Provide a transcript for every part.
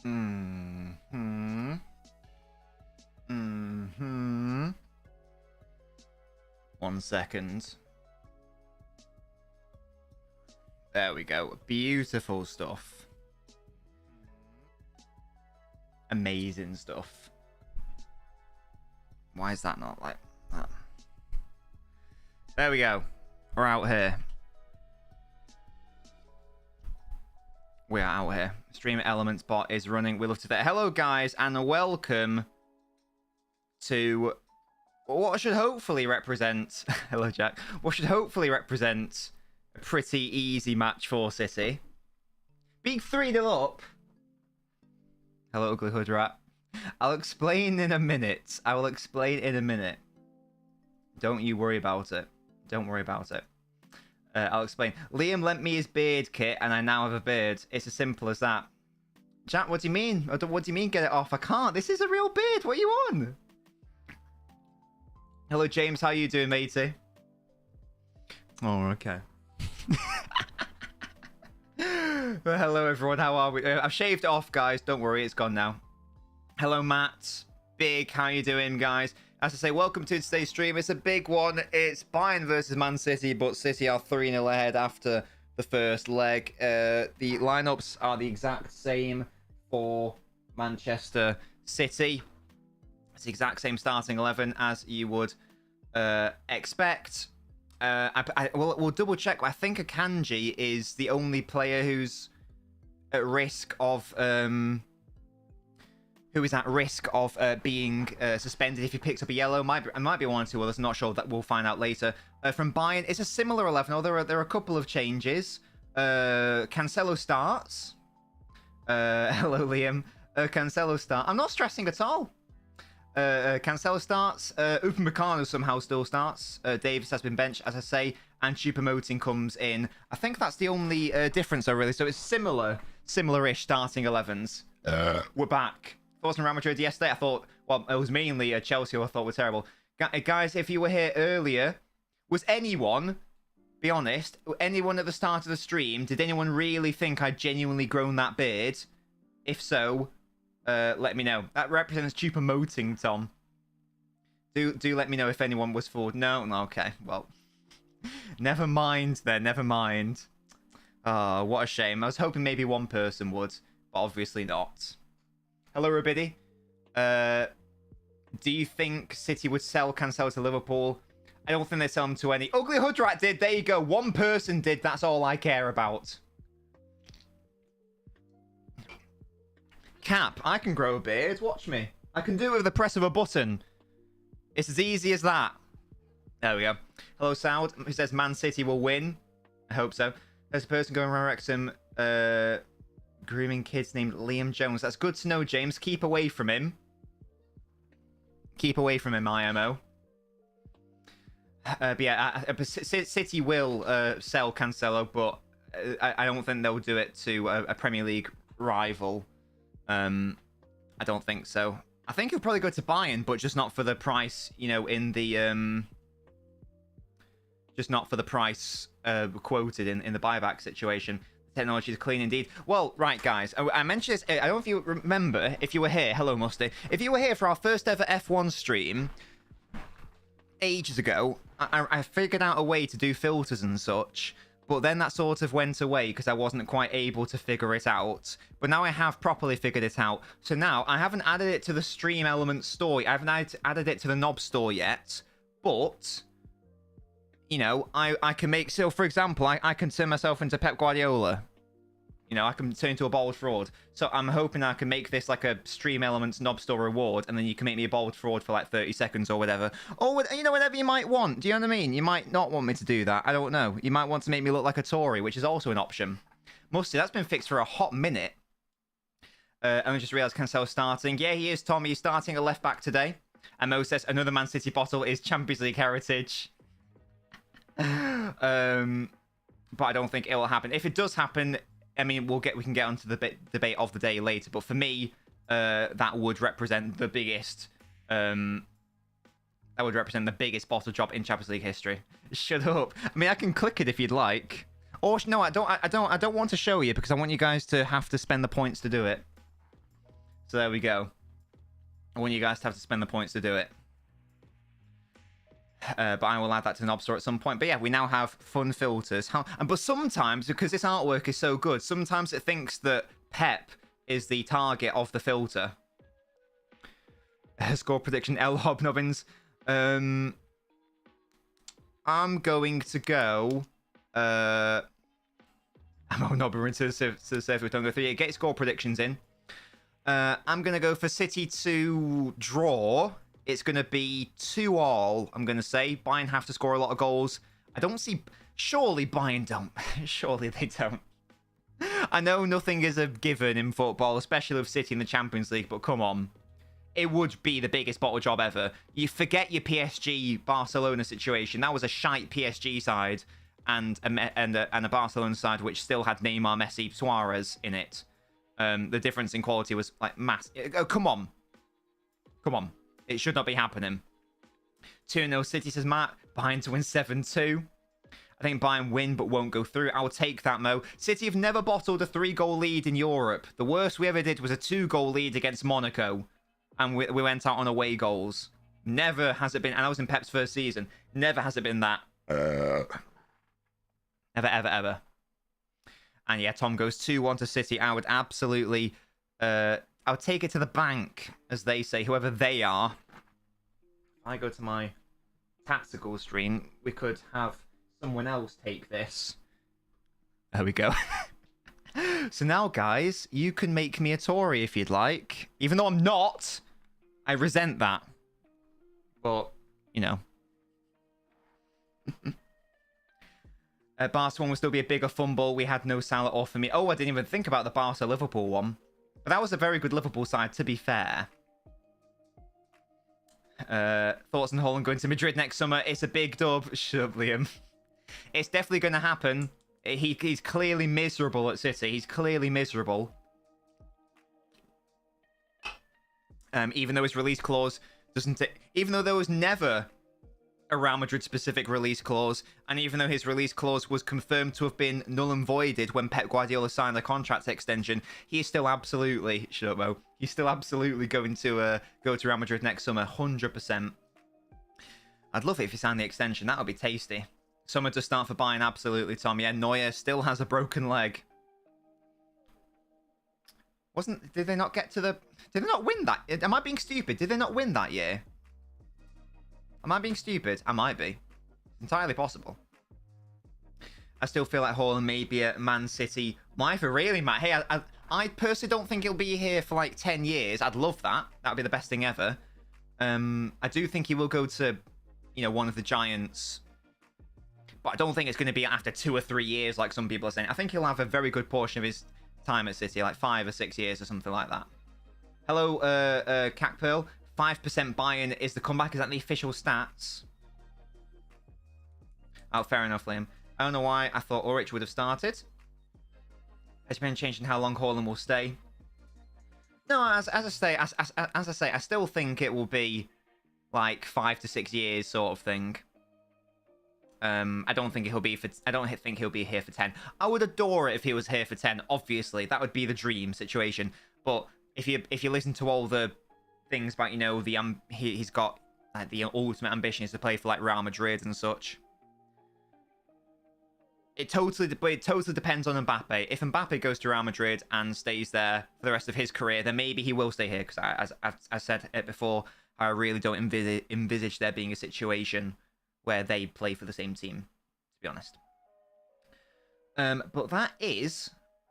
Mm-hmm. Mm-hmm. 1 second. There we go. Beautiful stuff. Amazing stuff. Why is that not like that? There we go. We're out here. We are out here. Stream Elements bot is running. We love to that. Hello, guys, and welcome to what should hopefully represent. Hello, Jack. What should hopefully represent a pretty easy match for City. Being 3-0 up. Hello, Ugly Hood Rat. I'll explain in a minute. I will explain in a minute. Don't you worry about it. Don't worry about it. I'll explain. Liam lent me his beard kit, and I now have a beard. It's as simple as that. Jack, what do you mean? What do you mean get it off? I can't. This is a real beard. What are you on? Hello, James. How you doing, matey? Oh, okay. Well, hello, everyone. How are we? I've shaved it off, guys. Don't worry. It's gone now. Hello, Matt. Big. How you doing, guys? As I say, welcome to today's stream. It's a big one. It's Bayern versus Man City, but City are 3-0 ahead after the first leg. The lineups are the exact same for Manchester City. It's the exact same starting 11 as you would expect. We'll double check. I think Akanji is the only player who's at risk of being suspended if he picks up a yellow. It might be one or two others. I'm not sure. That we'll find out later. From Bayern, it's a similar 11. Although there are a couple of changes. Cancelo starts. Hello, Liam. Cancelo starts. I'm not stressing at all. Cancelo starts. Upamecano somehow still starts. Davis has been benched, as I say, and Choupo-Moting comes in. I think that's the only difference, though, really. So it's similar-ish starting 11s. We're back. Thoughts on Real Madrid yesterday? I thought, well, it was mainly Chelsea who I thought were terrible. Guys, if you were here earlier, was anyone, be honest, anyone at the start of the stream, did anyone really think I'd genuinely grown that beard? If so, let me know. That represents Choupo-Moting, Tom. Do let me know if anyone was forward. No, okay, well, never mind then, never mind. Oh, what a shame. I was hoping maybe one person would, but obviously not. Hello, Rabidi. Do you think City would sell Cancelo to Liverpool? I don't think they sell him to any. Ugly Hoodrat did. There you go. One person did. That's all I care about. Cap, I can grow a beard. Watch me. I can do it with the press of a button. It's as easy as that. There we go. Hello, Sound, who says Man City will win. I hope so. There's a person going around Wrexham grooming kids named Liam Jones. That's good to know, James. Keep away from him. Keep away from him, IMO. But yeah, City will sell Cancelo, but I don't think they'll do it to a Premier League rival. I don't think so. I think he'll probably go to Bayern, but just not for the price, you know, in the just not for the price quoted in the buyback situation. The technology is clean indeed. Well, right, guys, I mentioned this. I don't know if you remember, if you were here. Hello, Musty. If you were here for our first ever F1 stream ages ago, I figured out a way to do filters and such. But then that sort of went away because I wasn't quite able to figure it out. But now I have properly figured it out. So now I haven't added it to the Stream Elements store. I haven't added it to the Knob store yet. But, you know, I can make... So, for example, I can turn myself into Pep Guardiola. You know, I can turn into a bald fraud. So I'm hoping I can make this like a Stream Elements Knob store reward, and then you can make me a bald fraud for like 30 seconds or whatever. Or, you know, whatever you might want. Do you know what I mean? You might not want me to do that. I don't know. You might want to make me look like a Tory, which is also an option. Musty, that's been fixed for a hot minute. And I just realised Cancelo starting. Yeah, he is, Tom. He's starting a left-back today. And Mo says another Man City bottle is Champions League heritage. But I don't think it will happen. If it does happen... I mean, we can get onto the debate of the day later, but for me, that would represent the biggest. That would represent the biggest bottle drop in Champions League history. Shut up. I mean, I can click it if you'd like. Or no, I don't want to show you because I want you guys to have to spend the points to do it. So there we go. I want you guys to have to spend the points to do it. But I will add that to the knob store at some point. But yeah, we now have fun filters. But sometimes, because this artwork is so good, sometimes it thinks that Pep is the target of the filter. Score prediction, LNobbins. I'm going to go... I'm not into the surface. Don't go through. Get score predictions in. I'm going to go for City to draw. It's going to be 2-2, I'm going to say. Bayern have to score a lot of goals. I don't see... Surely Bayern don't. Surely they don't. I know nothing is a given in football, especially with City in the Champions League, but come on. It would be the biggest bottle job ever. You forget your PSG-Barcelona situation. That was a shite PSG side and a Barcelona side which still had Neymar, Messi, Suarez in it. The difference in quality was like mass. Oh, come on. Come on. It should not be happening. 2-0 City, says Matt. Bayern to win 7-2. I think Bayern win but won't go through. I'll take that, Mo. City have never bottled a 3-goal lead in Europe. The worst we ever did was a 2-goal lead against Monaco. And we went out on away goals. Never has it been... And I was in Pep's first season. Never has it been that. Never, ever, ever. And yeah, Tom goes 2-1 to City. I would absolutely... I would take it to the bank, as they say, whoever they are. If I go to my tactical screen, we could have someone else take this. There we go. So now, guys, you can make me a Tory if you'd like. Even though I'm not, I resent that. But, you know. Barca one will still be a bigger fumble. We had no Salah or for me. Oh, I didn't even think about the Barca-Liverpool one. But that was a very good Liverpool side, to be fair. Thoughts on Holland going to Madrid next summer? It's a big dub. Shut up, Liam. It's definitely going to happen. He's clearly miserable at City. He's clearly miserable. Even though his release clause doesn't... Even though there was never a Real Madrid specific release clause, and even though his release clause was confirmed to have been null and voided when Pep Guardiola signed the contract extension, he is still absolutely... Shut up, Mo. He's still absolutely going to go to Real Madrid next summer, 100%. I'd love it if he signed the extension. That would be tasty. Summer to start for Bayern, absolutely, Tom. Yeah, Neuer still has a broken leg. Did they not get to the... Did they not win that? Am I being stupid? Did they not win that year? Am I being stupid? I might be. Entirely possible. I still feel like Haaland may be at Man City. Why for really, Matt? Hey, I personally don't think he'll be here for like 10 years. I'd love that. That would be the best thing ever. I do think he will go to, you know, one of the Giants. But I don't think it's going to be after 2 or 3 years like some people are saying. I think he'll have a very good portion of his time at City, like 5 or 6 years or something like that. Hello, Cac Pearl. 5% Bayern is the comeback. Is that the official stats? Oh, fair enough, Liam. I don't know why I thought Ulrich would have started. Has been changing how long Haaland will stay. No, as I say, I still think it will be like 5 to 6 years sort of thing. I don't think he'll be here for 10. I would adore it if he was here for 10. Obviously, that would be the dream situation. But if you listen to all the things about, you know, he's got like the ultimate ambition is to play for like Real Madrid and such. It totally depends on Mbappe. If Mbappe goes to Real Madrid and stays there for the rest of his career, then maybe he will stay here. Because as I said it before, I really don't envisage there being a situation where they play for the same team, to be honest. But that is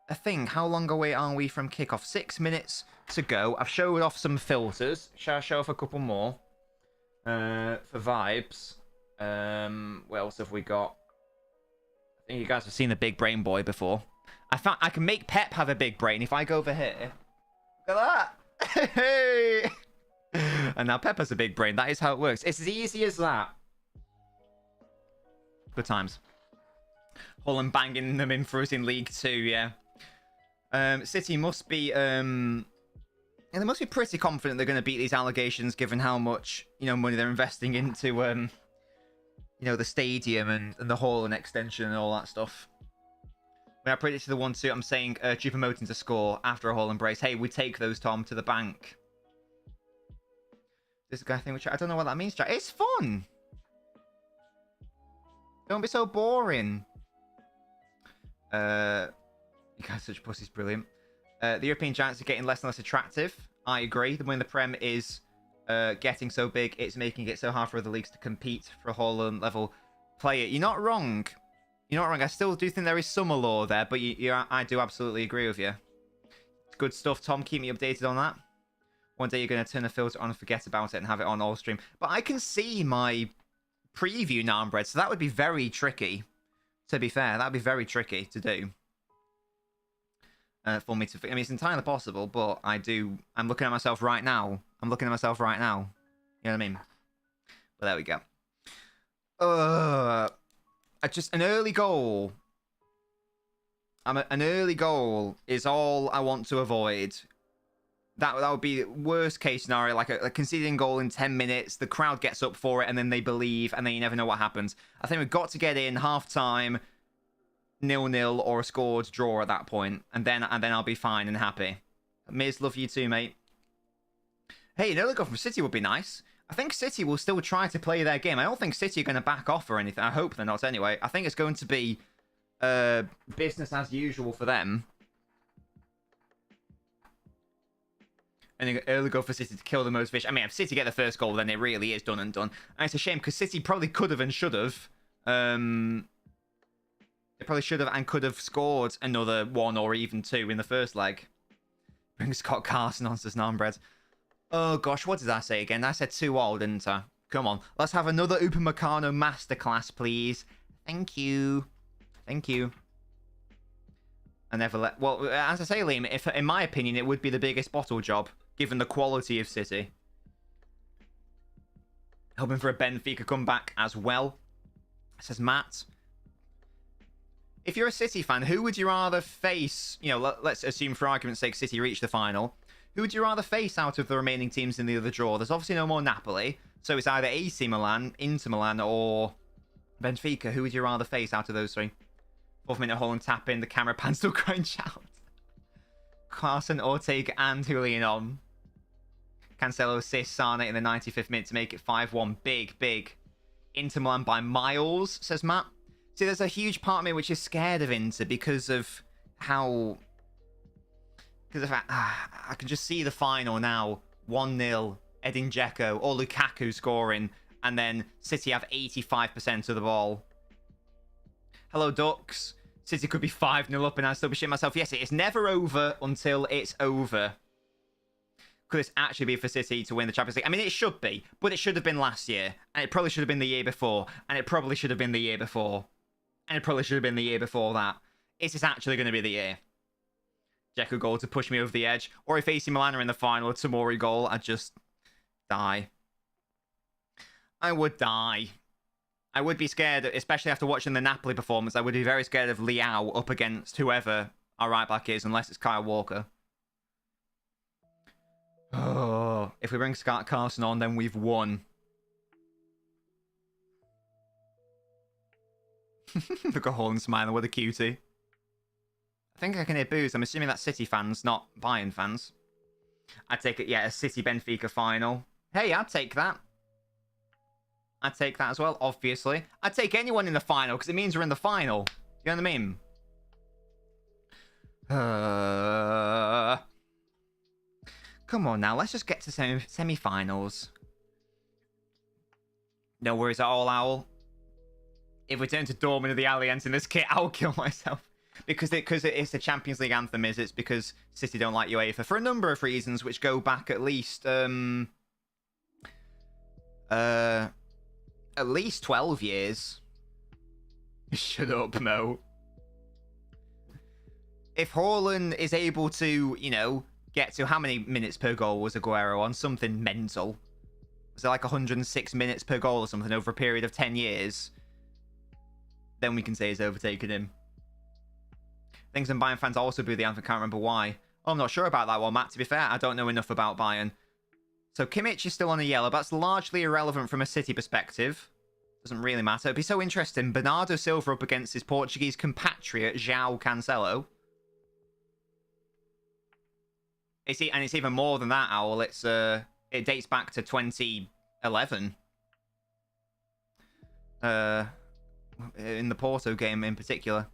a thing. How long away are we from kickoff? 6 minutes to go. I've showed off some filters. Shall I show off a couple more? For vibes. What else have we got? I think you guys have seen the big brain boy before. I found I can make Pep have a big brain if I go over here. Look at that. Hey! And now Pep has a big brain. That is how it works. It's as easy as that. Good times. Holland banging them in for us in League 2, yeah. City must be... Yeah, they must be pretty confident they're going to beat these allegations, given how much, you know, money they're investing into, you know, the stadium and the Haaland extension and all that stuff. When I predicted the 1-2, I'm saying Choupo-Moting to score after a Haaland brace. Hey, we take those, Tom, to the bank. This guy thing, which I don't know what that means, Jack. It's fun. Don't be so boring. You guys are such pussies, brilliant. The European giants are getting less and less attractive. I agree. The win the Prem is getting so big, it's making it so hard for other leagues to compete for a Haaland level player. You're not wrong. You're not wrong. I still do think there is some allure there, but I do absolutely agree with you. Good stuff, Tom. Keep me updated on that. One day you're going to turn the filter on and forget about it and have it on all stream. But I can see my preview now, Bread, so that would be very tricky. To be fair, that would be very tricky to do. For me to... I mean, it's entirely possible, but I'm looking at myself right now. I'm looking at myself right now. You know what I mean? But there we go. Just an early goal. An early goal is all I want to avoid. That would be worst case scenario, like a conceding goal in 10 minutes, the crowd gets up for it, and then they believe, and then you never know what happens. I think we've got to get in half-time, 0-0, or a scored draw at that point, and then I'll be fine and happy. Miz, love you too, mate. Hey, an early goal from City would be nice. I think City will still try to play their game. I don't think City are going to back off or anything. I hope they're not anyway. I think it's going to be business as usual for them. And an early goal for City to kill the most fish. I mean, if City get the first goal, then it really is done and done. And it's a shame, because City probably could have and should have. They probably should have and could have scored another 1 or even 2 in the first leg. Bring Scott Carson on, says Narmbread. Oh, gosh, what did I say again? I said 2-all, didn't I? Come on. Let's have another Upamecano masterclass, please. Thank you. Thank you. I never let... Well, as I say, Liam, in my opinion, it would be the biggest bottle job, given the quality of City. Hoping for a Benfica comeback as well, says Matt. If you're a City fan, who would you rather face? You know, let's assume for argument's sake City reach the final. Who would you rather face out of the remaining teams in the other draw? There's obviously no more Napoli, so it's either AC Milan, Inter Milan, or Benfica. Who would you rather face out of those three? 4th minute Haaland tap in, the camera pan still crying shout. Carson, Ortega, and Julian on. Cancelo assists Sane in the 95th minute to make it 5-1. Big, big. Inter Milan by miles, says Matt. See, there's a huge part of me which is scared of Inter because of how... Because I can just see the final now. 1-0, Edin Dzeko, or Lukaku scoring, and then City have 85% of the ball. Hello, Ducks. City could be 5-0 up and I'd still be shitting myself. Yes, it is never over until it's over. Could this actually be for City to win the Champions League? I mean, it should be, but it should have been last year. And it probably should have been the year before. And it probably should have been the year before. And it probably should have been the year before that. Is this actually going to be the year? Dzeko goal to push me over the edge. Or if AC Milan are in the final, a Tomori goal, I'd just die. I would die. I would be scared, especially after watching the Napoli performance. I would be very scared of Leao up against whoever our right back is, unless it's Kyle Walker. Oh, if we bring Scott Carson on, then we've won. Look at Haaland smiling with a cutie. I think I can hear boos. I'm assuming that's City fans, not Bayern fans. I'd take it, yeah, a City-Benfica final. Hey, I'd take that. I'd take that as well, obviously. I'd take anyone in the final, because it means we're in the final. You know what I mean? Come on now, let's just get to semi-finals. No worries at all, Owl. If we turn to Dortmund of the Allianz in this kit, I'll kill myself. Because it's the Champions League anthem, is it? It's because City don't like UEFA for a number of reasons, which go back at least 12 years. Shut up, Mo. If Haaland is able to, you know, get to how many minutes per goal was Aguero on? Something mental. Was it like 106 minutes per goal or something over a period of 10 years? Then we can say he's overtaken him. Things and Bayern fans also boo the anthem. Can't remember why. Oh, I'm not sure about that one, Matt. To be fair, I don't know enough about Bayern. So Kimmich is still on a yellow, but that's largely irrelevant from a City perspective. Doesn't really matter. It'd be so interesting. Bernardo Silva up against his Portuguese compatriot, João Cancelo. And it's even more than that, Owl. It dates back to 2011. In the Porto game in particular.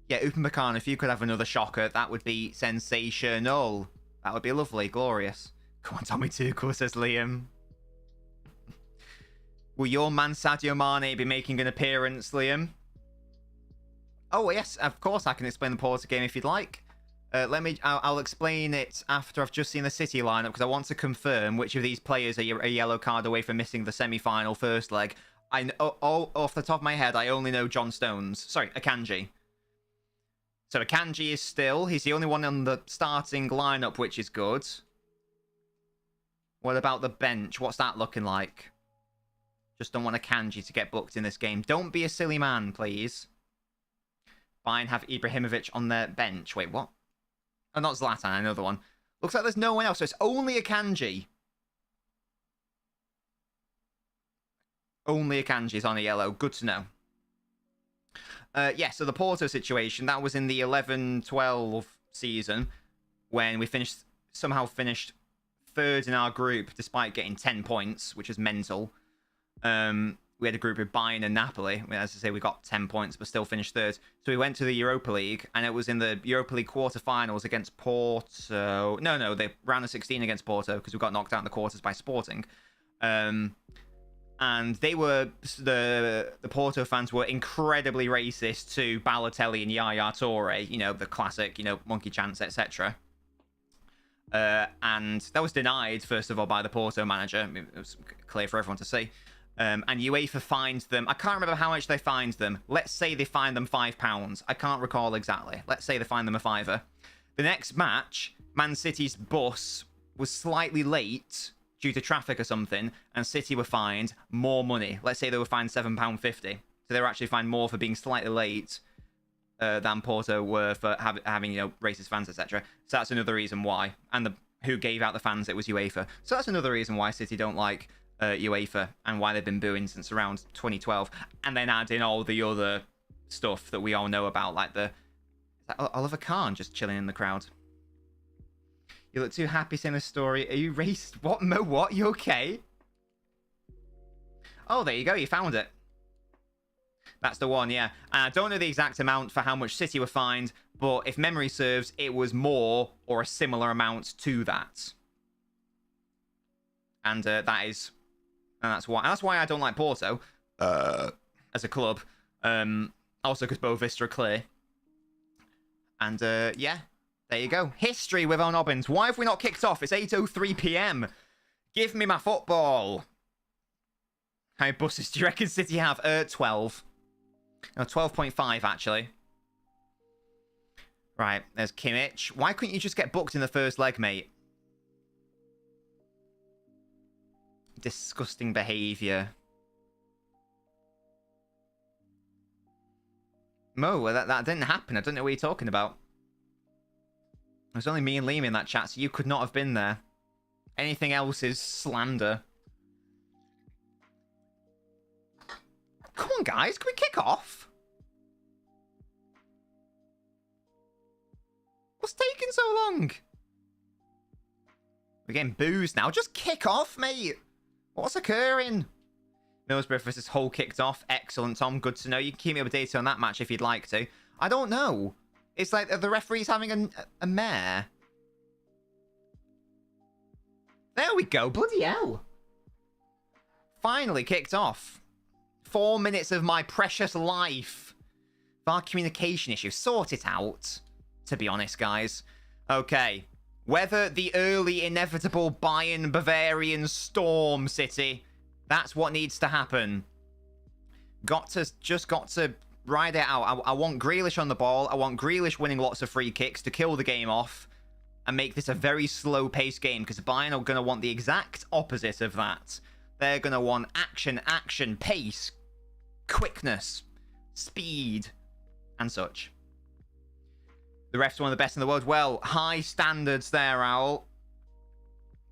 Yeah, Upamecano, if you could have another shocker, that would be sensational. That would be lovely, glorious. Come on, Tommy Tuchel, says Liam. Will your man Sadio Mane be making an appearance, Liam? Oh, yes, of course I can explain the Porto game if you'd like. I'll explain it after I've just seen the City lineup, because I want to confirm which of these players are a yellow card away from missing the semi-final first leg. I know, off the top of my head, I only know John Stones. Sorry, Akanji. So Akanji is still... He's the only one on the starting lineup, which is good. What about the bench? What's that looking like? Just don't want Akanji to get booked in this game. Don't be a silly man, please. Bayern have Ibrahimovic on their bench. Wait, what? Oh, not Zlatan, another one. Looks like there's no one else, so it's only Akanji. Only Akanji's on a yellow. Good to know. Yeah, so the Porto situation, that was in the 11-12 season when we somehow finished third in our group despite getting 10 points, which is mental. We had a group with Bayern and Napoli. As I say, we got 10 points, but still finished third. So we went to the Europa League, and it was in the Europa League quarterfinals against Porto. No, they round of 16 against Porto because we got knocked out in the quarters by Sporting. And they were the Porto fans were incredibly racist to Balotelli and Yaya Toure. You know, the classic, monkey chants, etc. And that was denied, first of all, by the Porto manager. I mean, it was clear for everyone to see. And UEFA fined them. I can't remember how much they fined them. Let's say they fined them £5. I can't recall exactly. Let's say they fined them a fiver. The next match, Man City's bus was slightly late due to traffic or something, and City were fined more money. Let's say they were fined £7.50. So they were actually fined more for being slightly late than Porto were for having racist fans, etc. So that's another reason why. And who gave out the fans? It was UEFA. So that's another reason why City don't like UEFA and why they've been booing since around 2012. And then add in all the other stuff that we all know about, like Oliver Kahn just chilling in the crowd. You look too happy saying the story. Are you racist? What? Mo, what? You okay? Oh, there you go. You found it. That's the one, yeah. And I don't know the exact amount for how much City were fined, but if memory serves, it was more or a similar amount to that. And that's why I don't like Porto as a club. Also because Boavista are clear. And yeah. There you go. History with LNobbins. Why have we not kicked off? It's 8:03 p.m. Give me my football. How many buses do you reckon City have? 12. No, 12.5, actually. Right, there's Kimmich. Why couldn't you just get booked in the first leg, mate? Disgusting behaviour. Mo, that didn't happen. I don't know what you're talking about. It was only me and Liam in that chat, so you could not have been there. Anything else is slander. Come on, guys. Can we kick off? What's taking so long? We're getting boozed now. Just kick off, mate. What's occurring? Middlesbrough versus Hull kicked off. Excellent, Tom. Good to know. You can keep me updated on that match if you'd like to. I don't know. It's like the referee's having a mare. There we go. Bloody hell. Finally kicked off. 4 minutes of my precious life. Our communication issue. Sort it out. To be honest, guys. Okay. Whether the early inevitable Bayern Bavarian storm, City. That's what needs to happen. Just got to ride it out. I want Grealish on the ball. I want Grealish winning lots of free kicks to kill the game off and make this a very slow-paced game, because Bayern are going to want the exact opposite of that. They're going to want action, pace, quickness, speed, and such. The ref's one of the best in the world. Well, high standards there, Owl.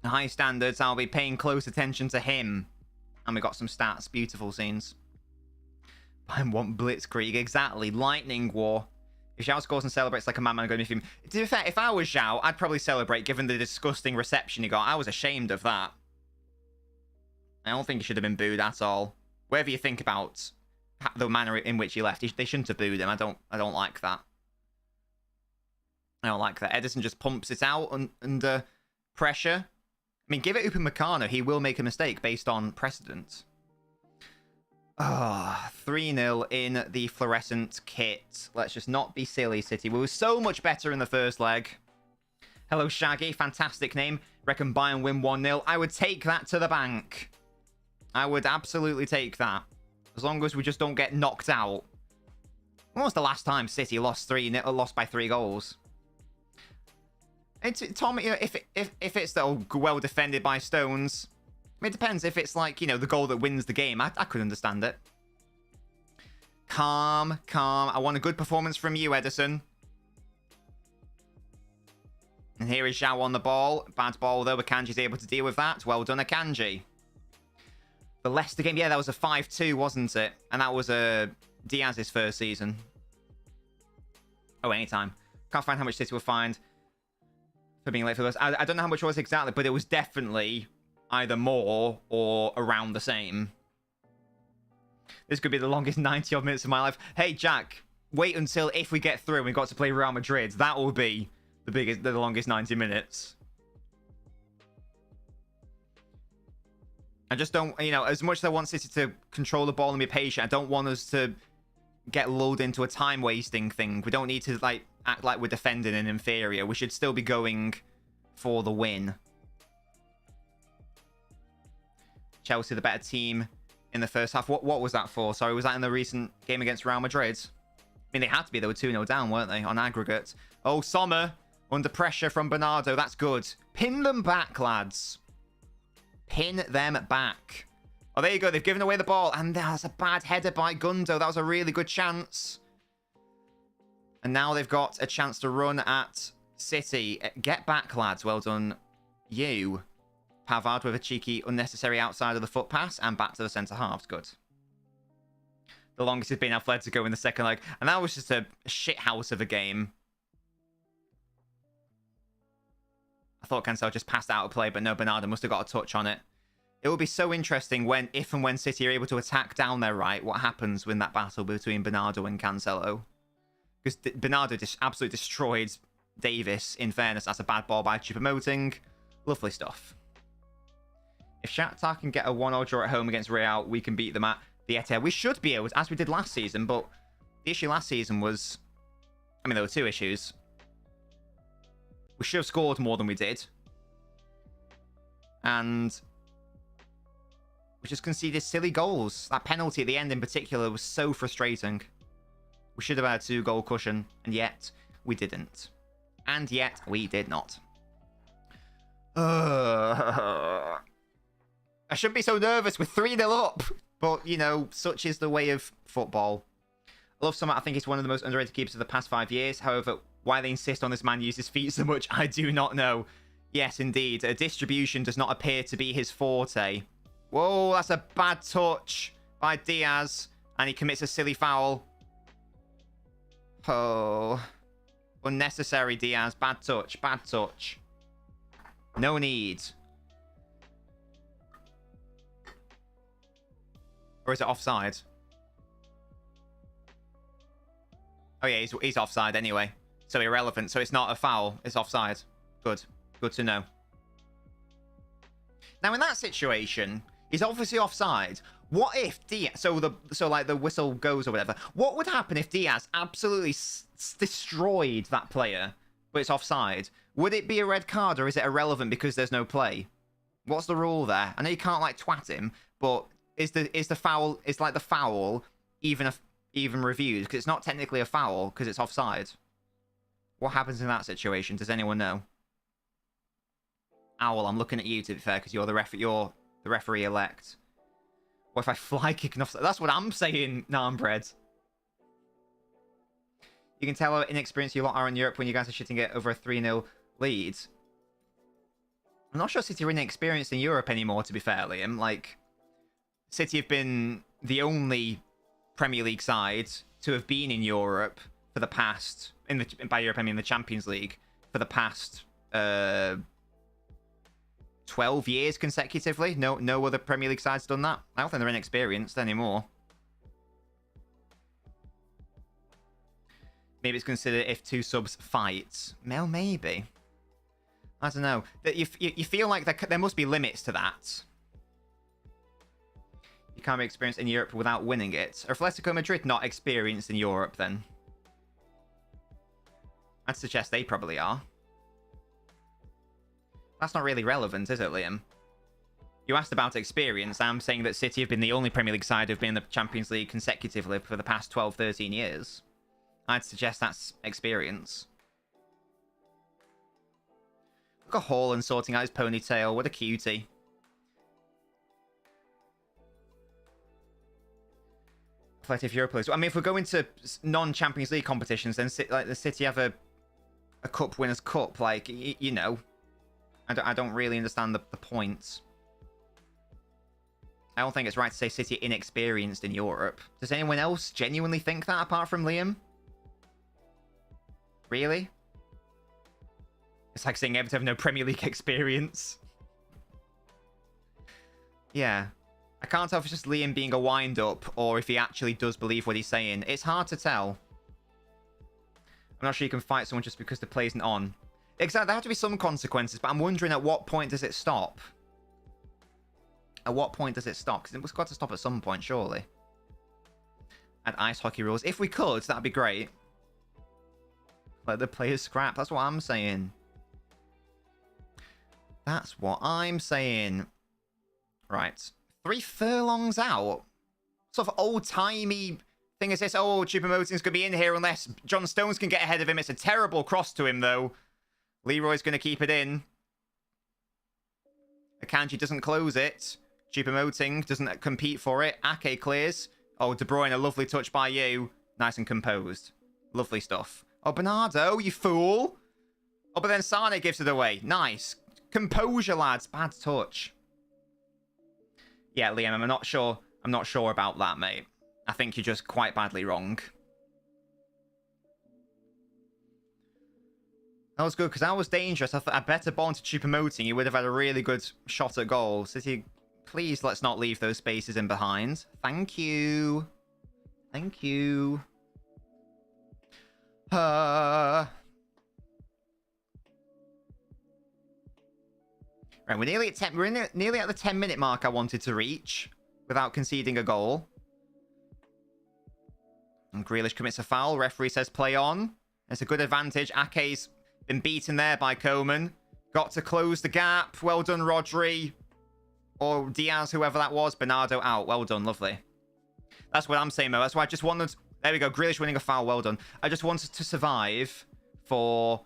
High standards. I'll be paying close attention to him. And we got some stats. Beautiful scenes. I want Blitzkrieg. Exactly. Lightning War. If Zhao scores and celebrates like a madman, I'm going to be... To be fair, if I was Zhao, I'd probably celebrate given the disgusting reception he got. I was ashamed of that. I don't think he should have been booed at all. Whatever you think about the manner in which he left, they shouldn't have booed him. I don't like that. I don't like that. Edison just pumps it out under pressure. I mean, give it Upamecano. He will make a mistake based on precedent. 3-0 in the fluorescent kit. Let's just not be silly, City. We were so much better in the first leg. Hello, Shaggy. Fantastic name. Reckon Bayern win 1-0. I would take that to the bank. I would absolutely take that. As long as we just don't get knocked out. When was the last time City lost by 3 goals? Tom, you know, if it's well defended by Stones... It depends if it's like, you know, the goal that wins the game. I could understand it. Calm. I want a good performance from you, Edison. And here is Zhao on the ball. Bad ball, though. Akanji's able to deal with that. Well done, Akanji. The Leicester game, yeah, that was a 5-2, wasn't it? And that was Diaz's first season. Oh, anytime. Can't find how much City will find for being late for this. I don't know how much it was exactly, but it was definitely... either more or around the same. This could be the longest 90-odd minutes of my life. Hey, Jack, wait until if we get through and we've got to play Real Madrid. That will be the longest 90 minutes. I just don't, you know, as much as I want City to control the ball and be patient, I don't want us to get lulled into a time-wasting thing. We don't need to, like, act like we're defending an inferior. We should still be going for the win. Chelsea, the better team in the first half. What was that for? Sorry, was that in the recent game against Real Madrid? I mean, they had to be. They were 2-0 down, weren't they, on aggregate? Oh, Sommer under pressure from Bernardo. That's good. Pin them back, lads. Pin them back. Oh, there you go. They've given away the ball. And that's a bad header by Gundo. That was a really good chance. And now they've got a chance to run at City. Get back, lads. Well done, you. Pavard with a cheeky, unnecessary outside of the foot pass and back to the centre halves. Good. The longest has been Atletico in the second leg. And that was just a shit house of a game. I thought Cancelo just passed out of play, but no, Bernardo must have got a touch on it. It will be so interesting if and when City are able to attack down their right, what happens when that battle between Bernardo and Cancelo. Because Bernardo just absolutely destroyed Davis, in fairness. That's a bad ball by Choupo-Moting. Lovely stuff. If Shakhtar can get a 1-0 draw at home against Real, we can beat them at the Etihad. We should be able to, as we did last season, but the issue last season was... I mean, there were 2 issues. We should have scored more than we did. And we just conceded silly goals. That penalty at the end in particular was so frustrating. We should have had a 2-goal cushion, and yet we didn't. And yet we did not. I shouldn't be so nervous. We're 3-0 up. But, you know, such is the way of football. I love Sommer. I think he's one of the most underrated keepers of the past 5 years. However, why they insist on this man use his feet so much, I do not know. Yes, indeed. A distribution does not appear to be his forte. Whoa, that's a bad touch by Diaz. And he commits a silly foul. Oh. Unnecessary, Diaz. Bad touch. Bad touch. No need. Or is it offside? Oh yeah, he's offside anyway. So irrelevant. So it's not a foul. It's offside. Good. Good to know. Now in that situation, he's obviously offside. What if Diaz... So like the whistle goes or whatever. What would happen if Diaz absolutely destroyed that player, but it's offside? Would it be a red card or is it irrelevant because there's no play? What's the rule there? I know you can't like twat him, but is the foul like the foul even reviewed? Because it's not technically a foul because it's offside. What happens in that situation? Does anyone know? Owl, I'm looking at you to be fair because you're the referee elect. What if I fly kicking off? That's what I'm saying, Narmbread. You can tell how inexperienced you lot are in Europe when you guys are shitting it over a 3-0 lead. I'm not sure City are inexperienced in Europe anymore, to be fair, Liam. Like, City have been the only Premier League side to have been in Europe for the past, by Europe I mean the Champions League, for the past 12 years consecutively. No other Premier League side's done that. I don't think they're inexperienced anymore. Maybe it's considered if two subs fight. Well, maybe. I don't know. You feel like there must be limits to that. You can't be experienced in Europe without winning it. Are Atletico Madrid not experienced in Europe, then? I'd suggest they probably are. That's not really relevant, is it, Liam? You asked about experience. I'm saying that City have been the only Premier League side who've been in the Champions League consecutively for the past 12, 13 years. I'd suggest that's experience. Look at Haaland sorting out his ponytail. What a cutie. If Europa players. I mean, if we're going to non-Champions League competitions, then like the City have a Cup Winners' Cup. Like, you know, I don't really understand the point. I don't think it's right to say City are inexperienced in Europe. Does anyone else genuinely think that apart from Liam? Really? It's like saying Everton have no Premier League experience. Yeah. I can't tell if it's just Liam being a wind-up or if he actually does believe what he's saying. It's hard to tell. I'm not sure you can fight someone just because the play isn't on. Exactly, there have to be some consequences, but I'm wondering at what point does it stop? At what point does it stop? Because it's got to stop at some point, surely. Add ice hockey rules. If we could, that'd be great. Let the players scrap. That's what I'm saying. That's what I'm saying. Right. 3 furlongs out. Sort of old-timey thing is this. Oh, Choupo-Moting's going to be in here unless John Stones can get ahead of him. It's a terrible cross to him, though. Leroy's going to keep it in. Akanji doesn't close it. Choupo-Moting doesn't compete for it. Ake clears. Oh, De Bruyne, a lovely touch by you. Nice and composed. Lovely stuff. Oh, Bernardo, you fool. Oh, but then Sane gives it away. Nice. Composure, lads. Bad touch. Yeah, Liam, I'm not sure. I'm not sure about that, mate. I think you're just quite badly wrong. That was good, because that was dangerous. I bet a ball into Choupo-Moting, you would have had a really good shot at goal. City, please let's not leave those spaces in behind. Thank you. Thank you. Right, we're nearly at 10. We're nearly at the 10-minute mark I wanted to reach without conceding a goal. And Grealish commits a foul. Referee says play on. It's a good advantage. Ake's been beaten there by Coman. Got to close the gap. Well done, Rodri. Or Diaz, whoever that was. Bernardo out. Well done. Lovely. That's what I'm saying, Mo. That's why I just wanted... There we go. Grealish winning a foul. Well done. I just wanted to survive for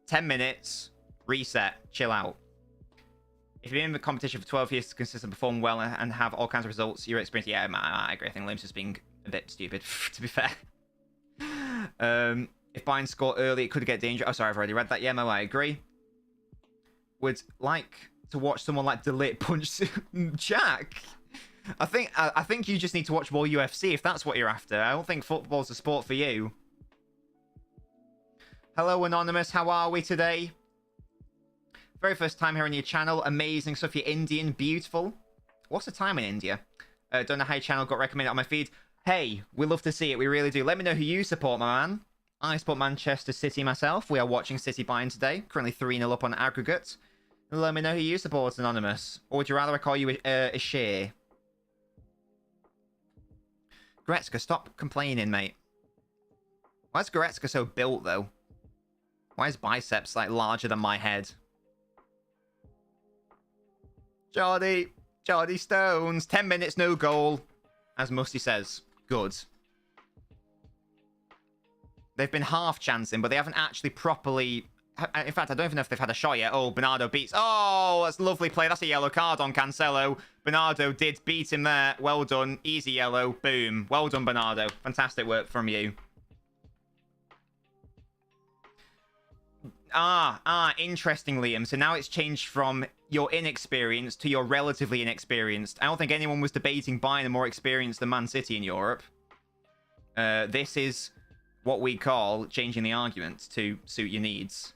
10 minutes. Reset. Chill out. If you've been in the competition for 12 years to consistently perform well and have all kinds of results, your experience... Yeah, I agree. I think Liam's just being a bit stupid, to be fair. If Bayern score early, it could get dangerous. Oh, sorry, I've already read that. Yeah, Mo, I agree. Would like to watch someone like De Ligt punch Jack. I think you just need to watch more UFC if that's what you're after. I don't think football's a sport for you. Hello, Anonymous. How are we today? Very first time here on your channel. Amazing stuff. You're Indian. Beautiful. What's the time in India? Don't know how your channel got recommended on my feed. Hey, we love to see it. We really do. Let me know who you support, my man. I support Manchester City myself. We are watching City Bayern today. Currently 3-0 up on aggregate. Let me know who you support, Anonymous. Or would you rather I call you a share? Goretzka, stop complaining, mate. Why is Goretzka so built, though? Why is biceps, like, larger than my head? Jordy Stones. 10 minutes, no goal. As Musty says. Good. They've been half chancing, but they haven't actually properly... In fact, I don't even know if they've had a shot yet. Oh, Bernardo beats... Oh, that's a lovely play. That's a yellow card on Cancelo. Bernardo did beat him there. Well done. Easy yellow. Boom. Well done, Bernardo. Fantastic work from you. Interesting, Liam. So now it's changed from you're inexperienced to you're relatively inexperienced. I don't think anyone was debating buying a more experienced than Man City in Europe. This is what we call changing the argument to suit your needs.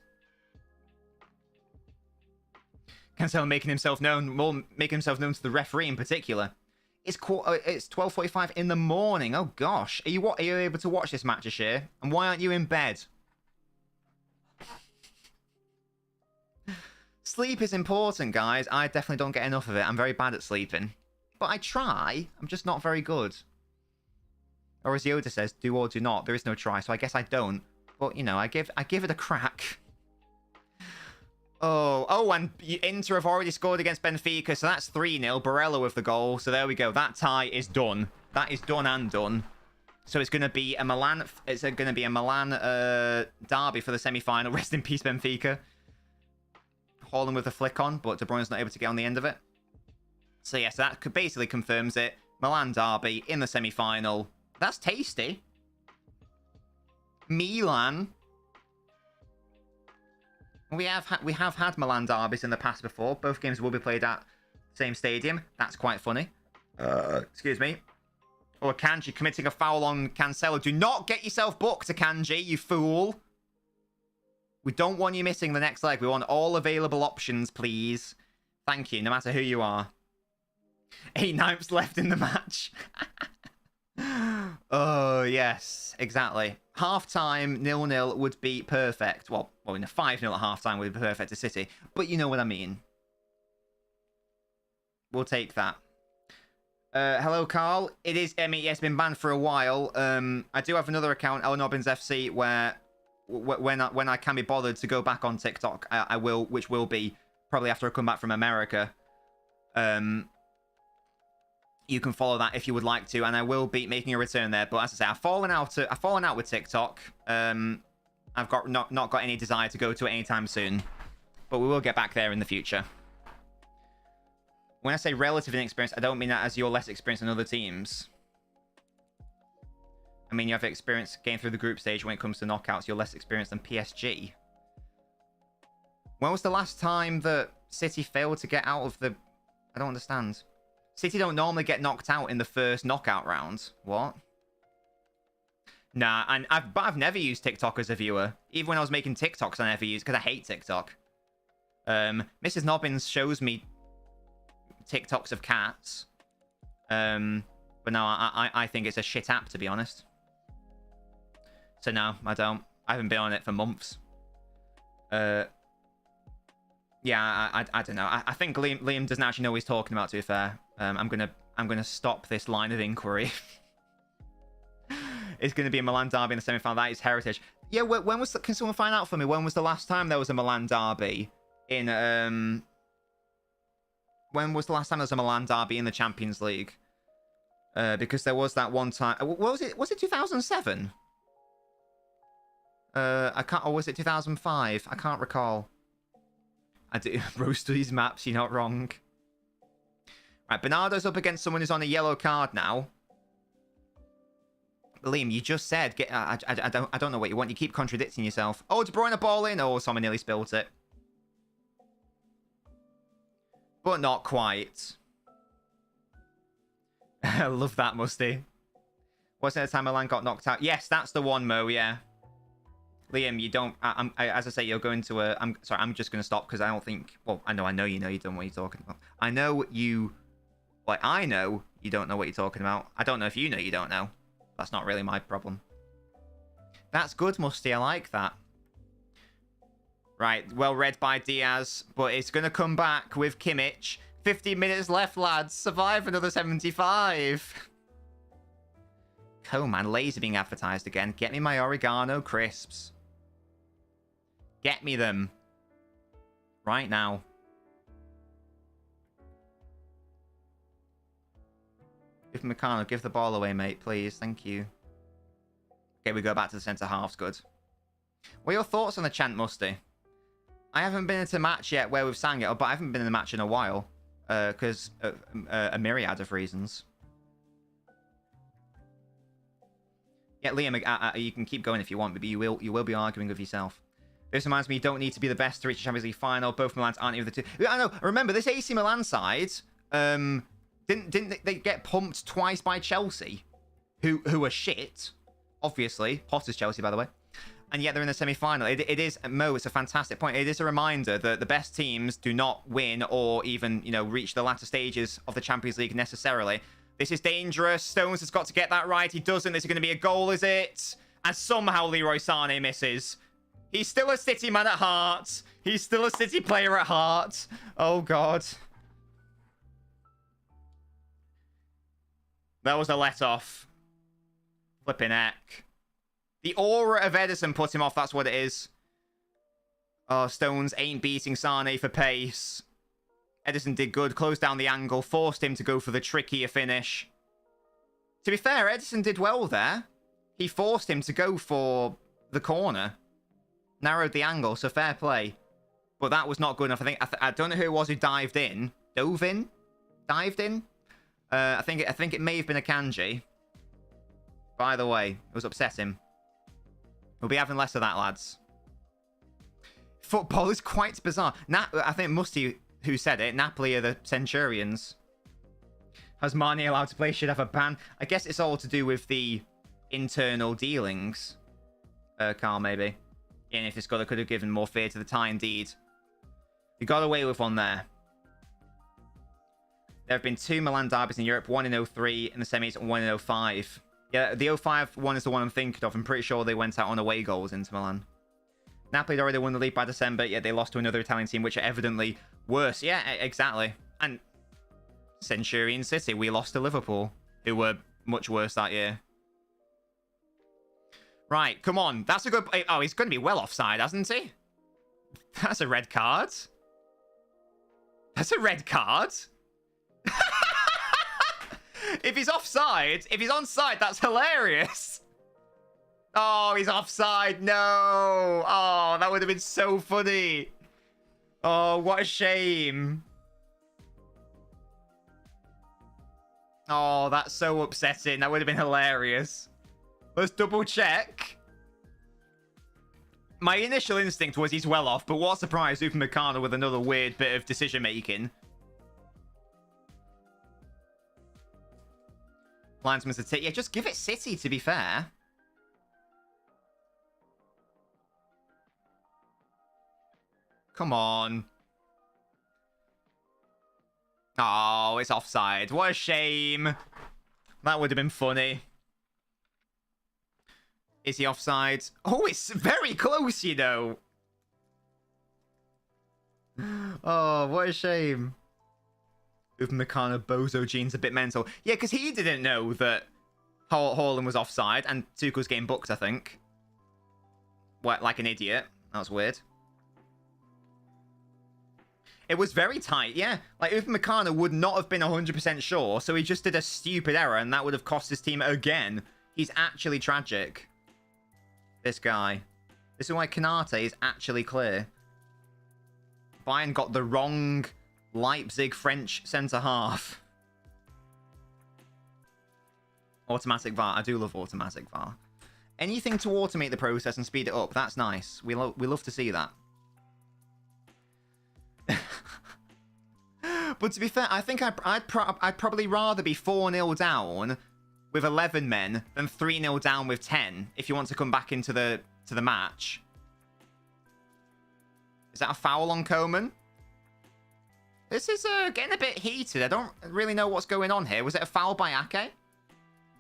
Cancelo making himself known, well, making himself known to the referee in particular. It's 12:45 in the morning. Oh gosh, are you able to watch this match, Ashir? And why aren't you in bed? Sleep is important, guys. I definitely don't get enough of it. I'm very bad at sleeping, but I try. I'm just not very good. Or as Yoda says, do or do not. There is no try, so I guess I don't. But you know, I give it a crack. Oh, and Inter have already scored against Benfica, so that's 3-0. Barella with the goal, so there we go. That tie is done. That is done and done. So it's going to be a Milan. It's going to be a Milan derby for the semi-final. Rest in peace, Benfica. Haaland with a flick on, but De Bruyne's not able to get on the end of it. So yes, that basically confirms it. Milan derby in the semi-final. That's tasty. Milan. We have had Milan derbies in the past before. Both games will be played at the same stadium. That's quite funny. Excuse me. Or Akanji committing a foul on Cancelo. Do not get yourself booked, Akanji, you fool. We don't want you missing the next leg. We want all available options, please. Thank you, no matter who you are. 8/9 left in the match. Oh, yes, exactly. Half-time, 0-0 would be perfect. Well, in a 5-0 at half-time would be perfect to City. But you know what I mean. We'll take that. Hello, Carl. It is, I mean, yeah, it's been banned for a while. I do have another account, LNobbins FC, where when I can be bothered to go back on TikTok, I will, which will be probably after I come back from America. You can follow that if you would like to, and I will be making a return there. But as I say, I've fallen out with TikTok. I've got not got any desire to go to it anytime soon, but we will get back there in the future. When I say relative inexperience, I don't mean that as you're less experienced than other teams. I mean you have experience getting through the group stage. When it comes to knockouts, you're less experienced than PSG. When was the last time that City failed to get out of the... I don't understand. City don't normally get knocked out in the first knockout round. What? Nah, and I've never used TikTok as a viewer. Even when I was making TikToks, I never used, because I hate TikTok. Mrs. Nobbins shows me TikToks of cats. But no, I think it's a shit app, to be honest. So no, I don't. I haven't been on it for months. Yeah, I don't know. I think Liam doesn't actually know what he's talking about, to be fair. I'm gonna stop this line of inquiry. It's gonna be a Milan derby in the semi-final. That is heritage. Yeah, when was can someone find out for me? When was the last time there was a Milan derby in when was the last time there was a Milan derby in the Champions League? Because there was that one time. What was it? Was it 2007? I can't. Or was it 2005? I can't recall. I do roast these maps. You're not wrong. Right, Bernardo's up against someone who's on a yellow card now. Liam, you just said I don't know what you want. You keep contradicting yourself. Oh, De Bruyne a ball in. Oh, someone nearly spilt it, but not quite. I love that, Musty. Wasn't the time Milan got knocked out? Yes, that's the one, Mo. Yeah. Liam, you don't... as I say, you're going to a... I'm sorry, I'm just going to stop because I don't think... Well, I know you know you don't know what you're talking about. I know you... Like, I know you don't know what you're talking about. I don't know if you know you don't know. That's not really my problem. That's good, Musty. I like that. Right, well read by Diaz, but it's going to come back with Kimmich. 50 minutes left, lads. Survive another 75. Coman, laser being advertised again. Get me my oregano crisps. Get me them. Right now. Give Meccano, give the ball away, mate, please. Thank you. Okay, we go back to the centre halves. Good. What are your thoughts on the chant, Musty? I haven't been into a match yet where we've sang it, but I haven't been in a match in a while. Because a myriad of reasons. Yeah, Liam, you can keep going if you want, but you will be arguing with yourself. This reminds me, you don't need to be the best to reach the Champions League final. Both Milans aren't either the two. I know. Remember, this AC Milan side, didn't they get pumped twice by Chelsea, who are shit, obviously. Potter's Chelsea, by the way. And yet they're in the semi-final. It is, Mo, it's a fantastic point. It is a reminder that the best teams do not win or even, you know, reach the latter stages of the Champions League necessarily. This is dangerous. Stones has got to get that right. He doesn't. This is going to be a goal, is it? And somehow Leroy Sané misses. He's still a City man at heart. He's still a City player at heart. Oh, God. That was a let-off. Flipping heck. The aura of Edison put him off. That's what it is. Oh, Stones ain't beating Sané for pace. Edison did good. Closed down the angle. Forced him to go for the trickier finish. To be fair, Edison did well there. He forced him to go for the corner. Narrowed the angle, so fair play. But that was not good enough. I don't know who it was who dived in. Dove in? Dived in? I think it may have been a Kanji. By the way, it was upsetting. We'll be having less of that, lads. Football is quite bizarre. I think Musty, who said it, Napoli are the Centurions. Has Mane allowed to play? Should have a ban. I guess it's all to do with the internal dealings. Carl, maybe. And if this could have given more fear to the tie, indeed. He got away with one there. There have been 2 Milan derbies in Europe, one in 03 in the semis and one in 05. Yeah, the 05 one is the one I'm thinking of. I'm pretty sure they went out on away goals into Milan. Napoli had already won the league by December, yet they lost to another Italian team, which are evidently worse. Yeah, exactly. And Centurion City, we lost to Liverpool, who were much worse that year. Right, come on. That's a good... Oh, he's going to be well offside, hasn't he? That's a red card. That's a red card. If he's offside, if he's onside, that's hilarious. Oh, he's offside. No. Oh, that would have been so funny. Oh, what a shame. Oh, that's so upsetting. That would have been hilarious. Let's double check. My initial instinct was he's well off, but what a surprise, Upamecano with another weird bit of decision making. Linesman's a tick. Yeah, just give it City, to be fair. Come on. Oh, it's offside. What a shame. That would have been funny. Is he offside? Oh, it's very close, you know. Oh, what a shame. Upamecano Bozo gene's a bit mental. Yeah, because he didn't know that Haaland was offside, and Tuchel's getting booked, I think. What, like an idiot? That was weird. It was very tight, yeah. Like, Upamecano would not have been 100% sure, so he just did a stupid error, and that would have cost his team again. He's actually tragic. This guy. This is why Kanate is actually clear. Bayern got the wrong Leipzig French centre-half. Automatic VAR. I do love automatic VAR. Anything to automate the process and speed it up. That's nice. We love to see that. But to be fair, I think I'd probably rather be 4-0 down with 11 men than 3-0 down with 10 if you want to come back into the match. Is that a foul on Coman? This is getting a bit heated. I don't really know what's going on here. Was it a foul by Ake?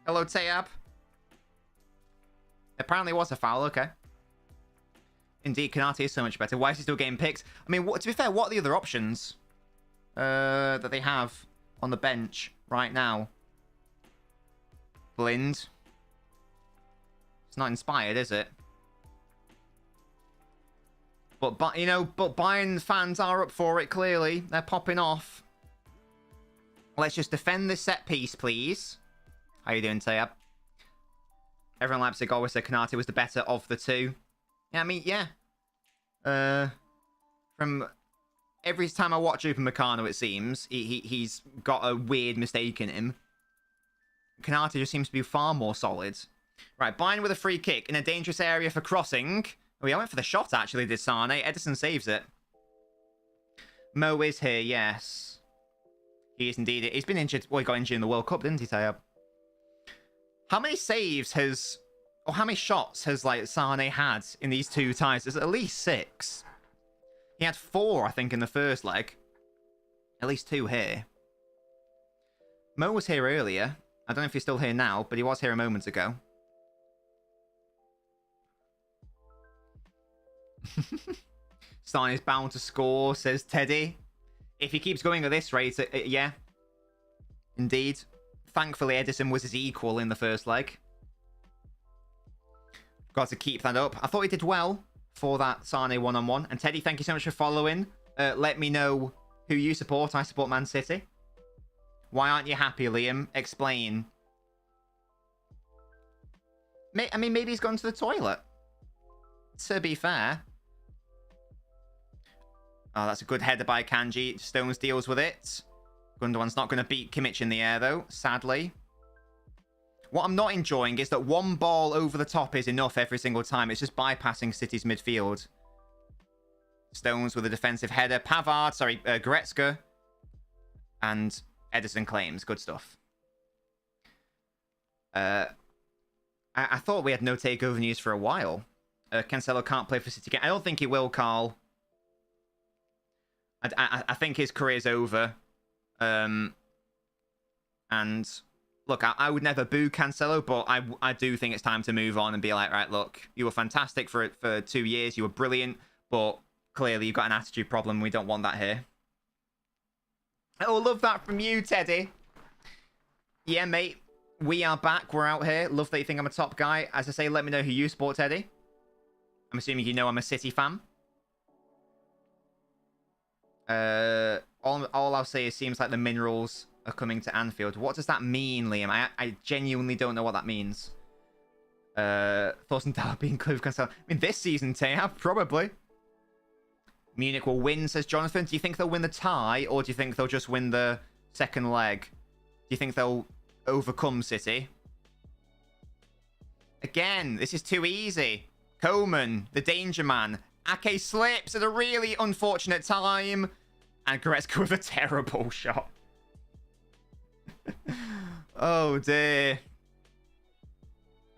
Hello, Tayab. Apparently it was a foul. Okay. Indeed, Kanate is so much better. Why is he still getting picked? I mean, to be fair, what are the other options that they have on the bench right now? Blind. It's not inspired, is it? But you know, Bayern fans are up for it, clearly. They're popping off. Let's just defend this set piece, please. How you doing, Tayab? Everyone in Leipzig always said Kanate was the better of the two. Yeah, I mean, yeah. From every time I watch Upamecano, it seems, he's got a weird mistake in him. Kanate just seems to be far more solid. Right, Bayern with a free kick in a dangerous area for crossing. Oh, yeah, I went for the shot, actually, did Sane. Edison saves it. Mo is here, yes. He is indeed. He's been injured. Well, he got injured in the World Cup, didn't he, Tayab? How many saves has... Or how many shots has, like, Sane had in these two ties? There's at least 6. He had 4, I think, in the first leg. At least 2 here. Mo was here earlier. I don't know if he's still here now, but he was here a moment ago. Stein is bound to score, says Teddy. If he keeps going at this rate, yeah. Indeed. Thankfully, Edison was his equal in the first leg. Got to keep that up. I thought he did well for that Sane one-on-one. And Teddy, thank you so much for following. Let me know who you support. I support Man City. Why aren't you happy, Liam? Explain. I mean, maybe he's gone to the toilet. To be fair. Oh, that's a good header by Kanji. Stones deals with it. Gundogan's not going to beat Kimmich in the air, though, sadly. What I'm not enjoying is that one ball over the top is enough every single time. It's just bypassing City's midfield. Stones with a defensive header. Pavard, sorry, Goretzka. And Edison claims. Good stuff. I thought we had no takeover news for a while. Cancelo can't play for City again. I don't think he will, Carl. I think his career's over. And look, I would never boo Cancelo, but I do think it's time to move on and be like, right, look, you were fantastic for 2 years. You were brilliant, but clearly you've got an attitude problem. We don't want that here. Oh, love that from you, Teddy. Yeah, mate. We are back. We're out here. Love that you think I'm a top guy. As I say, let me know who you support, Teddy. I'm assuming you know I'm a City fan. All I'll say is seems like the minerals are coming to Anfield. What does that mean, Liam? I genuinely don't know what that means. Thorsten Derby and Clive Cancelo. I mean, this season, Tayab, probably. Munich will win, says Jonathan. Do you think they'll win the tie, or do you think they'll just win the second leg? Do you think they'll overcome City? Again, this is too easy. Coman, the danger man. Ake slips at a really unfortunate time. And Goretzka with a terrible shot. Oh, dear.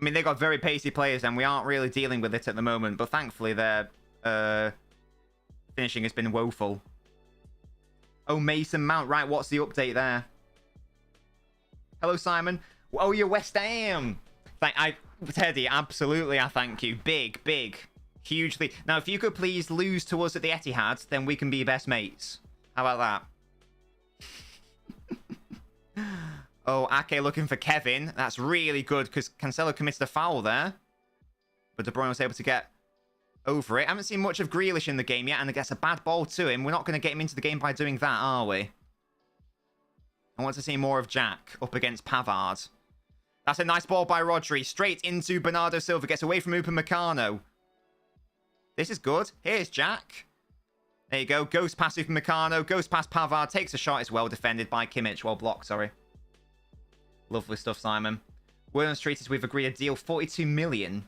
I mean, they've got very pacey players, and we aren't really dealing with it at the moment. But thankfully, their finishing has been woeful. Oh, Mason Mount. Right, what's the update there? Hello, Simon. Oh, you're West Ham. Teddy, absolutely, I thank you. Big, big. Hugely. Now, if you could please lose to us at the Etihad, then we can be best mates. How about that? Oh, Ake looking for Kevin. That's really good because Cancelo committed a foul there. But De Bruyne was able to get over it. I haven't seen much of Grealish in the game yet, and it gets a bad ball to him. We're not going to get him into the game by doing that, are we? I want to see more of Jack up against Pavard. That's a nice ball by Rodri. Straight into Bernardo Silva. Gets away from Upamecano. This is good. Here's Jack. There you go. Goes past Upamecano. Goes past Pavard. Takes a shot. It's well defended by Kimmich. Well blocked, sorry. Lovely stuff, Simon. Word on the street is we've agreed a deal. 42 million.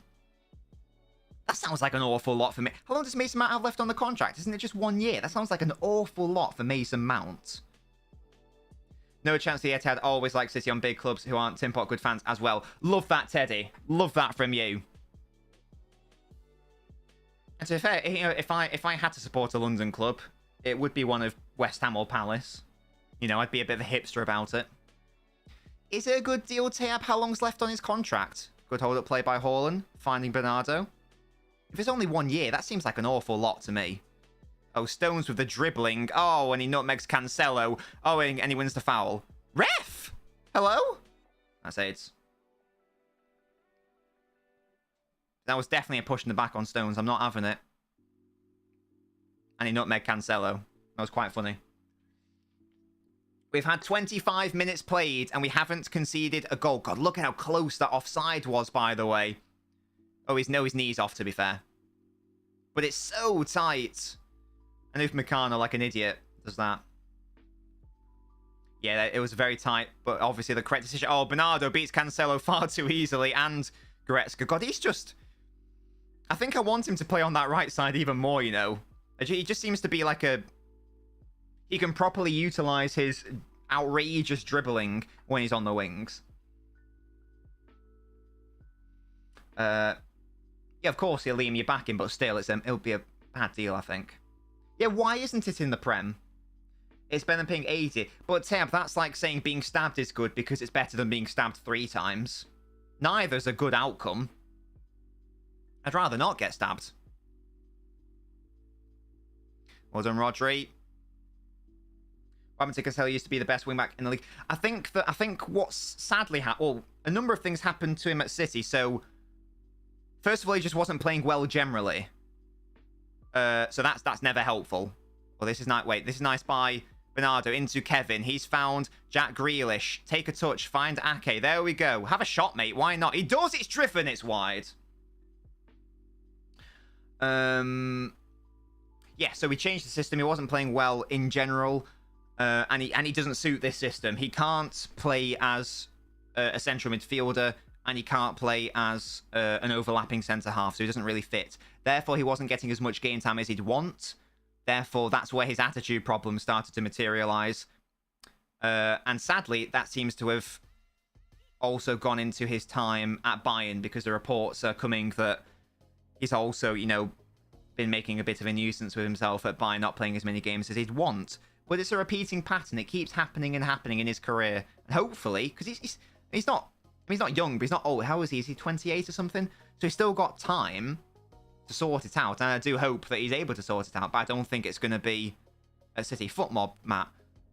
That sounds like an awful lot for me. How long does Mason Mount have left on the contract? Isn't it just 1 year? That sounds like an awful lot for Mason Mount. No chance the Etihad always like City on big clubs who aren't Tim Pot good fans as well. Love that, Teddy. Love that from you. And to be fair, you know, if I had to support a London club, it would be one of West Ham or Palace. You know, I'd be a bit of a hipster about it. Is it a good deal, Tayab? How long's left on his contract? Good hold-up play by Haaland, finding Bernardo. If it's only 1 year, that seems like an awful lot to me. Oh, Stones with the dribbling. Oh, and he nutmegs Cancelo. Oh, and he wins the foul. Ref! Hello? That's it. That was definitely a push in the back on Stones. I'm not having it. And he nutmegged Cancelo. That was quite funny. We've had 25 minutes played, and we haven't conceded a goal. God, look at how close that offside was, by the way. Oh, his knee's off, to be fair. But it's so tight. And Upamecano, like an idiot, does that. Yeah, it was very tight, but obviously the correct decision. Oh, Bernardo beats Cancelo far too easily, and Goretzka. God, he's just... I think I want him to play on that right side even more, you know. He just seems to be like a... He can properly utilize his outrageous dribbling when he's on the wings. Yeah, of course he'll lean you back in, but still, it'll be a bad deal, I think. Yeah, why isn't it in the Prem? It's better than paying 80. But Tab, that's like saying being stabbed is good because it's better than being stabbed 3 times. Neither's a good outcome. I'd rather not get stabbed. Well done, Rodri. Robin Caselli used to be the best wingback in the league. I think what's sadly happened... Well, a number of things happened to him at City. So, first of all, he just wasn't playing well generally. So that's never helpful. Well, this is nice. Wait, this is nice by Bernardo into Kevin. He's found Jack Grealish. Take a touch. Find Ake. There we go. Have a shot, mate. Why not? He does. It's driven. It's wide. Yeah, so we changed the system. He wasn't playing well in general. And he doesn't suit this system. He can't play as a central midfielder, and he can't play as an overlapping centre-half, so he doesn't really fit. Therefore, he wasn't getting as much game time as he'd want. Therefore, that's where his attitude problems started to materialise. And sadly, that seems to have also gone into his time at Bayern, because the reports are coming that he's also, you know, been making a bit of a nuisance with himself at Bayern, not playing as many games as he'd want. But it's a repeating pattern. It keeps happening and happening in his career. And hopefully, because he's not young, but he's not old. How is he? Is he 28 or something? So he's still got time to sort it out. And I do hope that he's able to sort it out. But I don't think it's going to be at City. Foot mob, Matt.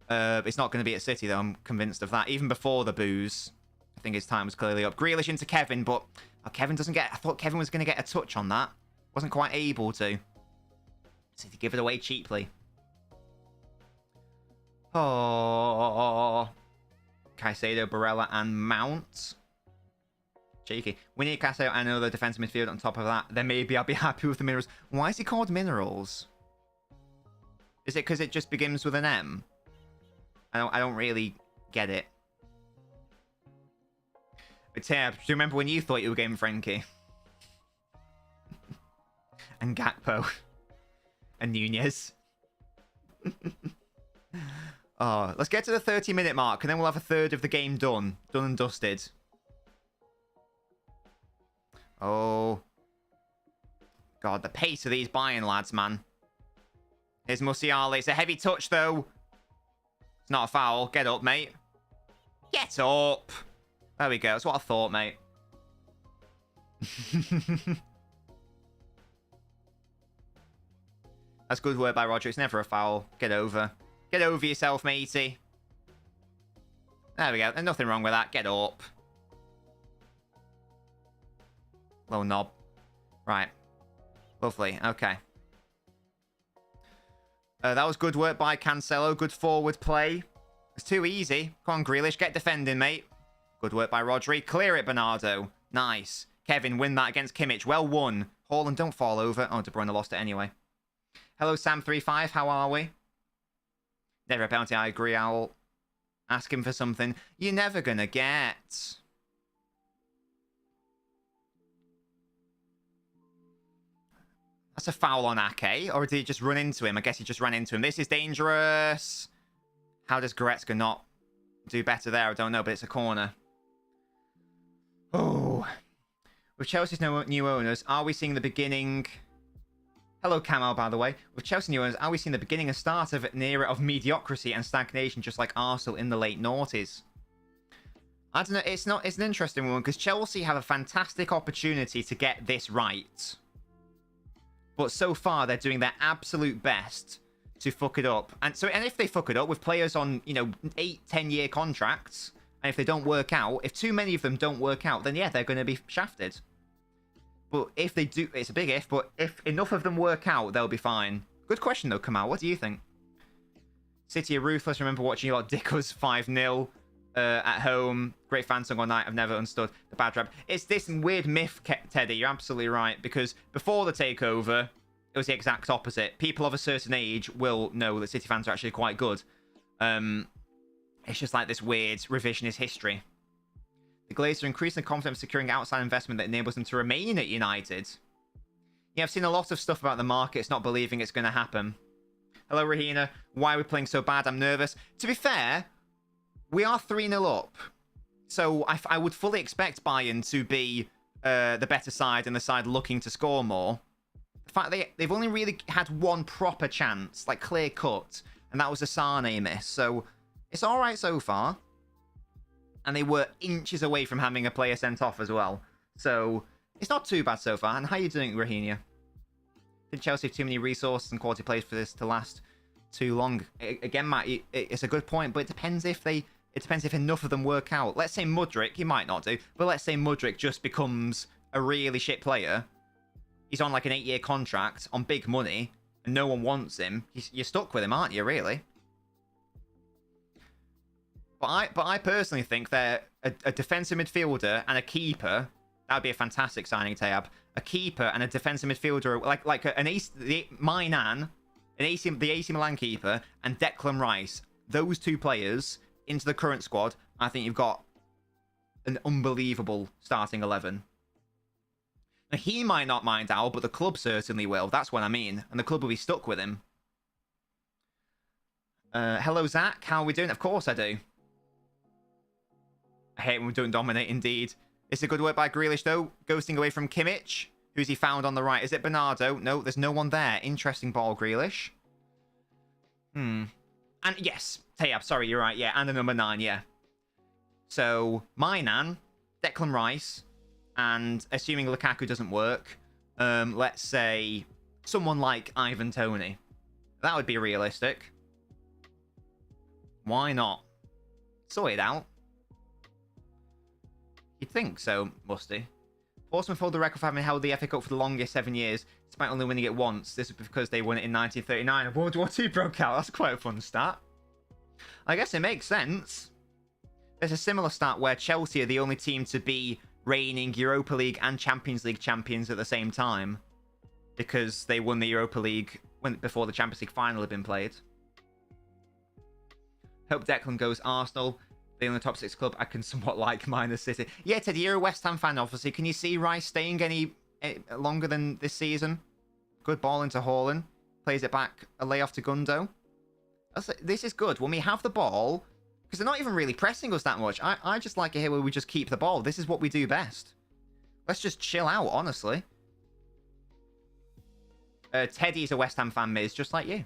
It's not going to be at City, though. I'm convinced of that. Even before the booze, I think his time was clearly up. Grealish into Kevin, but Kevin doesn't get... I thought Kevin was going to get a touch on that. Wasn't quite able to. City give it away cheaply. Oh, Caicedo, Barella, and Mount. Cheeky. We need Caicedo and another defensive midfield on top of that. Then maybe I'll be happy with the minerals. Why is he called minerals? Is it because it just begins with an M? I don't really get it. But Tab, do you remember when you thought you were getting Frenkie? And Gakpo. And Nunez. Oh, let's get to the 30-minute mark, and then we'll have a third of the game done. Done and dusted. Oh. God, the pace of these Bayern lads, man. Here's Musiala. It's a heavy touch, though. It's not a foul. Get up, mate. Get up. There we go. That's what I thought, mate. That's good work by Roger. It's never a foul. Get over. Get over yourself, matey. There we go. There's nothing wrong with that. Get up. Low knob. Right. Lovely. Okay. That was good work by Cancelo. Good forward play. It's too easy. Come on, Grealish. Get defending, mate. Good work by Rodri. Clear it, Bernardo. Nice. Kevin, win that against Kimmich. Well won. Haaland, don't fall over. Oh, De Bruyne lost it anyway. Hello, Sam35. How are we? Never a penalty. I agree. I'll ask him for something you're never going to get. That's a foul on Ake. Or did he just run into him? I guess he just ran into him. This is dangerous. How does Goretzka not do better there? I don't know, but it's a corner. Oh. With Chelsea's new owners, are we seeing the beginning... Hello, Kamal, by the way. With Chelsea new owners, are we seeing the beginning and start of an era of mediocrity and stagnation, just like Arsenal in the late noughties? I don't know. It's an interesting one, because Chelsea have a fantastic opportunity to get this right. But so far, they're doing their absolute best to fuck it up. And if they fuck it up with players on, 8-10-year contracts, and if they don't work out, if too many of them don't work out, then yeah, they're going to be shafted. But if they do, it's a big if, but if enough of them work out, they'll be fine. Good question, though, Kamal. What do you think? City are ruthless. Remember watching you lot dick us 5-0 at home. Great fan song all night. I've never understood the bad rap. It's this weird myth, Teddy. You're absolutely right. Because before the takeover, it was the exact opposite. People of a certain age will know that City fans are actually quite good. It's just like this weird revisionist history. The Glazers are increasing confidence securing outside investment that enables them to remain at United. Yeah, I've seen a lot of stuff about the markets not believing it's going to happen. Hello, Rahina. Why are we playing so bad? I'm nervous. To be fair, we are 3-0 up. So I would fully expect Bayern to be the better side and the side looking to score more. In fact, they've only really had one proper chance, like clear cut, and that was a Sane miss. So it's all right so far. And they were inches away from having a player sent off as well. So it's not too bad so far. And how are you doing, Rahina? Did Chelsea have too many resources and quality players for this to last too long? Again, Matt, it's a good point, but it depends if enough of them work out. Let's say Mudryk, he might not do, but let's say Mudryk just becomes a really shit player. He's on like an 8-year contract on big money, and no one wants him. You're stuck with him, aren't you, really? But I personally think that a defensive midfielder and a keeper, that would be a fantastic signing, Tayab. A keeper and a defensive midfielder, like the AC Milan keeper, and Declan Rice. Those two players into the current squad, I think you've got an unbelievable starting 11. Now, he might not mind Al, but the club certainly will. That's what I mean. And the club will be stuck with him. Hello, Zach. How are we doing? Of course I do. I hate when we don't dominate, indeed. It's a good work by Grealish, though. Ghosting away from Kimmich. Who's he found on the right? Is it Bernardo? No, there's no one there. Interesting ball, Grealish. And yes, Tayab, sorry, you're right. Yeah, and a number 9, yeah. So, Mainan, Declan Rice, and assuming Lukaku doesn't work, let's say someone like Ivan Toney. That would be realistic. Why not? Sort it out. You'd think so, Musty. Portsmouth hold the record for having held the FA Cup for the longest 7 years, despite only winning it once. This is because they won it in 1939 and World War II broke out. That's quite a fun stat. I guess it makes sense. There's a similar stat where Chelsea are the only team to be reigning Europa League and Champions League champions at the same time, because they won the Europa League before the Champions League final had been played. Hope Declan goes Arsenal. The only top 6 club I can somewhat like, minus City. Yeah, Teddy, you're a West Ham fan, obviously. Can you see Rice staying any longer than this season? Good ball into Haaland. Plays it back. A layoff to Gundo. This is good. When we have the ball, because they're not even really pressing us that much. I just like it here where we just keep the ball. This is what we do best. Let's just chill out, honestly. Teddy's a West Ham fan, Miz, just like you.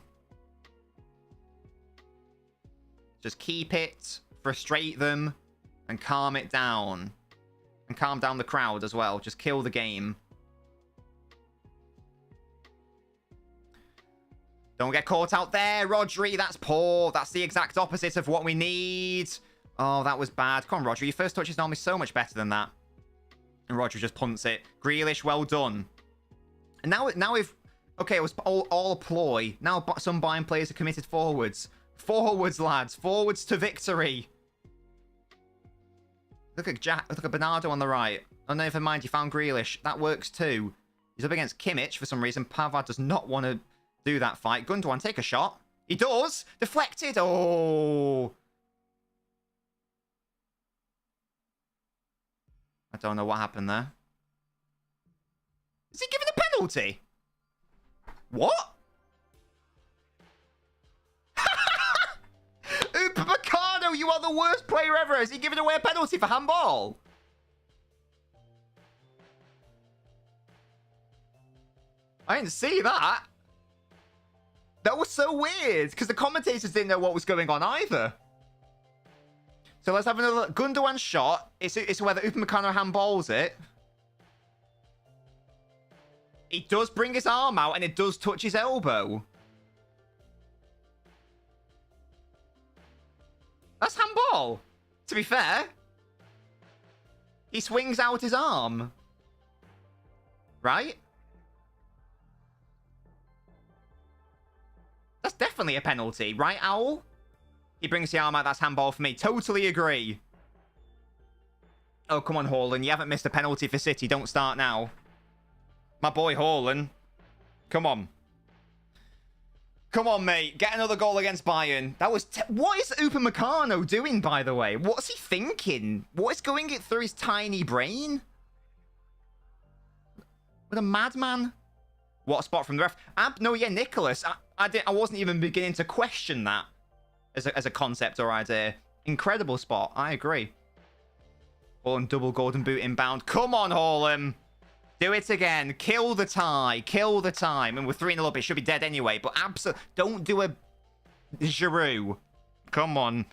Just keep it, frustrate them, and calm it down. And calm down the crowd as well. Just kill the game. Don't get caught out there, Rodri. That's poor. That's the exact opposite of what we need. Oh, that was bad. Come on, Rodri. Your first touch is normally so much better than that. And Rodri just punts it. Grealish, well done. And now we've... Okay, it was all a ploy. Now some Bayern players are committed forwards. Forwards, lads. Forwards to victory. Look at Bernardo on the right. Oh, never mind. You found Grealish. That works too. He's up against Kimmich for some reason. Pavard does not want to do that fight. Gundogan, take a shot. He does. Deflected. Oh. I don't know what happened there. Is he giving a penalty? What? Upamecano, you are the worst player ever. Is he giving away a penalty for handball? I didn't see that. That was so weird, because the commentators didn't know what was going on either. So let's have another look. Gundogan shot. It's whether Upamecano handballs it. He does bring his arm out, and it does touch his elbow. That's handball, to be fair. He swings out his arm. Right? That's definitely a penalty, right, Owl? He brings the arm out, that's handball for me. Totally agree. Oh, come on, Haaland. You haven't missed a penalty for City. Don't start now. My boy, Haaland. Come on. Come on, mate. Get another goal against Bayern. That was... What is Upamecano doing, by the way? What's he thinking? What is going through his tiny brain? What a madman. What spot from the ref? No, yeah, Nicholas. I wasn't even beginning to question that as a concept or idea. Incredible spot. I agree. Haaland double golden boot inbound. Come on, Haaland. Do it again. Kill the tie. Kill the time. And we're 3-0 up. It should be dead anyway. But absolutely, don't do a Giroud. Come on.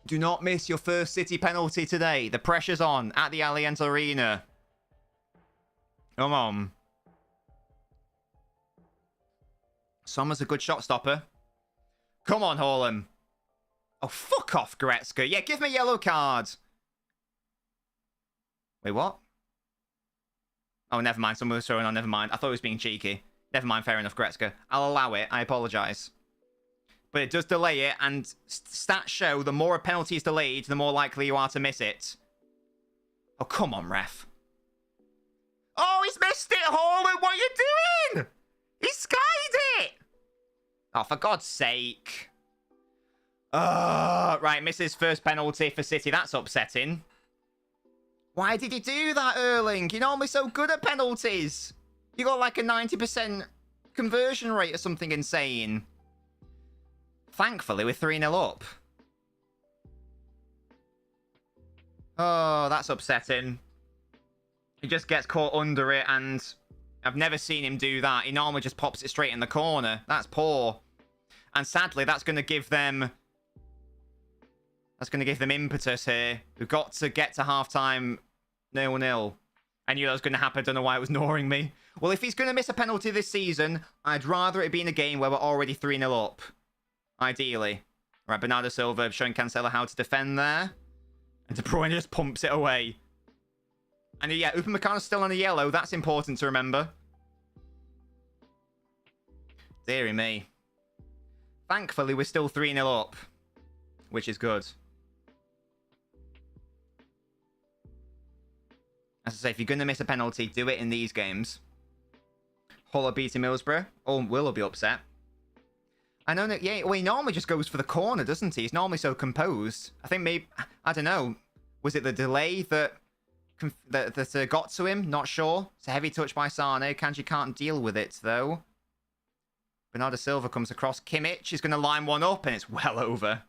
Do not miss your first City penalty today. The pressure's on at the Allianz Arena. Come on. Sommer's a good shot stopper. Come on, Haaland. Oh, fuck off, Goretzka. Yeah, give me a yellow card. Wait, what? Oh, never mind. Someone was throwing on. Never mind. I thought it was being cheeky. Never mind. Fair enough, Goretzka. I'll allow it. I apologise. But it does delay it, and stats show the more a penalty is delayed, the more likely you are to miss it. Oh, come on, ref. Oh, he's missed it, Haaland. What are you doing? He skied it. Oh, for God's sake. Right, misses first penalty for City. That's upsetting. Why did he do that, Erling? You're normally so good at penalties. You got like a 90% conversion rate or something insane. Thankfully, we're 3-0 up. Oh, that's upsetting. He just gets caught under it, and I've never seen him do that. He normally just pops it straight in the corner. That's poor. And sadly, that's going to give them... That's going to give them impetus here. We've got to get to half-time 0-0. I knew that was going to happen. I don't know why it was gnawing me. Well, if he's going to miss a penalty this season, I'd rather it be in a game where we're already 3-0 up. Ideally. Right, Bernardo Silva showing Cancelo how to defend there. And De Bruyne just pumps it away. And yeah, Upamecano's still on a yellow. That's important to remember. Deary me. Thankfully, we're still 3-0 up. Which is good. As I say, if you're going to miss a penalty, do it in these games. Hull beating Middlesbrough. Oh, Will be upset. I know that, yeah, well, he normally just goes for the corner, doesn't he? He's normally so composed. I think maybe, I don't know. Was it the delay that got to him? Not sure. It's a heavy touch by Sane. Kanji can't deal with it, though. Bernardo Silva comes across. Kimmich is going to line one up, and it's well over.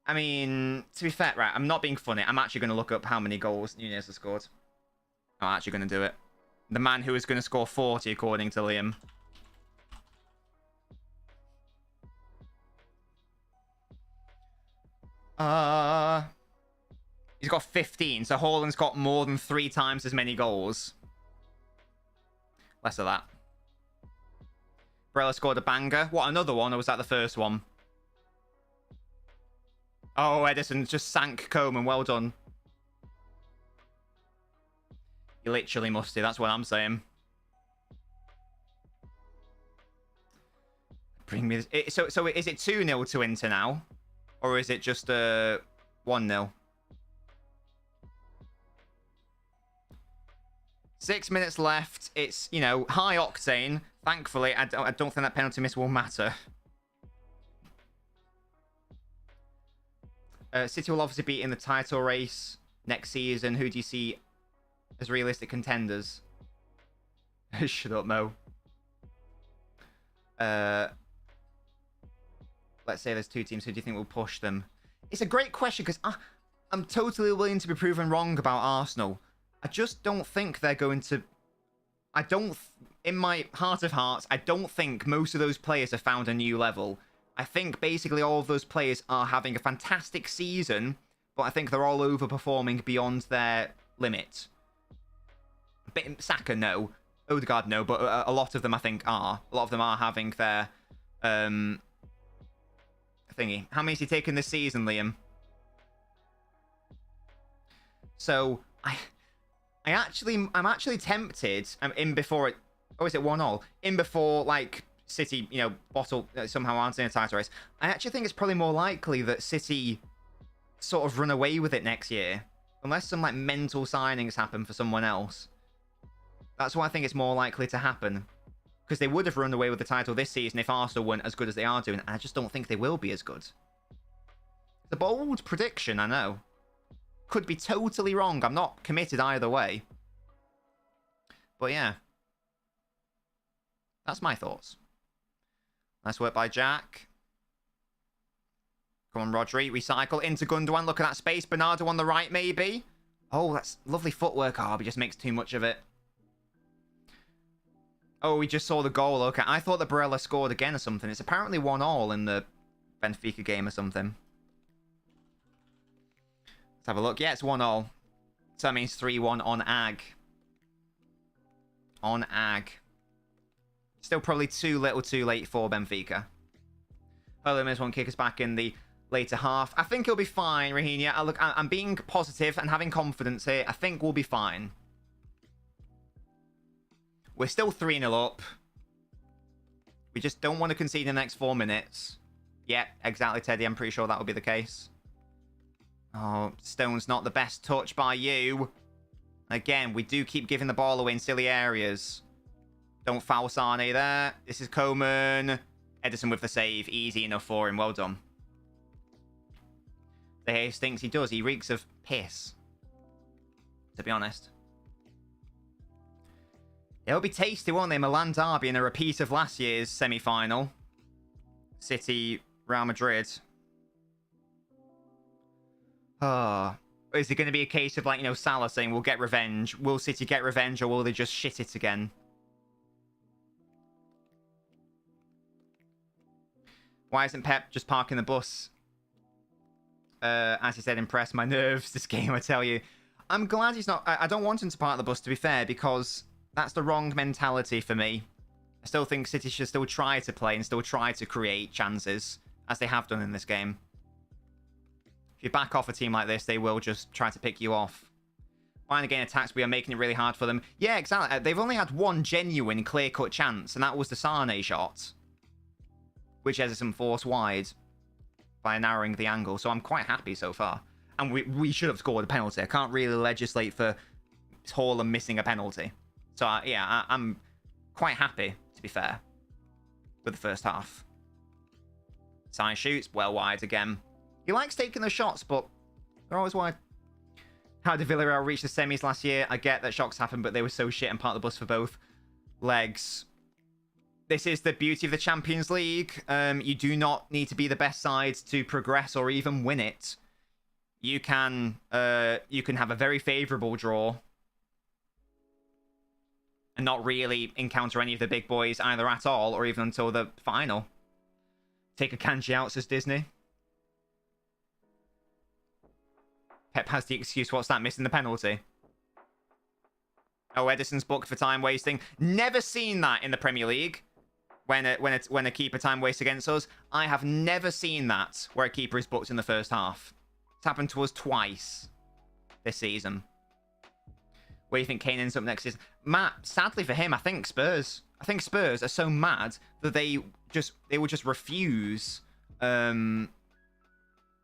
I mean, to be fair, right, I'm not being funny. I'm actually going to look up how many goals Nunez has scored. I'm actually going to do it. The man who is going to score 40, according to Liam. He's got 15, so Haaland's got more than 3 times as many goals. Less of that. Barella scored a banger. What, another one, or was that the first one? Oh, Edison just sank Coman. Well done. You literally must do. That's what I'm saying. Bring me this. So is it 2-0 to Inter now? Or is it just 1-0? 6 minutes left. It's, you know, high octane. Thankfully, I don't think that penalty miss will matter. City will obviously be in the title race next season. Who do you see as realistic contenders? Shut up, Mo. Let's say there's 2 teams. Who do you think will push them? It's a great question because I'm totally willing to be proven wrong about Arsenal. I just don't think they're going to... in my heart of hearts, I don't think most of those players have found a new level. I think basically all of those players are having a fantastic season, but I think they're all overperforming beyond their limit. Saka, no. Odegaard, no, but a lot of them I think are. A lot of them are having their thingy. How many has he taken this season, Liam? So I'm actually tempted. I'm in before it. Oh, is it 1-1? In before like City, you know, bottle somehow aren't in a title race. I actually think it's probably more likely that City sort of run away with it next year, unless some like mental signings happen for someone else. That's why I think it's more likely to happen, because they would have run away with the title this season if Arsenal weren't as good as they are doing. And I just don't think they will be as good. It's a bold prediction, I know. Could be totally wrong. I'm not committed either way. But yeah. That's my thoughts. Nice work by Jack. Come on, Rodri. Recycle into Gundogan. Look at that space. Bernardo on the right, maybe. Oh, that's lovely footwork. Oh, he just makes too much of it. Oh, we just saw the goal. Okay, I thought that Barella scored again or something. It's apparently 1-1 in the Benfica game or something. Let's have a look. Yeah, it's 1-1. So that means 3-1 on Ag. On Ag. Still probably too little too late for Benfica. LNobbins won't kick us back in the later half. I think he'll be fine, Raheem. Look, I'm being positive and having confidence here. I think we'll be fine. We're still 3-0 up. We just don't want to concede in the next 4 minutes. Yeah, exactly, Teddy. I'm pretty sure that will be the case. Oh, Stone's not the best touch by you. Again, we do keep giving the ball away in silly areas. Don't foul Sane there. This is Coman. Edison with the save. Easy enough for him. Well done. The hair stinks. He does. He reeks of piss. To be honest. It'll be tasty, won't they? Milan derby in a repeat of last year's semi-final. City, Real Madrid. Oh. Is it going to be a case of, like, you know, Salah saying, we'll get revenge? Will City get revenge, or will they just shit it again? Why isn't Pep just parking the bus? As he said, impressed my nerves this game, I tell you. I'm glad he's not... I don't want him to park the bus, to be fair, because that's the wrong mentality for me. I still think City should still try to play and still try to create chances, as they have done in this game. If you back off a team like this, they will just try to pick you off. Fine, again, attacks, we are making it really hard for them. Yeah, exactly. They've only had one genuine clear-cut chance, and that was the Sane shot, which Edison forced wide by narrowing the angle. So I'm quite happy so far. And we should have scored a penalty. I can't really legislate for Haaland missing a penalty. So, yeah, I'm quite happy, to be fair, with the first half. Sane shoots, well wide again. He likes taking the shots, but they're always wide. How did Villarreal reach the semis last year? I get that shocks happen, but they were so shit and part of the bus for both legs. This is the beauty of the Champions League. You do not need to be the best side to progress or even win it. You can have a very favourable draw and not really encounter any of the big boys either at all or even until the final. Take a Kanji out, says Disney. Pep has the excuse, what's that, missing the penalty? Oh, Edison's booked for time wasting. Never seen that in the Premier League. When a keeper time wastes against us. I have never seen that where a keeper is booked in the first half. It's happened to us twice this season. Where do you think Kane ends up next season? Matt, sadly for him, I think Spurs. I think Spurs are so mad that they will just refuse. They'll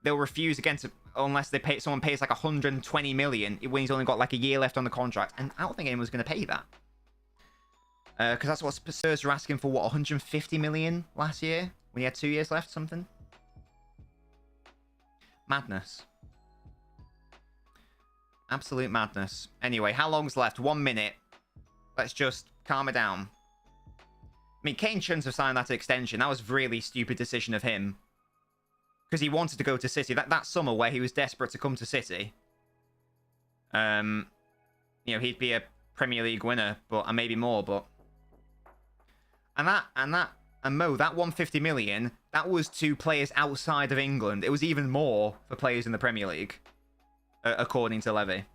refuse again unless someone pays like 120 million when he's only got like a year left on the contract. And I don't think anyone's going to pay that. Because that's what Spurs were asking for, what, 150 million last year? When he had 2 years left, something? Madness. Absolute madness. Anyway, how long's left? 1 minute. Let's just calm it down. I mean, Kane shouldn't have signed that extension. That was a really stupid decision of him. Because he wanted to go to City. That summer where he was desperate to come to City. You know, he'd be a Premier League winner, but and maybe more, but... And Mo, that 150 million, that was to players outside of England. It was even more for players in the Premier League, according to Levy.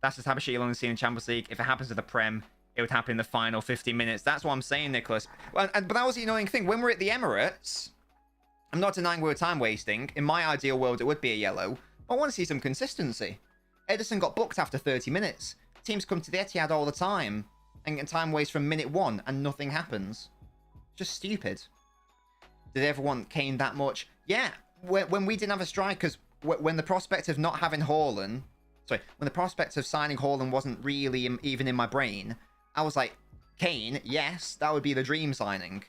That's the type of shit you'll only see in Champions League. If it happens to the Prem, it would happen in the final 50 minutes. That's what I'm saying, Nicholas. But that was the annoying thing. When we're at the Emirates, I'm not denying we were time wasting. In my ideal world, it would be a yellow. I want to see some consistency. Edison got booked after 30 minutes. Teams come to the Etihad all the time and time waste from minute 1 and nothing happens. Just stupid. Did they ever want Kane that much? Yeah, when we didn't have a strikers, when the prospect of not having Haaland, when the prospect of signing Haaland wasn't really even in my brain, I was like, Kane, yes, that would be the dream signing.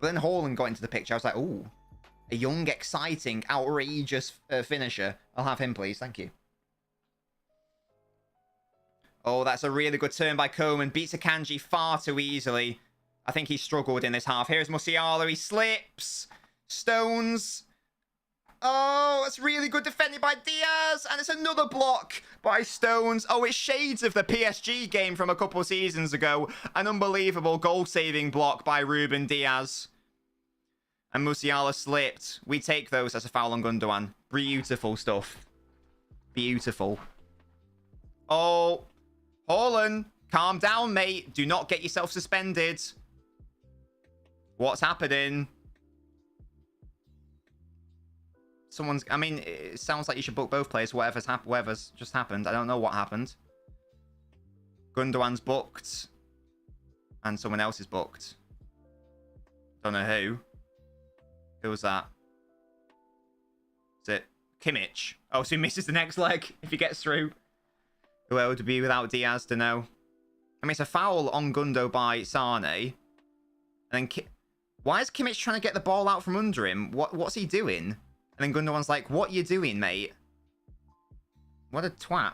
But then Haaland got into the picture. I was like, ooh, a young, exciting, outrageous finisher. I'll have him, please. Thank you. Oh, that's a really good turn by Coman. Beats Akanji far too easily. I think he struggled in this half. Here's Musiala. He slips. Stones. Oh, that's really good defending by Diaz. And it's another block by Stones. Oh, it's shades of the PSG game from a couple of seasons ago. An unbelievable goal-saving block by Ruben Diaz. And Musiala slipped. We take those as a foul on Gundogan. Beautiful stuff. Beautiful. Oh, Haaland, calm down, mate. Do not get yourself suspended. What's happening? I mean, it sounds like you should book both players. Whatever's just happened. I don't know what happened. Gundogan's booked. And someone else is booked. Don't know who. Who was that? Is it Kimmich? Oh, so he misses the next leg if he gets through. Who would be without Diaz to know? I mean, it's a foul on Gundo by Sane. And then why is Kimmich trying to get the ball out from under him? What's he doing? And then Gundogan's like, what you doing, mate? What a twat.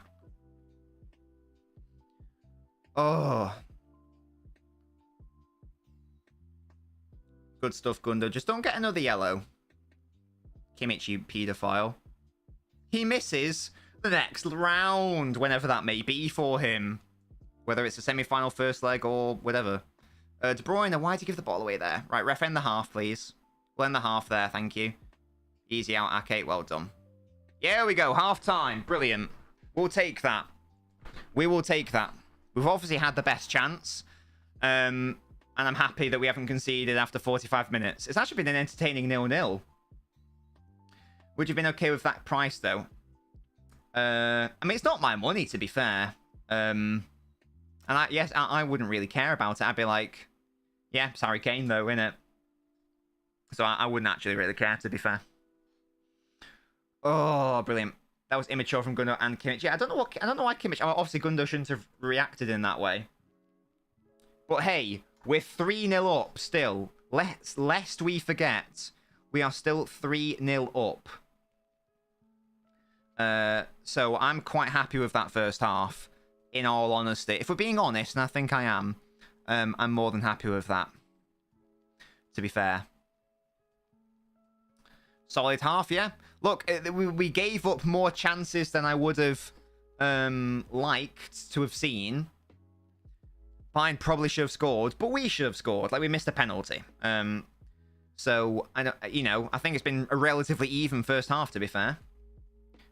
Oh. Good stuff, Gundo. Just don't get another yellow. Kimmich, you paedophile. He misses the next round, whenever that may be for him. Whether it's a semi-final first leg or whatever. De Bruyne, why did you give the ball away there? Right, ref, end the half, please. We'll end the half there, thank you. Easy out, Ake. Well done. Yeah, we go. Half time. Brilliant. We'll take that. We will take that. We've obviously had the best chance. And I'm happy that we haven't conceded after 45 minutes. It's actually been an entertaining 0-0. Would you have been okay with that price, though? I mean, it's not my money, to be fair. And I wouldn't really care about it. I'd be like, yeah, it's Harry Kane, though, innit? So I wouldn't actually really care, to be fair. Oh, brilliant. That was immature from Gundo and Kimmich. Yeah, I don't know why Kimmich... Obviously, Gundo shouldn't have reacted in that way. But hey, we're 3-0 up still. Lest we forget, we are still 3-0 up. So I'm quite happy with that first half, in all honesty. If we're being honest, and I think I am, I'm more than happy with that, to be fair. Solid half, yeah. Look, we gave up more chances than I would have liked to have seen. Fine, probably should have scored, but we should have scored. Like, we missed a penalty. So, I think it's been a relatively even first half, to be fair.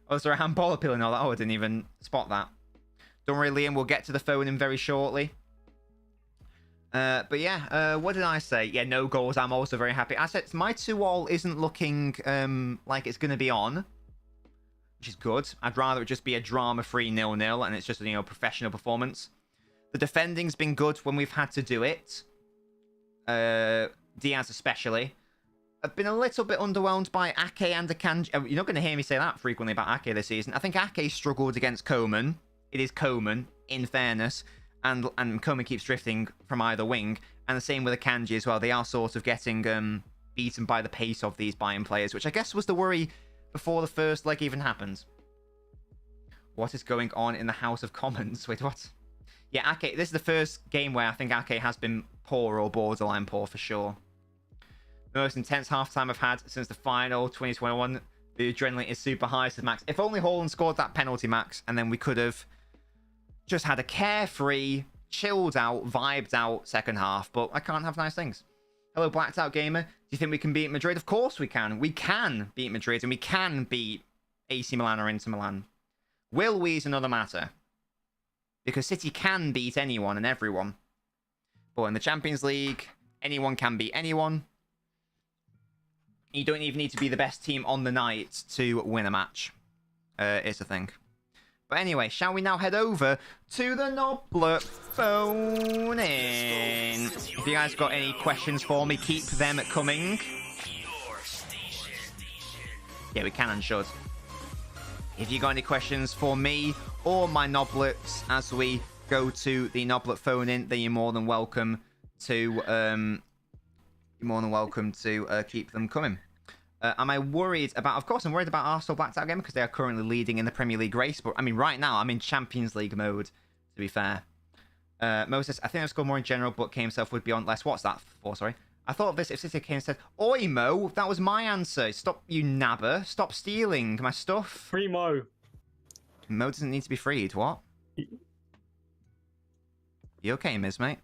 Oh, is there a handball appeal and all that? Oh, I didn't even spot that. Don't worry, Liam, we'll get to the phone in very shortly. But yeah, what did I say? Yeah, no goals. I'm also very happy. I said my 2-all isn't looking like it's going to be on, which is good. I'd rather it just be a drama-free 0-0 and it's just a professional performance. The defending's been good when we've had to do it. Diaz especially. I've been a little bit underwhelmed by Ake and Akanji. You're not going to hear me say that frequently about Ake this season. I think Ake struggled against Coman. It is Coman, in fairness. And Coman keeps drifting from either wing. And the same with Akanji as well. They are sort of getting beaten by the pace of these Bayern players, which I guess was the worry before the first leg even happened. What is going on in the House of Commons? Wait, what? Yeah, Ake, this is the first game where I think Ake has been poor or borderline poor for sure. The most intense halftime I've had since the final 2021. The adrenaline is super high, said Max. If only Haaland scored that penalty, Max, and then we could have just had a carefree, chilled out, vibed out second half. But I can't have nice things. Hello, Blacked Out Gamer. Do you think we can beat Madrid? Of course we can. We can beat Madrid, and we can beat AC Milan or Inter Milan. Will we is another matter. Because City can beat anyone and everyone. But in the Champions League, anyone can beat anyone. You don't even need to be the best team on the night to win a match. It's the thing. But anyway, shall we now head over to the Noblet phone in? If you guys got any questions for me, keep them coming. Yeah, we can and should. If you got any questions for me or my Noblets as we go to the Noblet phone in, then you're more than welcome to keep them coming. Am I worried about... Of course, I'm worried about Arsenal Blacked Out Gamer because they are currently leading in the Premier League race. But, I mean, right now, I'm in Champions League mode, to be fair. Moses, I think I've scored more in general, but Kane himself would be on less. What's that for? Sorry. I thought of this if City Kane said, Oi, Mo, that was my answer. Stop, you nabber. Stop stealing my stuff. Free Mo. Mo doesn't need to be freed. What? You okay, Miz, mate?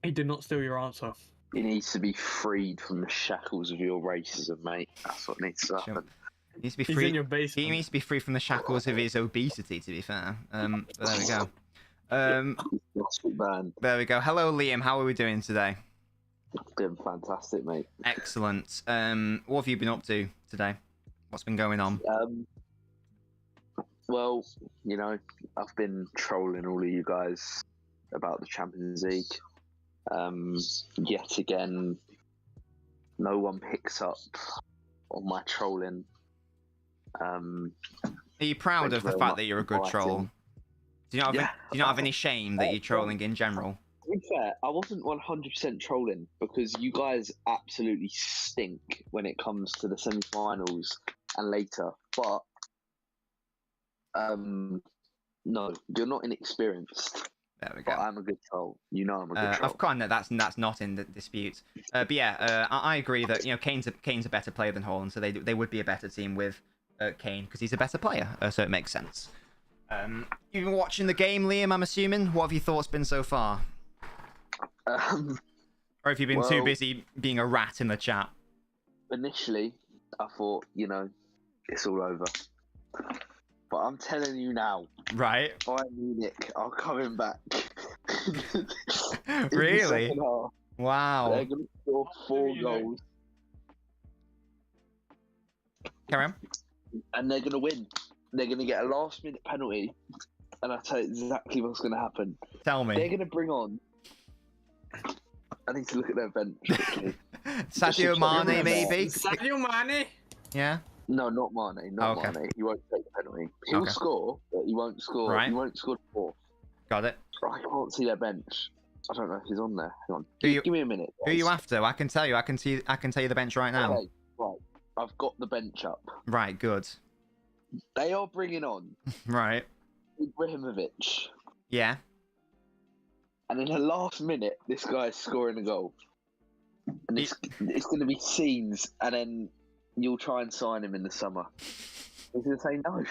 He did not steal your answer. He needs to be freed from the shackles of your racism, mate. That's what needs to happen. He needs to be He's free. in your basement. He needs to be free from the shackles of his obesity, to be fair. But there we go. There we go. Hello, Liam. How are we doing today? Doing fantastic, mate. Excellent. What have you been up to today? What's been going on? Well, you know, I've been trolling all of you guys about the Champions League. Yet again, no one picks up on my trolling. Are you proud of the fact that you're a good troll? Do you not have any shame that you're trolling in general? To be fair, I wasn't 100% trolling because you guys absolutely stink when it comes to the semi-finals and later. But no, you're not inexperienced. There we go. But I'm a good troll. You know I'm a good troll. Of course, no, that's not in the dispute. But yeah, I agree that Kane's a better player than Haaland, so they would be a better team with Kane because he's a better player. So it makes sense. You've been watching the game, Liam, I'm assuming. What have your thoughts been so far? Or have you been too busy being a rat in the chat? Initially, I thought, you know, it's all over. But I'm telling you now. Right. Bayern Munich are coming back. Really? Wow. They're going to score 4 goals. Carry on. And they're going to win. They're going to get a last-minute penalty. And I'll tell you exactly what's going to happen. Tell me. They're going to bring on... I need to look at their bench. Sadio Mane, maybe? Sadio Mane? Yeah? No, not Mane. Mane. He won't take the penalty. He'll score, but he won't score. Right. He won't score the 4th. Got it. I can't see their bench. I don't know if he's on there. Hang on. Give me a minute. Who are you after? I can tell you. I can tell you the bench right now. Okay, right. I've got the bench up. Right, good. They are bringing on Right. Ibrahimovic. Yeah. And in the last minute, this guy is scoring a goal. And it's going to be scenes, and then you'll try and sign him in the summer. He's going to say, no,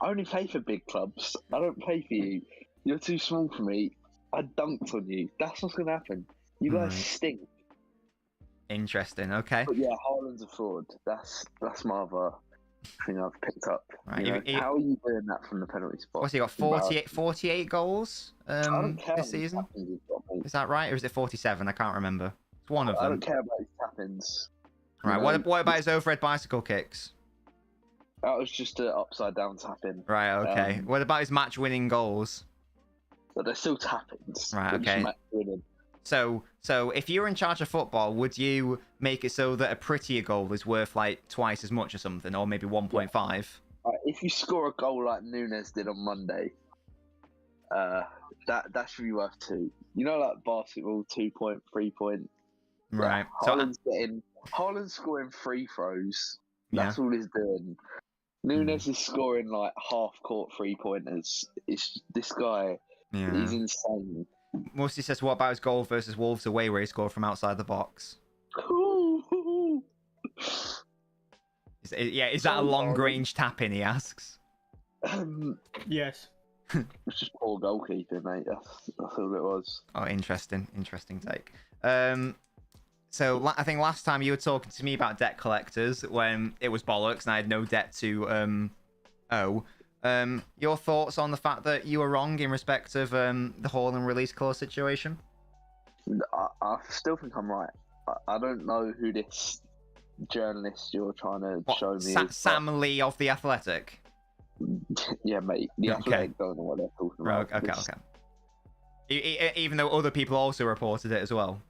I only play for big clubs. I don't play for you. You're too small for me. I dunked on you. That's what's going to happen. You guys stink. Interesting, okay. But yeah, Haaland's a fraud. That's my other thing I've picked up. Right, you know, how are you doing that from the penalty spot? What's he got? 48 goals this season? Is that right? Or is it 47? I can't remember. It's one of them. I don't care about his tap-ins. Right, what about his overhead bicycle kicks? That was just an upside-down tap-in. Right, okay. What about his match-winning goals? But they're still tap-ins. Right, okay. So if you were in charge of football, would you make it so that a prettier goal is worth like twice as much or something, or maybe 1.5? Yeah. If you score a goal like Nunes did on Monday, that should be worth 2. You know, like basketball, 2 point, 3 point. Right. Yeah, Haaland's scoring free throws. That's all he's doing. Nunes is scoring like half-court 3-pointers. It's this guy. Yeah. He's insane. Musty says, what about his goal versus Wolves away where he scored from outside the box? Is that a long-range tap-in, he asks? Yes. It's just poor goalkeeping, mate. That's all it was. Oh, interesting take. So I think last time you were talking to me about debt collectors when it was bollocks and I had no debt to owe. Your thoughts on the fact that you were wrong in respect of the Haaland release clause situation? I still think I'm right. I don't know who this journalist you're trying to show me is. Sam Lee of The Athletic? Yeah, mate. The Athletic don't know what they're talking about. Okay. Even though other people also reported it as well.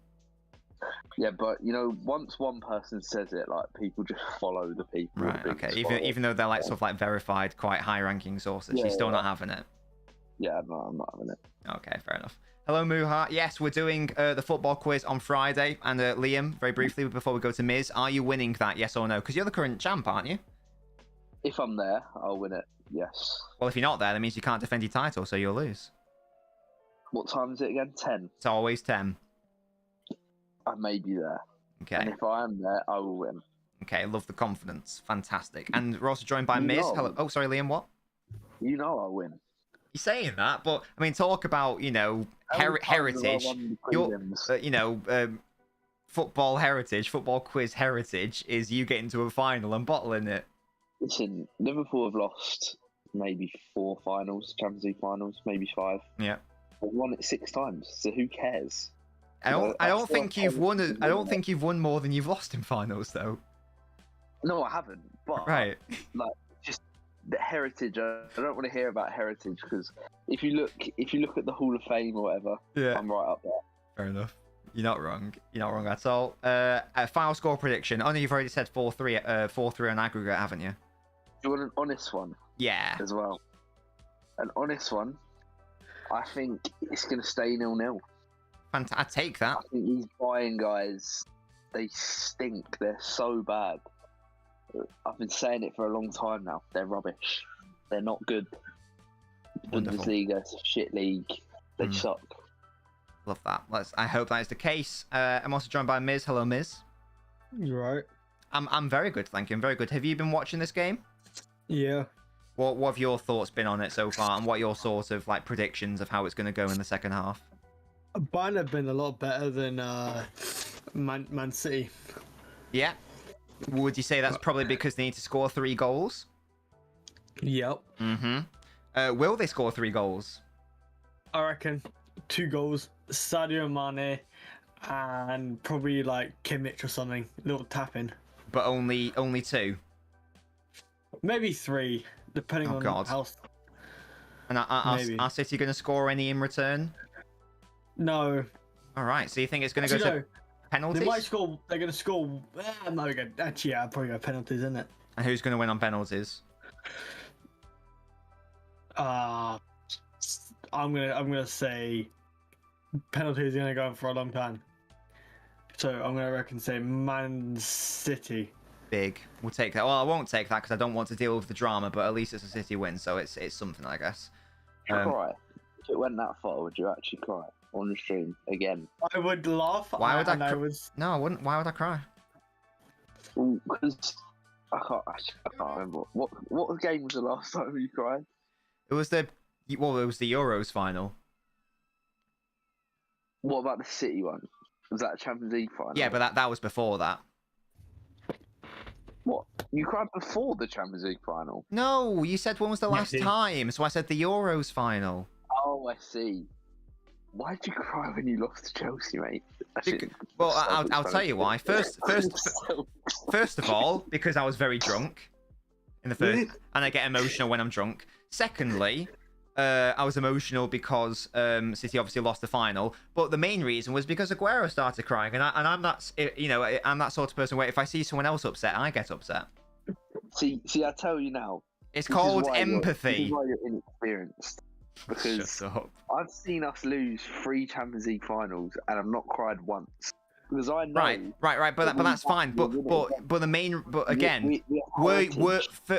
Yeah, but you know, once one person says it, like people just follow the people. Right. Okay. Even though they're like sort of like verified, quite high-ranking sources, you're still not having it. Yeah, no, I'm not having it. Okay, fair enough. Hello, Muha. Yes, we're doing the football quiz on Friday. And Liam, very briefly before we go to Miz, are you winning that? Yes or no? Because you're the current champ, aren't you? If I'm there, I'll win it. Yes. Well, if you're not there, that means you can't defend your title, so you'll lose. What time is it again? 10. It's always 10. I may be there. Okay. And if I am there, I will win. Okay, love the confidence. Fantastic. And we're also joined by You Miz. know. Hello. Oh, sorry, Liam, what? You know I'll win. You're saying that, but, I mean, talk about, you know, How many times have I heritage. won the Your, prelims? you know, football heritage, football quiz heritage is you getting to a final and bottling it. Listen, Liverpool have lost maybe 4 finals, Champions League finals, maybe 5. Yeah. They've won it 6 times, so who cares? I don't still think you've have won. hopes of I don't winning think you've won more than you've lost in finals, though. No, I haven't. But Right. like, just the heritage. I don't want to hear about heritage because if you look at the Hall of Fame or whatever, Yeah. I'm right up there. Fair enough. You're not wrong. You're not wrong at all. A final score prediction. Oh no, you've already said 4-3. 4-3 on aggregate, haven't you? Do you want an honest one Yeah. as well? An honest one. I think it's going to stay 0-0. I take that. I think these Bayern guys, they stink. They're so bad. I've been saying it for a long time now. They're rubbish. They're not good. Wonderful. Bundesliga, it's a shit league. They suck. Love that. I hope that is the case. I'm also joined by Miz. Hello, Miz. You're right. I'm very good, thank you. I'm very good. Have you been watching this game? Yeah. What have your thoughts been on it so far, and what are your sort of like predictions of how it's going to go in the second half? Bayern have been a lot better than Man City. Yeah. Would you say that's probably because they need to score 3 goals? Yep. Mm-hmm. Will they score 3 goals? I reckon 2 goals. Sadio Mane and probably like Kimmich or something. Little tapping. But only 2. Maybe 3, depending Oh, on God. how. And are City going to score any in return? No. All right. So you think it's going to go to penalties? They might score. They're going to score. No, actually, yeah, probably go penalties, isn't it? And who's going to win on penalties? I'm gonna say penalties are gonna go on for a long time. So I'm gonna say Man City. Big. We'll take that. Well, I won't take that because I don't want to deal with the drama. But at least it's a City win, so it's something, I guess. Cry. If it went that far, would you actually cry on the stream again? I would laugh. Why would I? was... No, I wouldn't. Why would I cry? Because I can't remember what game was the last time you cried. It was the Euros final. What about the City one? Was that a Champions League final? Yeah, but that was before that. What? You cried before the Champions League final? No, you said when was the last time, so I said the Euros final. Oh, I see. Why did you cry when you lost to Chelsea, mate? Well, I'll tell you why. First of all, because I was very drunk in the first, and I get emotional when I'm drunk. Secondly, I was emotional because City obviously lost the final. But the main reason was because Aguero started crying, and I'm that I'm that sort of person where if I see someone else upset, I get upset. See, I tell you now. It's called empathy. This is why you're inexperienced. Because Shut up. I've seen us lose 3 Champions League finals, and I've not cried once. Because I know. Right. But that's fine. But the main. But again,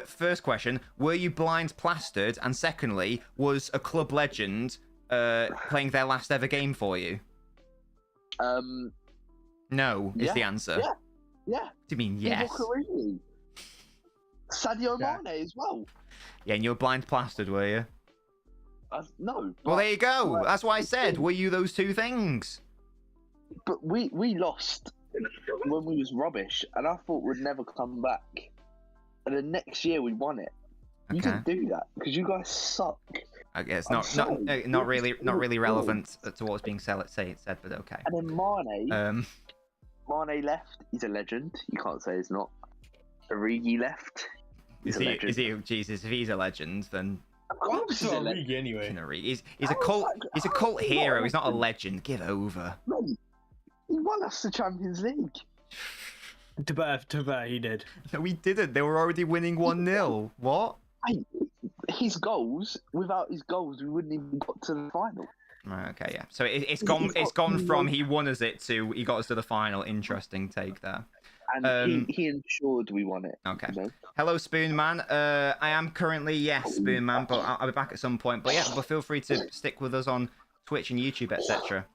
first question: were you blind plastered? And secondly, was a club legend playing their last ever game for you? No is the answer. Yeah. Do you mean yes? Sadio Mane as well. Yeah, and you were blind plastered, were you? No. Well, there you go. That's why I said, were you those 2 things? But we lost when we was rubbish, and I thought we'd never come back. And the next year we won it. You didn't do that because you guys suck. I guess not really relevant to what's being said, but okay. And then Mane left. He's a legend. You can't say he's not. Origi left. He's a legend. Is he? Jesus, if he's a legend, then. Of course he's a legend. Anyway. He's a cult. He's a cult hero. He's not a legend. Give over. Mate, he won us the Champions League. To bet he did. No, we didn't. They were already winning 1-0. What? Hey, his goals. Without his goals, we wouldn't even got to the final. Right, okay, yeah. So it's gone from he won us it to he got us to the final. Interesting take there. And he ensured we won it. Okay. You know? Hello, Spoonman. I am currently Spoonman, but I'll be back at some point. But yeah, but feel free to stick with us on Twitch and YouTube, etc.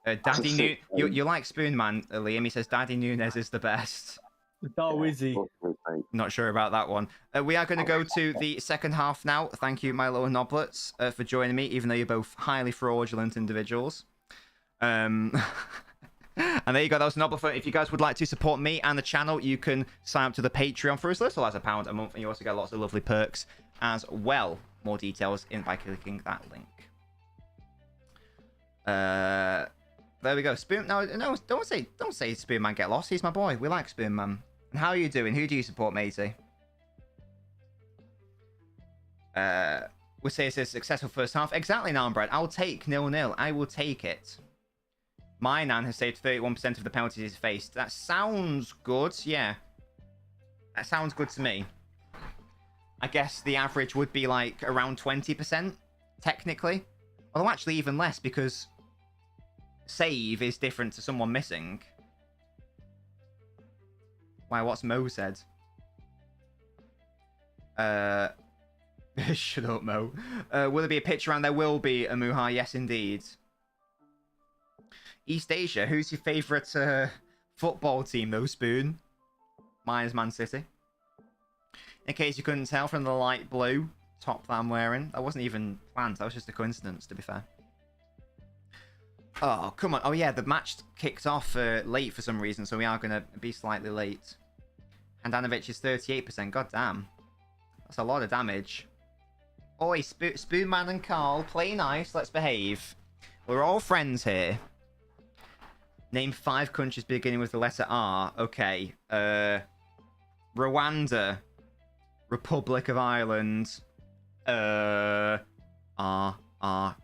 Daddy you like Spoon Man, Liam? He says Daddy Nunes is the best. Wizzy. Not sure about that one. We are going to go to the second half now. Thank you, Milo and Noblets, for joining me, even though you're both highly fraudulent individuals. And there you go. That was Noblet. If you guys would like to support me and the channel, you can sign up to the Patreon for as little as £1 a month, and you also get lots of lovely perks as well. More details by clicking that link. There we go. Spoon. No, don't say Spoon Man get lost. He's my boy. We like Spoon Man. And how are you doing? Who do you support, matey? We say it's a successful first half. Exactly, Narmbread. I'll take 0-0. I will take it. My nan has saved 31% of the penalties he's faced. That sounds good. Yeah. That sounds good to me. I guess the average would be like around 20%, technically. Although actually even less, because save is different to someone missing. Why, what's Mo said? Shut up, Mo. Will there be a pitch around? There will be, a Muha. Yes, indeed. East Asia. Who's your favourite football team, though, Spoon? Mine is Man City. In case you couldn't tell from the light blue top that I'm wearing. That wasn't even planned. That was just a coincidence, to be fair. Oh, come on. Oh, yeah, the match kicked off late for some reason, so we are going to be slightly late. Handanovic is 38%. God damn. That's a lot of damage. Oi, Spoonman and Carl, play nice. Let's behave. We're all friends here. Name 5 countries beginning with the letter R. Okay. Rwanda. Republic of Ireland.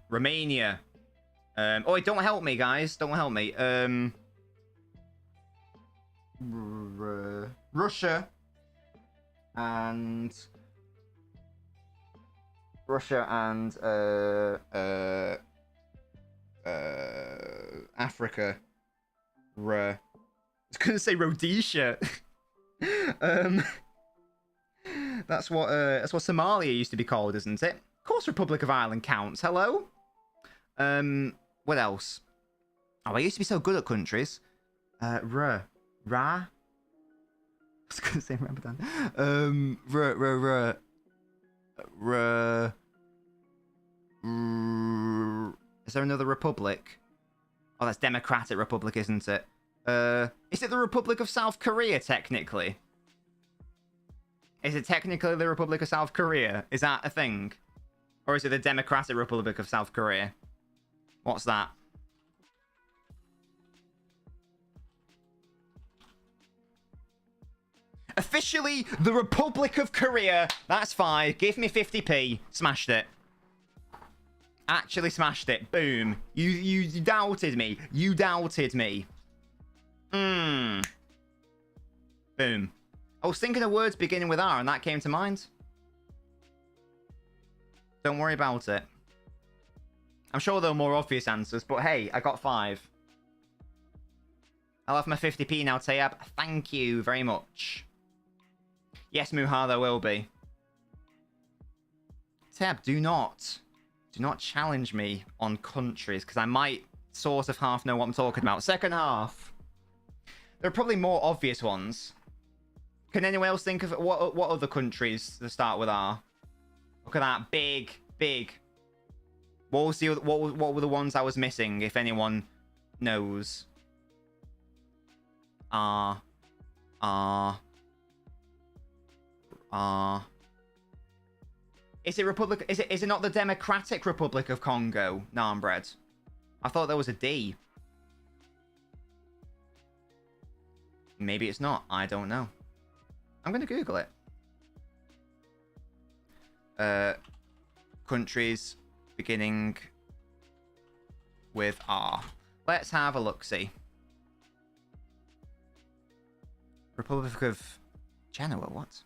Romania. Oi, don't help me, guys. Don't help me. Russia and Africa. I was gonna say Rhodesia. That's what Somalia used to be called, isn't it? Of course, Republic of Ireland counts. Hello. What else? Oh, I used to be so good at countries. Ra. I was gonna say Ramadan. Is there another republic? Oh, that's Democratic Republic, isn't it? Is it the Republic of South Korea, technically? Is it technically the Republic of South Korea? Is that a thing? Or is it the Democratic Republic of South Korea? What's that? Officially, the Republic of Korea. That's fine. Give me 50p. Smashed it. Actually smashed it. Boom. You doubted me. You doubted me. Boom. I was thinking of words beginning with R, and that came to mind. Don't worry about it. I'm sure there are more obvious answers, but hey, I got 5. I'll have my 50p now, Tayab. Thank you very much. Yes, Muha, there will be. Tayab, do not challenge me on countries, because I might sort of half know what I'm talking about. Second half. There are probably more obvious ones. Can anyone else think of what other countries that start with R? Look at that, big. What were the ones I was missing? If anyone knows. Is it Republic? Is it not the Democratic Republic of Congo? Narmbread. I thought there was a D. Maybe it's not. I don't know. I'm gonna Google it. Countries beginning with R. Let's have a look-see. Republic of Genoa, what?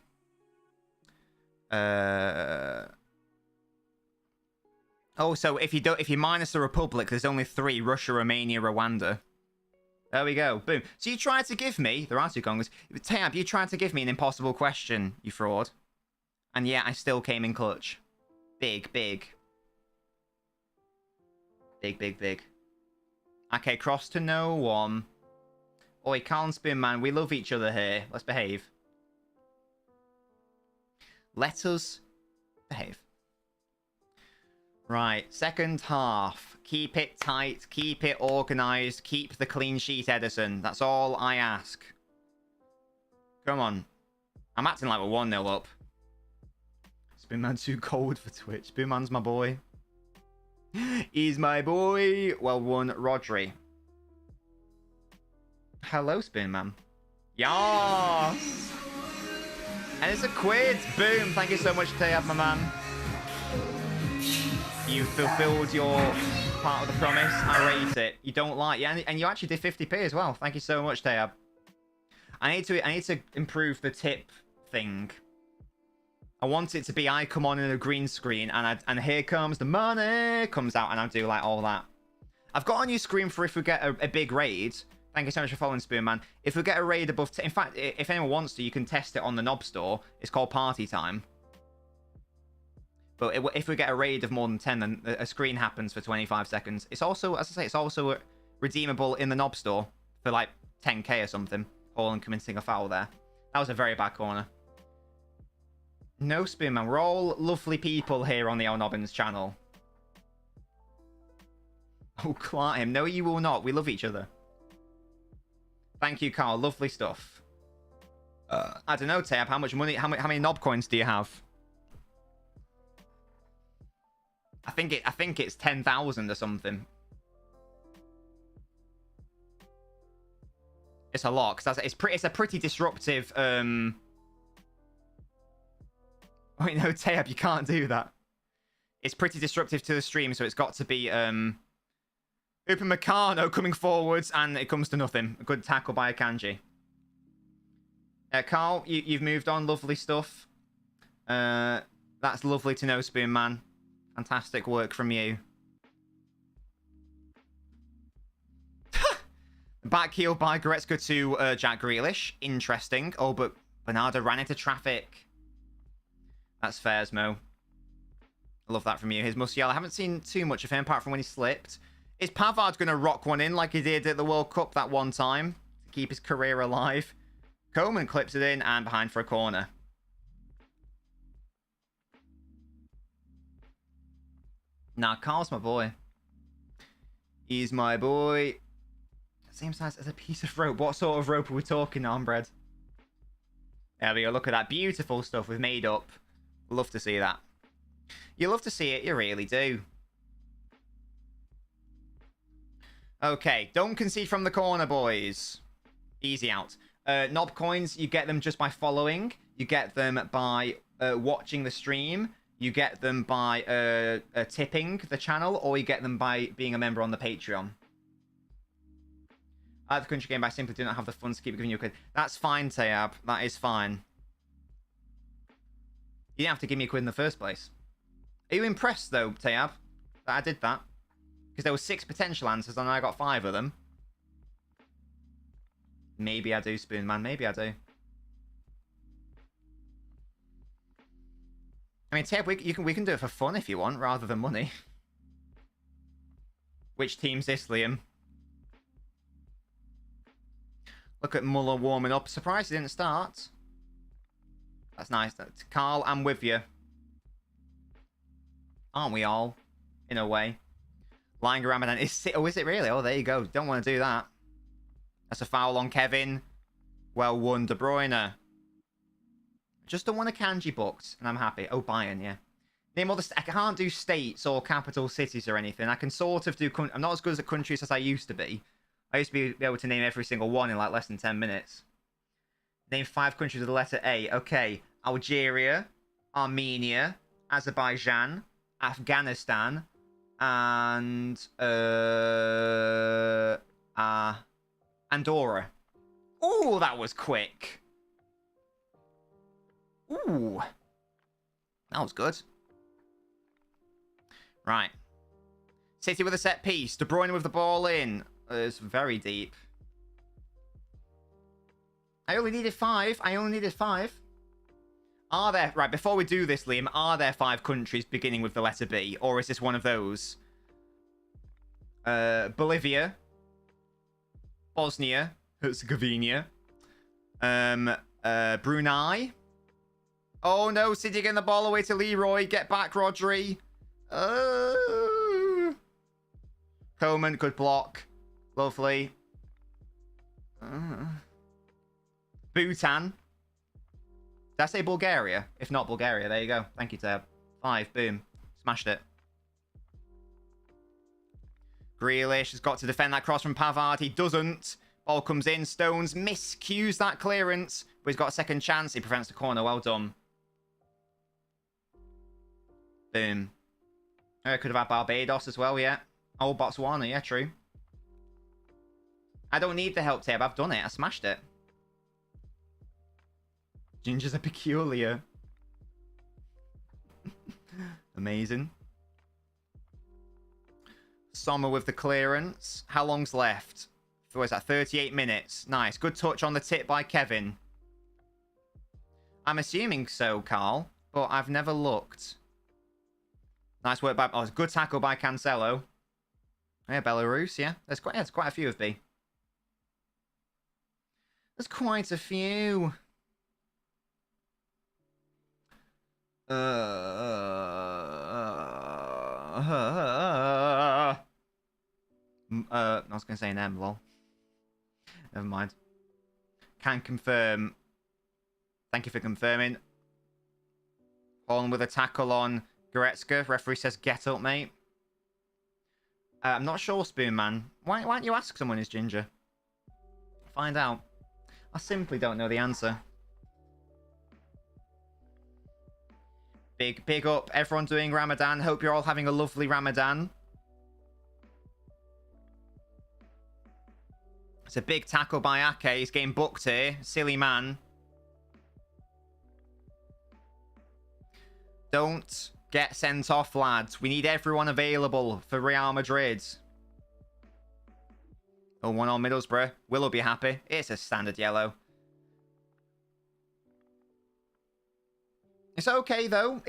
Oh, so if you minus the Republic, there's only 3: Russia, Romania, Rwanda. There we go. Boom. So you tried to give me, there are 2 Congos. Tab, you tried to give me an impossible question, you fraud. And yet I still came in clutch. Big. Big, big, big. Okay, cross to no one. Oi, Carl and Spoonman, we love each other here. Let's behave. Let us behave. Right, second half. Keep it tight, keep it organised, keep the clean sheet, Edison. That's all I ask. Come on. I'm acting like we're 1-0 up. Spoonman's too cold for Twitch. Spoonman's my boy. He's my boy. Well won, Rodri. Hello, Spoonman. Yes! And it's a quid. Boom. Thank you so much, Tayab, my man. You fulfilled your part of the promise. I rate it. You don't like... Yeah, and you actually did 50p as well. Thank you so much, Tayab. I need to improve the tip thing. I want it to be I come on in a green screen and here comes the money comes out and I do like all that. I've got a new screen for if we get a big raid. Thank you so much for following, Spoonman. If we get a raid above... In fact, if anyone wants to, you can test it on the Knob store. It's called Party Time. But if we get a raid of more than 10, then a screen happens for 25 seconds. It's also, as I say, it's also redeemable in the Knob store for like 10k or something. All committing a foul there. That was a very bad corner. No, Spoonman. We're all lovely people here on the LNobbins channel. Oh, clap him. No, you will not. We love each other. Thank you, Carl. Lovely stuff. I don't know, Tab. How much money? How many knob coins do you have? I think it's 10,000 or something. It's a lot because it's a pretty disruptive. Oh, you know, Tab, you can't do that. It's pretty disruptive to the stream, so it's got to be Upa Meccano coming forwards, and it comes to nothing. A good tackle by Akanji. Carl, you've moved on. Lovely stuff. That's lovely to know, Spoonman. Fantastic work from you. Back heel by Goretzka to Jack Grealish. Interesting. Oh, but Bernardo ran into traffic. That's fair, Mo. I love that from you. Here's Musiala. I haven't seen too much of him apart from when he slipped. Is Pavard going to rock one in like he did at the World Cup that one time to keep his career alive? Coleman clips it in and behind for a corner. Nah, Carl's my boy. He's my boy. Same size as a piece of rope. What sort of rope are we talking, Armbread? There we go. Look at that. Beautiful stuff we've made up. Love to see that. You love to see it. You really do. Okay. Don't concede from the corner, boys. Easy out. Knob coins, you get them just by following. You get them by watching the stream. You get them by tipping the channel. Or you get them by being a member on the Patreon. I like the country game, but I simply do not have the funds to keep giving you a quid. That's fine, Tayab. That is fine. You didn't have to give me a quid in the first place. Are you impressed, though, Tayab, that I did that? Because there were 6 potential answers and I got 5 of them. Maybe I do, Spoonman. Maybe I do. I mean, Tayab, we can do it for fun if you want, rather than money. Which team's this, Liam? Look at Muller warming up. Surprised he didn't start. That's nice. Carl, I'm with you. Aren't we all? In a way. Lying Ramadan. Is it really? Oh, there you go. Don't want to do that. That's a foul on Kevin. Well won, De Bruyne. Just don't want a kanji booked, and I'm happy. Oh, Bayern, yeah. Name all the... I can't do states or capital cities or anything. I can sort of do... I'm not as good at countries as I used to be. I used to be able to name every single one in like less than 10 minutes. Name 5 countries with the letter A. Okay. Algeria, Armenia, Azerbaijan, Afghanistan, and Andorra. Ooh, that was quick. Ooh. That was good. Right. City with a set piece. De Bruyne with the ball in. It's very deep. I only needed 5. I only needed 5. Are there... Right, before we do this, Liam, are there 5 countries beginning with the letter B? Or is this one of those? Bolivia, Bosnia, Herzegovina, Brunei. Oh no, City getting the ball away to Leroy. Get back, Rodri. Coleman, good block. Lovely. Bhutan. Did I say Bulgaria? If not Bulgaria, there you go. Thank you, Tab. 5, boom. Smashed it. Grealish has got to defend that cross from Pavard. He doesn't. Ball comes in. Stones miscues that clearance, but he's got a second chance. He prevents the corner. Well done. Boom. I could have had Barbados as well, yeah. Oh, Botswana, yeah, true. I don't need the help, Tab. I've done it. I smashed it. Gingers are peculiar. Amazing. Sommer with the clearance. How long's left? What is that? 38 minutes. Nice. Good touch on the tip by Kevin. I'm assuming so, Carl, but I've never looked. Nice work by... Oh, good tackle by Cancelo. Yeah, Belarus, yeah. There's quite a few of B. There's quite a few. I was going to say an M, lol. Never mind. Can confirm. Thank you for confirming. On with a tackle on Goretzka. Referee says, get up, mate. I'm not sure, Spoon Man. Why don't you ask someone who's ginger? Find out. I simply don't know the answer. Big up. Everyone doing Ramadan. Hope you're all having a lovely Ramadan. It's a big tackle by Ake. He's getting booked here. Silly man. Don't get sent off, lads. We need everyone available for Real Madrid. Oh, 1-1 Middlesbrough. Will be happy. It's a standard yellow. It's okay, though.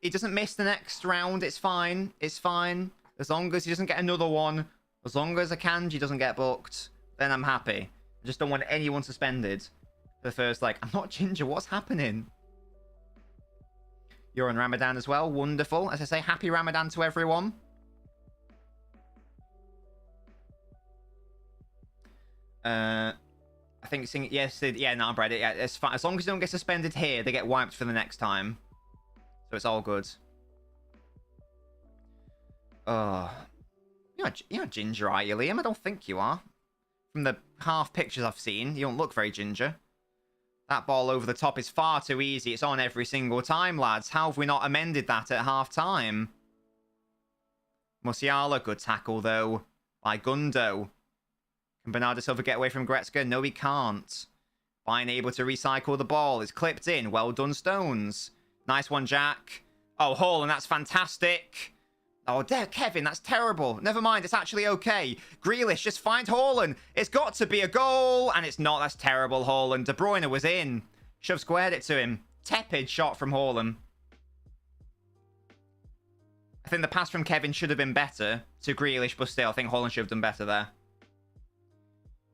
He doesn't miss the next round. It's fine. It's fine. As long as he doesn't get another one. As long as Akanji doesn't get booked, then I'm happy. I just don't want anyone suspended. For the first, like, I'm not ginger. What's happening? You're on Ramadan as well. Wonderful. As I say, happy Ramadan to everyone. I think yes, yeah, no, Brad, yeah, it's fine. As long as they don't get suspended here, they get wiped for the next time. So it's all good. Oh, you're not ginger, are you, Liam? I don't think you are. From the half pictures I've seen, you don't look very ginger. That ball over the top is far too easy. It's on every single time, lads. How have we not amended that at half time? Musiala, good tackle though by Gundo. Can Bernardo Silva get away from Goretzka? No, he can't. Bayern able to recycle the ball. It's clipped in. Well done, Stones. Nice one, Jack. Oh, Haaland, that's fantastic. Oh, Kevin, that's terrible. Never mind, it's actually okay. Grealish, just find Haaland. It's got to be a goal. And it's not. That's terrible, Haaland. De Bruyne was in. Should have squared it to him. Tepid shot from Haaland. I think the pass from Kevin should have been better to Grealish, but still, I think Haaland should have done better there.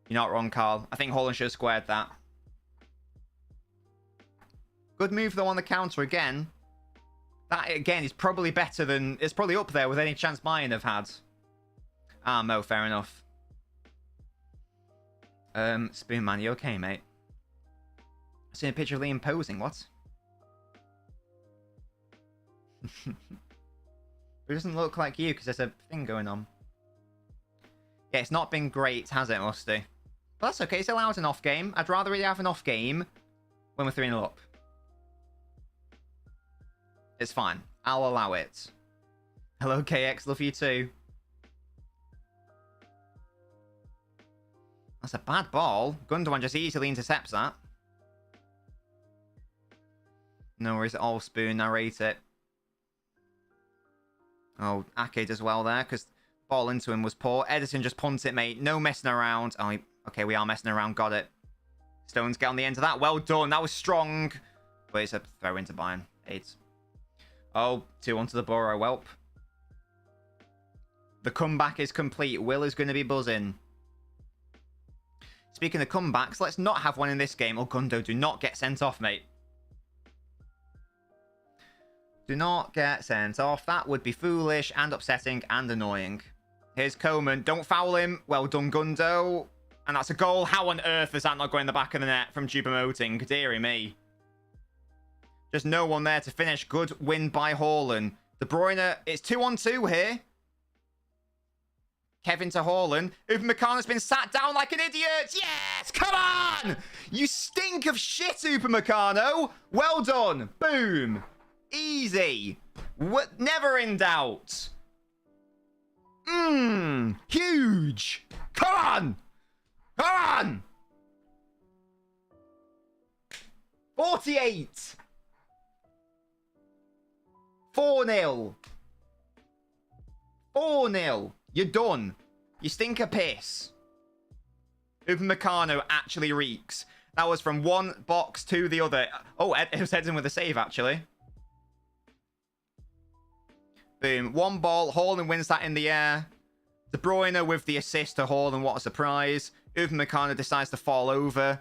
You're not wrong, Carl. I think Haaland should have squared that. Good move, though, on the counter again. That, again, is probably better than... It's probably up there with any chance Bayern have had. Ah, Mo, fair enough. Spoon Man, you okay, mate? I've seen a picture of Liam posing, what? It doesn't look like you, because there's a thing going on. Yeah, it's not been great, has it, Musty? But that's okay, it's allowed an off game. I'd rather really have an off game when we're 3-0 up. It's fine. I'll allow it. Hello, KX. Love you too. That's a bad ball. Gundogan just easily intercepts that. No worries at all, Spoon. Narrate it. Oh, Ake does well there, because ball into him was poor. Edison just punts it, mate. No messing around. Oh, okay, we are messing around. Got it. Stones get on the end of that. Well done. That was strong. But it's a throw into Bayern. AIDS. Oh, 2-1 to the Borough. Welp. The comeback is complete. Will is going to be buzzing. Speaking of comebacks, let's not have one in this game. Oh, Gundo, do not get sent off, mate. Do not get sent off. That would be foolish and upsetting and annoying. Here's Coman. Don't foul him. Well done, Gundo. And that's a goal. How on earth is that not going in the back of the net from Choupo-Moting? Deary me. Just no one there to finish. Good win by Haaland. De Bruyne, it's 2-on-2 here. Kevin to Haaland. Upamecano's been sat down like an idiot. Yes! Come on! You stink of shit, Upamecano. Well done. Boom. Easy. What? Never in doubt. Huge. Come on. Come on. 48. 4-0. 4-0. You're done. You stink of piss. Upamecano actually reeks. That was from one box to the other. Oh, it was heading with a save, actually. Boom. One ball. Haaland wins that in the air. De Bruyne with the assist to Haaland. What a surprise. Upamecano decides to fall over.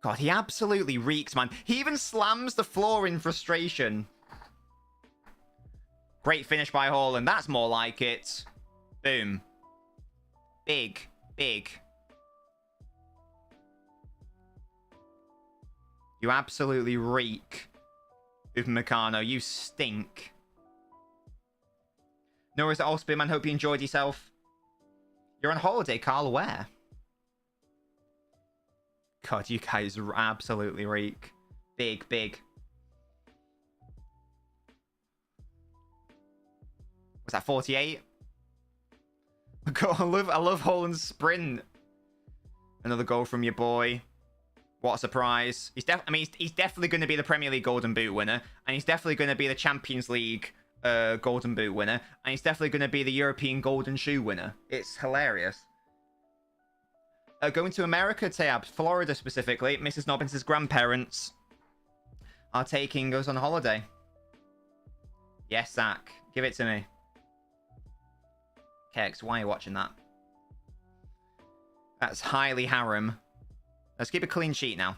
God, he absolutely reeks, man. He even slams the floor in frustration. Great finish by Haaland. That's more like it. Boom. Big. Big. You absolutely reek. Upamecano, you stink. No worries at all, Spearman. Hope you enjoyed yourself. You're on holiday, Carl. Where? God, you guys absolutely reek. Big, big. Was that 48? I love Haaland's sprint. Another goal from your boy. What a surprise. He's definitely going to be the Premier League Golden Boot winner. And he's definitely going to be the Champions League Golden Boot winner. And he's definitely going to be the European Golden Shoe winner. It's hilarious. Going to America, Tab. Florida specifically. Mrs. Nobbins' grandparents are taking us on holiday. Yes, Zach. Give it to me. Kex, why are you watching that? That's highly harem. Let's keep a clean sheet now.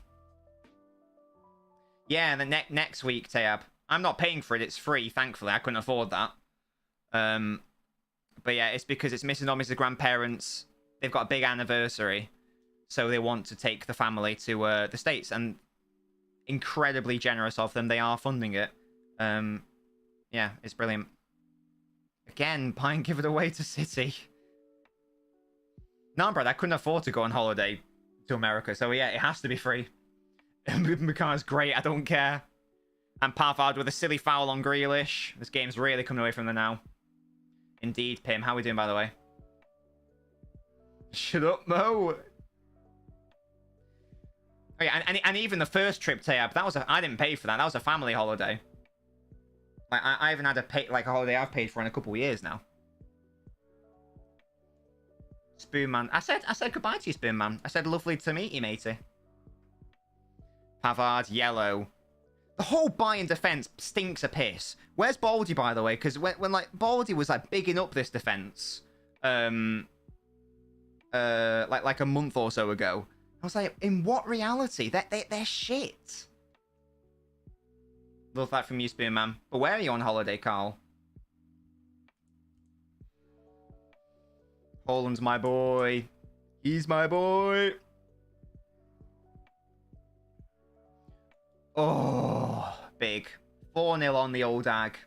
Yeah, and then next week, Tayab. I'm not paying for it. It's free, thankfully. I couldn't afford that. But yeah, it's because it's Mrs. Nobbins' grandparents. They've got a big anniversary. So they want to take the family to the States. And incredibly generous of them. They are funding it. Yeah, it's brilliant. Again, buy and give it away to City. No, Brad, I couldn't afford to go on holiday to America. So yeah, it has to be free. Upamecano's great. I don't care. And Pavard with a silly foul on Grealish. This game's really coming away from them now. Indeed, Pim. How are we doing, by the way? Shut up, Mo. Oh, yeah, and even the first trip, Tab, that was I didn't pay for that. That was a family holiday. Like I haven't had a holiday I've paid for in a couple of years now. Spoonman. I said goodbye to you, Spoonman. I said lovely to meet you, matey. Pavard, yellow. The whole Bayern defense stinks a piss. Where's Baldy, by the way? Because when like Baldy was like bigging up this defense, like a month or so ago, I was like, in what reality? They're shit. Love that from you, Spearman. But where are you on holiday, Carl? Haaland's my boy. He's my boy. Oh, big. 4-0 on the old Ag.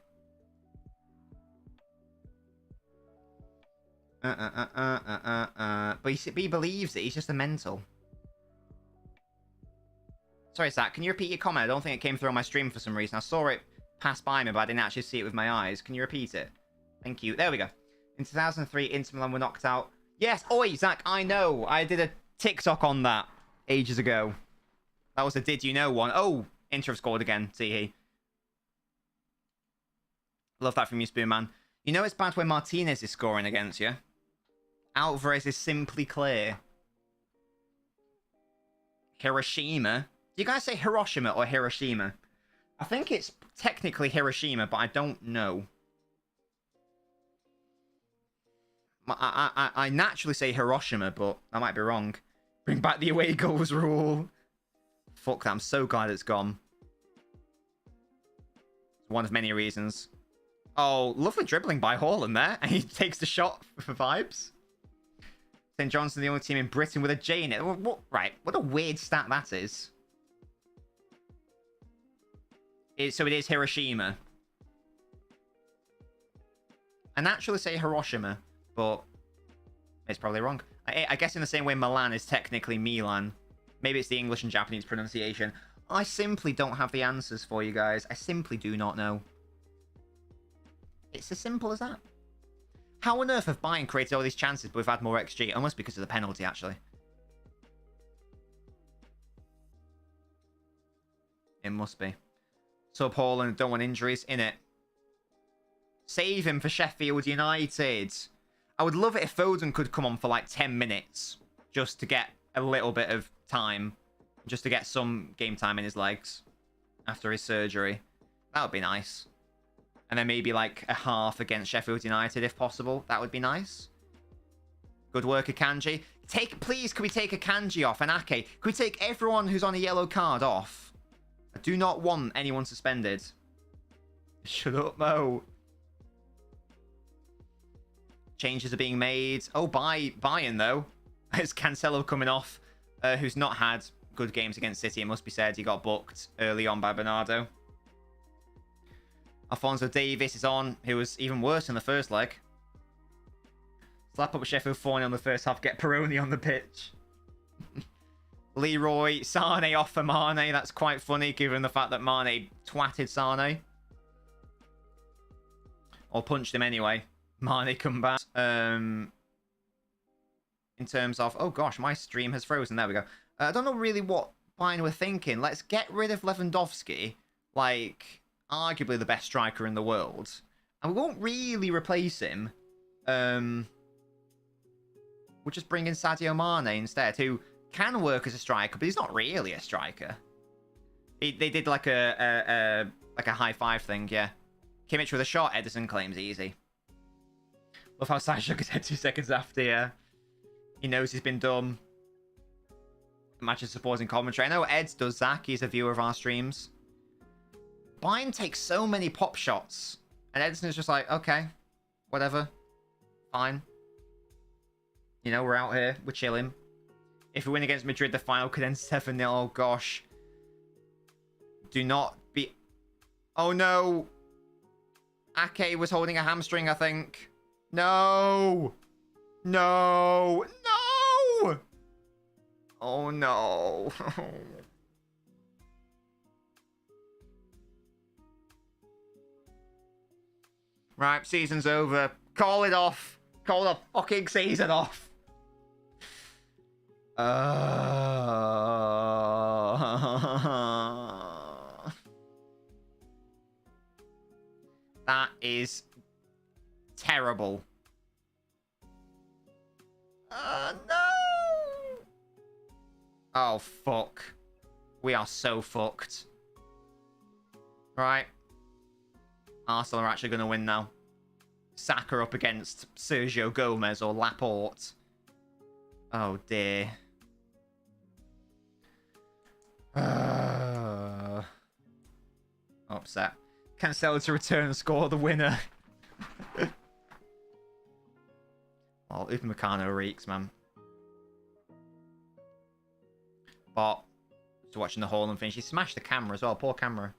But he believes it. He's just a mental. Sorry, Zach. Can you repeat your comment? I don't think it came through on my stream for some reason. I saw it pass by me, but I didn't actually see it with my eyes. Can you repeat it? Thank you. There we go. In 2003, Inter Milan were knocked out. Yes. Oi, Zach. I know. I did a TikTok on that ages ago. That was a Did You Know one. Oh, Inter have scored again. See he. Love that from you, Spoonman. You know it's bad when Martinez is scoring against you. Alvarez is simply clear. Hiroshima. Do you guys say Hiroshima or Hiroshima? I think it's technically Hiroshima, but I don't know. I naturally say Hiroshima, but I might be wrong. Bring back the away goals rule. Fuck that, I'm so glad it's gone. One of many reasons. Oh, lovely dribbling by Haaland there. And he takes the shot for vibes. St. Johnson, the only team in Britain with a J in it. Right, what a weird stat that is. So it is Hiroshima. I naturally say Hiroshima, but it's probably wrong. I guess in the same way Milan is technically Milan. Maybe it's the English and Japanese pronunciation. I simply don't have the answers for you guys. I simply do not know. It's as simple as that. How on earth have Bayern created all these chances but we've had more XG? Almost because of the penalty, actually. It must be. So Haaland, don't want injuries, innit? Save him for Sheffield United. I would love it if Foden could come on for like 10 minutes. Just to get a little bit of time. Just to get some game time in his legs. After his surgery. That would be nice. And then maybe like a half against Sheffield United if possible. That would be nice. Good work, Akanji. Please, can we take Akanji off? And Ake, can we take everyone who's on a yellow card off? I do not want anyone suspended. Shut up, Mo. Changes are being made. Oh, by Bayern, though. It's Cancelo coming off, who's not had good games against City, it must be said. He got booked early on by Bernardo. Alphonso Davies is on, who was even worse in the first leg. Slap up with Sheffield 4 on the first half, get Peroni on the pitch. Leroy, Sane off for Mane. That's quite funny, given the fact that Mane twatted Sane. Or punched him anyway. Mane come back. In terms of... Oh gosh, my stream has frozen. There we go. I don't know really what Bayern were thinking. Let's get rid of Lewandowski. Like... arguably the best striker in the world. And we won't really replace him. We'll just bring in Sadio Mane instead, who can work as a striker, but he's not really a striker. They did like a high five thing, yeah. Kimmich with a shot, Ederson claims easy. Love how Sai shook his head 2 seconds after, yeah. He knows he's been dumb. Matches supporting commentary. I know Ed does, Zach. He's a viewer of our streams. Bayern takes so many pop shots. And Ederson's just like, okay, whatever. Fine. You know, we're out here. We're chilling. If we win against Madrid, the final could end 7-0. Oh, gosh. Do not be... Oh, no. Ake was holding a hamstring, I think. No. No. No. Oh, no. Right, season's over. Call it off. Call the fucking season off. That is terrible. No. Oh, fuck. We are so fucked. Right. Arsenal are actually going to win now. Saka up against Sergio Gomez or Laporte. Oh, dear. Upset. Cancelo to return and score the winner. Well, Upamecano reeks, man. But, just watching the Haaland finish. He smashed the camera as well. Poor camera.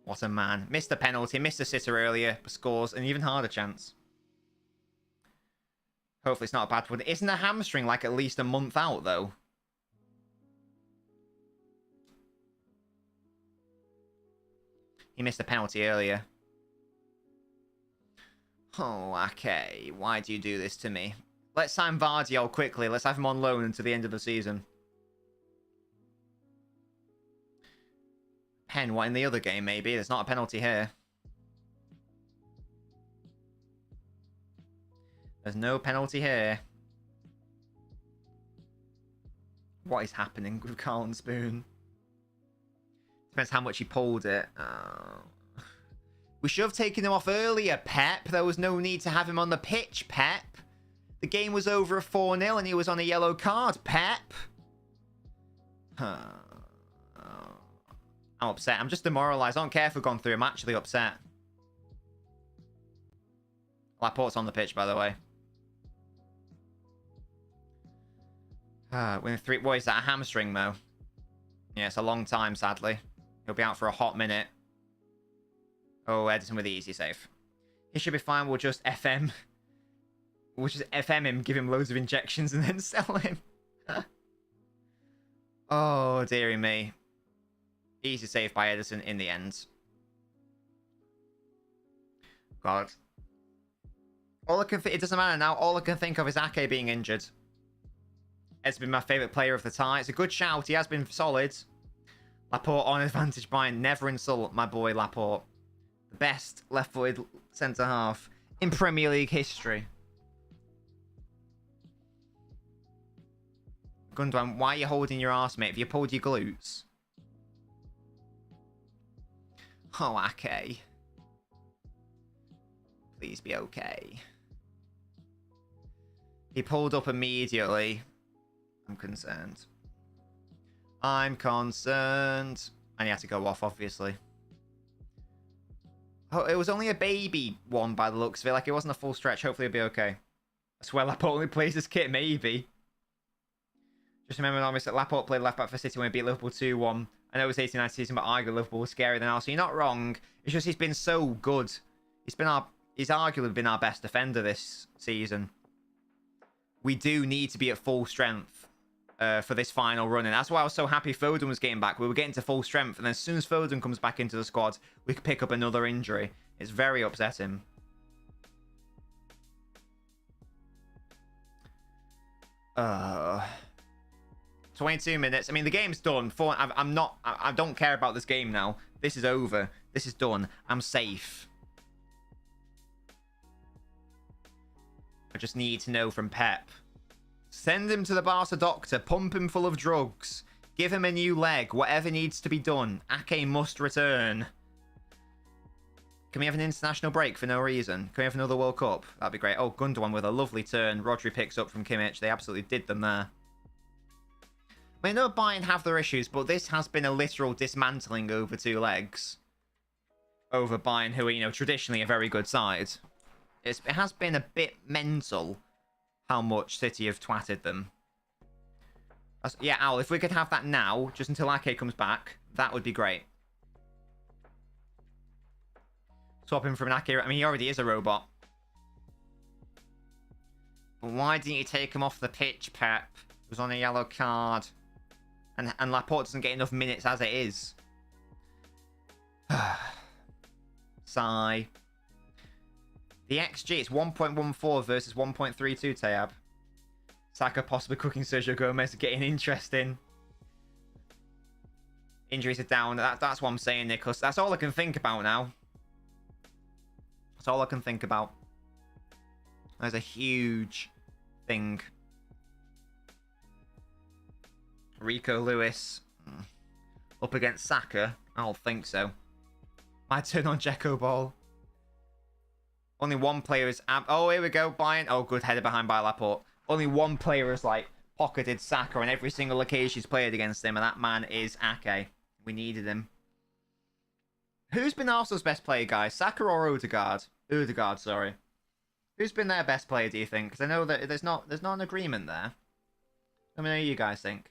What a man. Missed the penalty, missed the sitter earlier, but scores an even harder chance. Hopefully it's not a bad one. Isn't a hamstring like at least a month out, though? He missed a penalty earlier. Oh, okay. Why do you do this to me? Let's sign Vardy quickly. Let's have him on loan until the end of the season. Pen, what in the other game, maybe? There's not a penalty here. There's no penalty here. What is happening with Carl Spoon? Depends how much he pulled it. We should have taken him off earlier, Pep. There was no need to have him on the pitch, Pep. The game was over at 4-0 and he was on a yellow card, Pep. I'm upset. I'm just demoralised. I don't care if we've gone through. I'm actually upset. Laporte's on the pitch, by the way. Winning 3... What is that? A hamstring, Mo? Yeah, it's a long time, sadly. He'll be out for a hot minute. Oh, Edison with the easy save. He should be fine. We'll just FM. We'll just FM him, give him loads of injections, and then sell him. Oh, dearie me. Easy save by Edison in the end. God. All I can it doesn't matter now. All I can think of is Ake being injured. Ed's been my favourite player of the tie. It's a good shout. He has been solid. Laporte on advantage by never insult my boy Laporte. The best left-footed centre-half in Premier League history. Gundwan, why are you holding your arse, mate? Have you pulled your glutes? Oh, Ake. Please be okay. He pulled up immediately. I'm concerned. I'm concerned. And he had to go off, obviously. Oh, it was only a baby one by the looks of it. Like, it wasn't a full stretch. Hopefully, it'll be okay. I swear Laporte only plays this kit, maybe. Just remember, obviously, Laporte played left back for City when he beat Liverpool 2-1. I know it was 89 season, but arguably Liverpool was scarier than Arsenal. You're not wrong. It's just he's been so good. He's arguably been our best defender this season. We do need to be at full strength for this final run, and that's why I was so happy Foden was getting back. We were getting to full strength, and then as soon as Foden comes back into the squad, we could pick up another injury. It's very upsetting. Uh... 22 minutes. I mean, the game's done. I don't care about this game now. This is over. This is done. I'm safe. I just need to know from Pep. Send him to the Barca doctor. Pump him full of drugs. Give him a new leg. Whatever needs to be done. Ake must return. Can we have an international break for no reason? Can we have another World Cup? That'd be great. Oh, Gundogan with a lovely turn. Rodri picks up from Kimmich. They absolutely did them there. I know Bayern have their issues, but this has been a literal dismantling over 2 legs. Over Bayern, who are, you know, traditionally a very good side. It has been a bit mental how much City have twatted them. Yeah, Al, if we could have that now, just until Ake comes back, that would be great. Swap him from an Ake. I mean, he already is a robot. But why didn't you take him off the pitch, Pep? He was on a yellow card. And Laporte doesn't get enough minutes as it is. Sigh. The XG is 1.14 versus 1.32, Tayab. Saka possibly cooking Sergio Gomez, getting interesting. Injuries are down. That's what I'm saying, Nicholas. That's all I can think about now. That's all I can think about. There's a huge thing. Rico Lewis up against Saka? I don't think so. My turn on Dzeko ball. Only one player is... Oh, here we go, Bayern. Oh, good header behind by Laporte. Only one player has, like, pocketed Saka on every single occasion he's played against him, and that man is Ake. We needed him. Who's been Arsenal's best player, guys? Saka or Odegaard? Odegaard, sorry. Who's been their best player, do you think? Because I know that there's not an agreement there. Let me know what you guys think.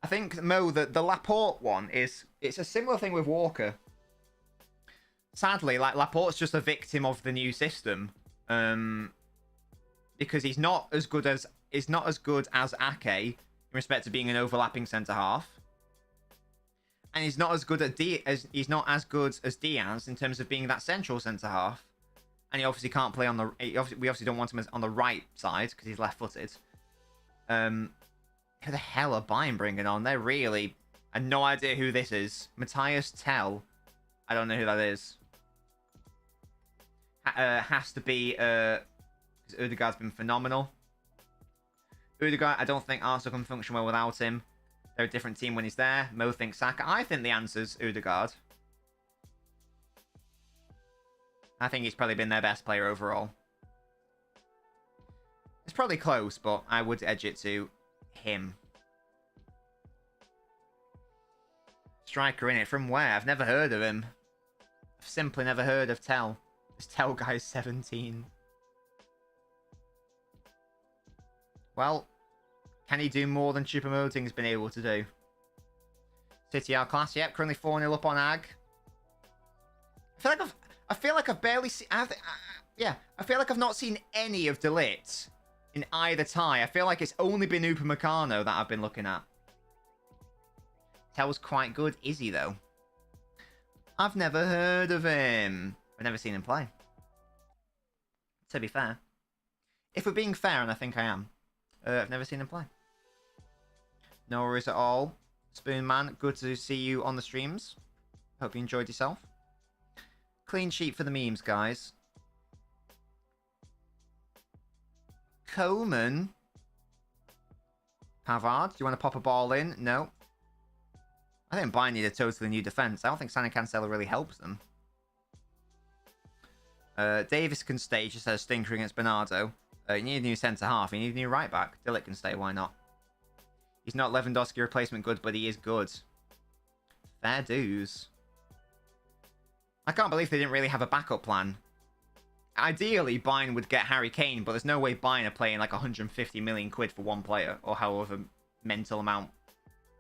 I think, Mo, the Laporte one it's a similar thing with Walker. Sadly, like, Laporte's just a victim of the new system. Because he's not as good as Ake in respect to being an overlapping centre half. And he's not as good as Diaz in terms of being that central centre half. And he obviously can't play on the... We obviously don't want him on the right side because he's left-footed. Who the hell are Bayern bringing on? They're really... I have no idea who this is. Matthias Tell. I don't know who that is. Has to be... Because Odegaard's been phenomenal. Odegaard, I don't think Arsenal can function well without him. They're a different team when he's there. Mo thinks Saka. I think the answer's Odegaard. I think he's probably been their best player overall. It's probably close, but I would edge it to him. Striker in it. From where? I've never heard of him. I've simply never heard of Tell. This Tell guy's 17. Well, can he do more than Choupo-Moting's been able to do? City are class. Yep, currently 4-0 up on Ag. I feel like I've barely seen... yeah, I feel like I've not seen any of De Ligt in either tie. I feel like it's only been Upamecano that I've been looking at. Tell's quite good, is he, though? I've never heard of him. I've never seen him play. To be fair. If we're being fair, and I think I am, I've never seen him play. No worries at all. Spoon Man, good to see you on the streams. Hope you enjoyed yourself. Clean sheet for the memes, guys. Coman. Pavard, do you want to pop a ball in? No. I think Bayern need a totally new defence. I don't think Sani Cancelo really helps them. Davis can stay, just says stinker against Bernardo. You need a new centre-half. You need a new right-back. De Ligt can stay, why not? He's not Lewandowski replacement good, but he is good. Fair dues. I can't believe they didn't really have a backup plan. Ideally, Bayern would get Harry Kane, but there's no way Bayern are playing like 150 million quid for one player, or however mental amount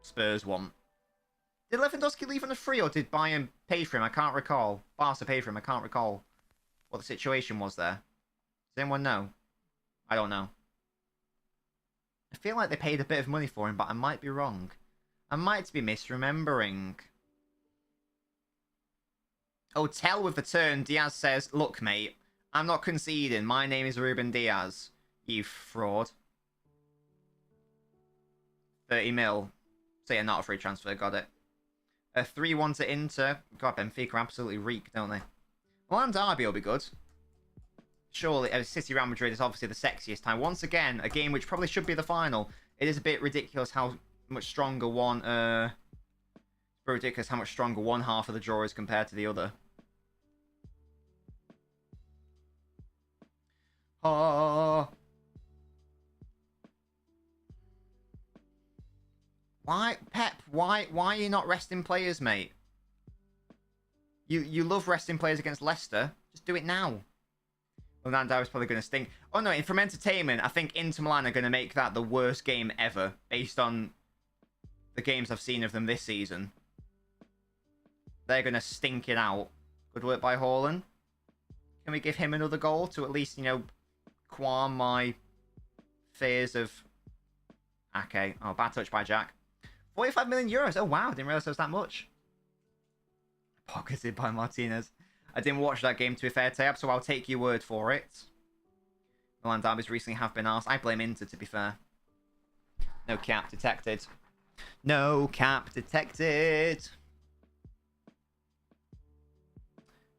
Spurs want. Did Lewandowski leave on a free, or did Bayern pay for him? I can't recall. Barca paid for him. I can't recall what the situation was there. Does anyone know? I don't know. I feel like they paid a bit of money for him, but I might be wrong. I might be misremembering. Oh, Tell with the turn. Diaz says, look, mate, I'm not conceding. My name is Ruben Diaz. You fraud. 30 mil. So yeah, not a free transfer. Got it. A 3-1 to Inter. God, Benfica absolutely reek, don't they? Milan Derby will be good. Surely, City Real Madrid is obviously the sexiest time. Once again, a game which probably should be the final. It is a bit ridiculous how much stronger one... ridiculous how much stronger one half of the draw is compared to the other. Oh. Why, Pep? Why are you not resting players, mate? You love resting players against Leicester. Just do it now. Well, Nandao is probably going to stink. Oh no, from entertainment, I think Inter Milan are going to make that the worst game ever, based on the games I've seen of them this season. They're going to stink it out. Good work by Haaland. Can we give him another goal to at least, you know, qualm my fears of... Okay. Oh, bad touch by Jack. 45 million euros. Oh, wow. Didn't realise there was that much. Pocketed by Martinez. I didn't watch that game, to be fair, Tab, so I'll take your word for it. Milan derbies recently have been asked. I blame Inter, to be fair. No cap detected. No cap detected.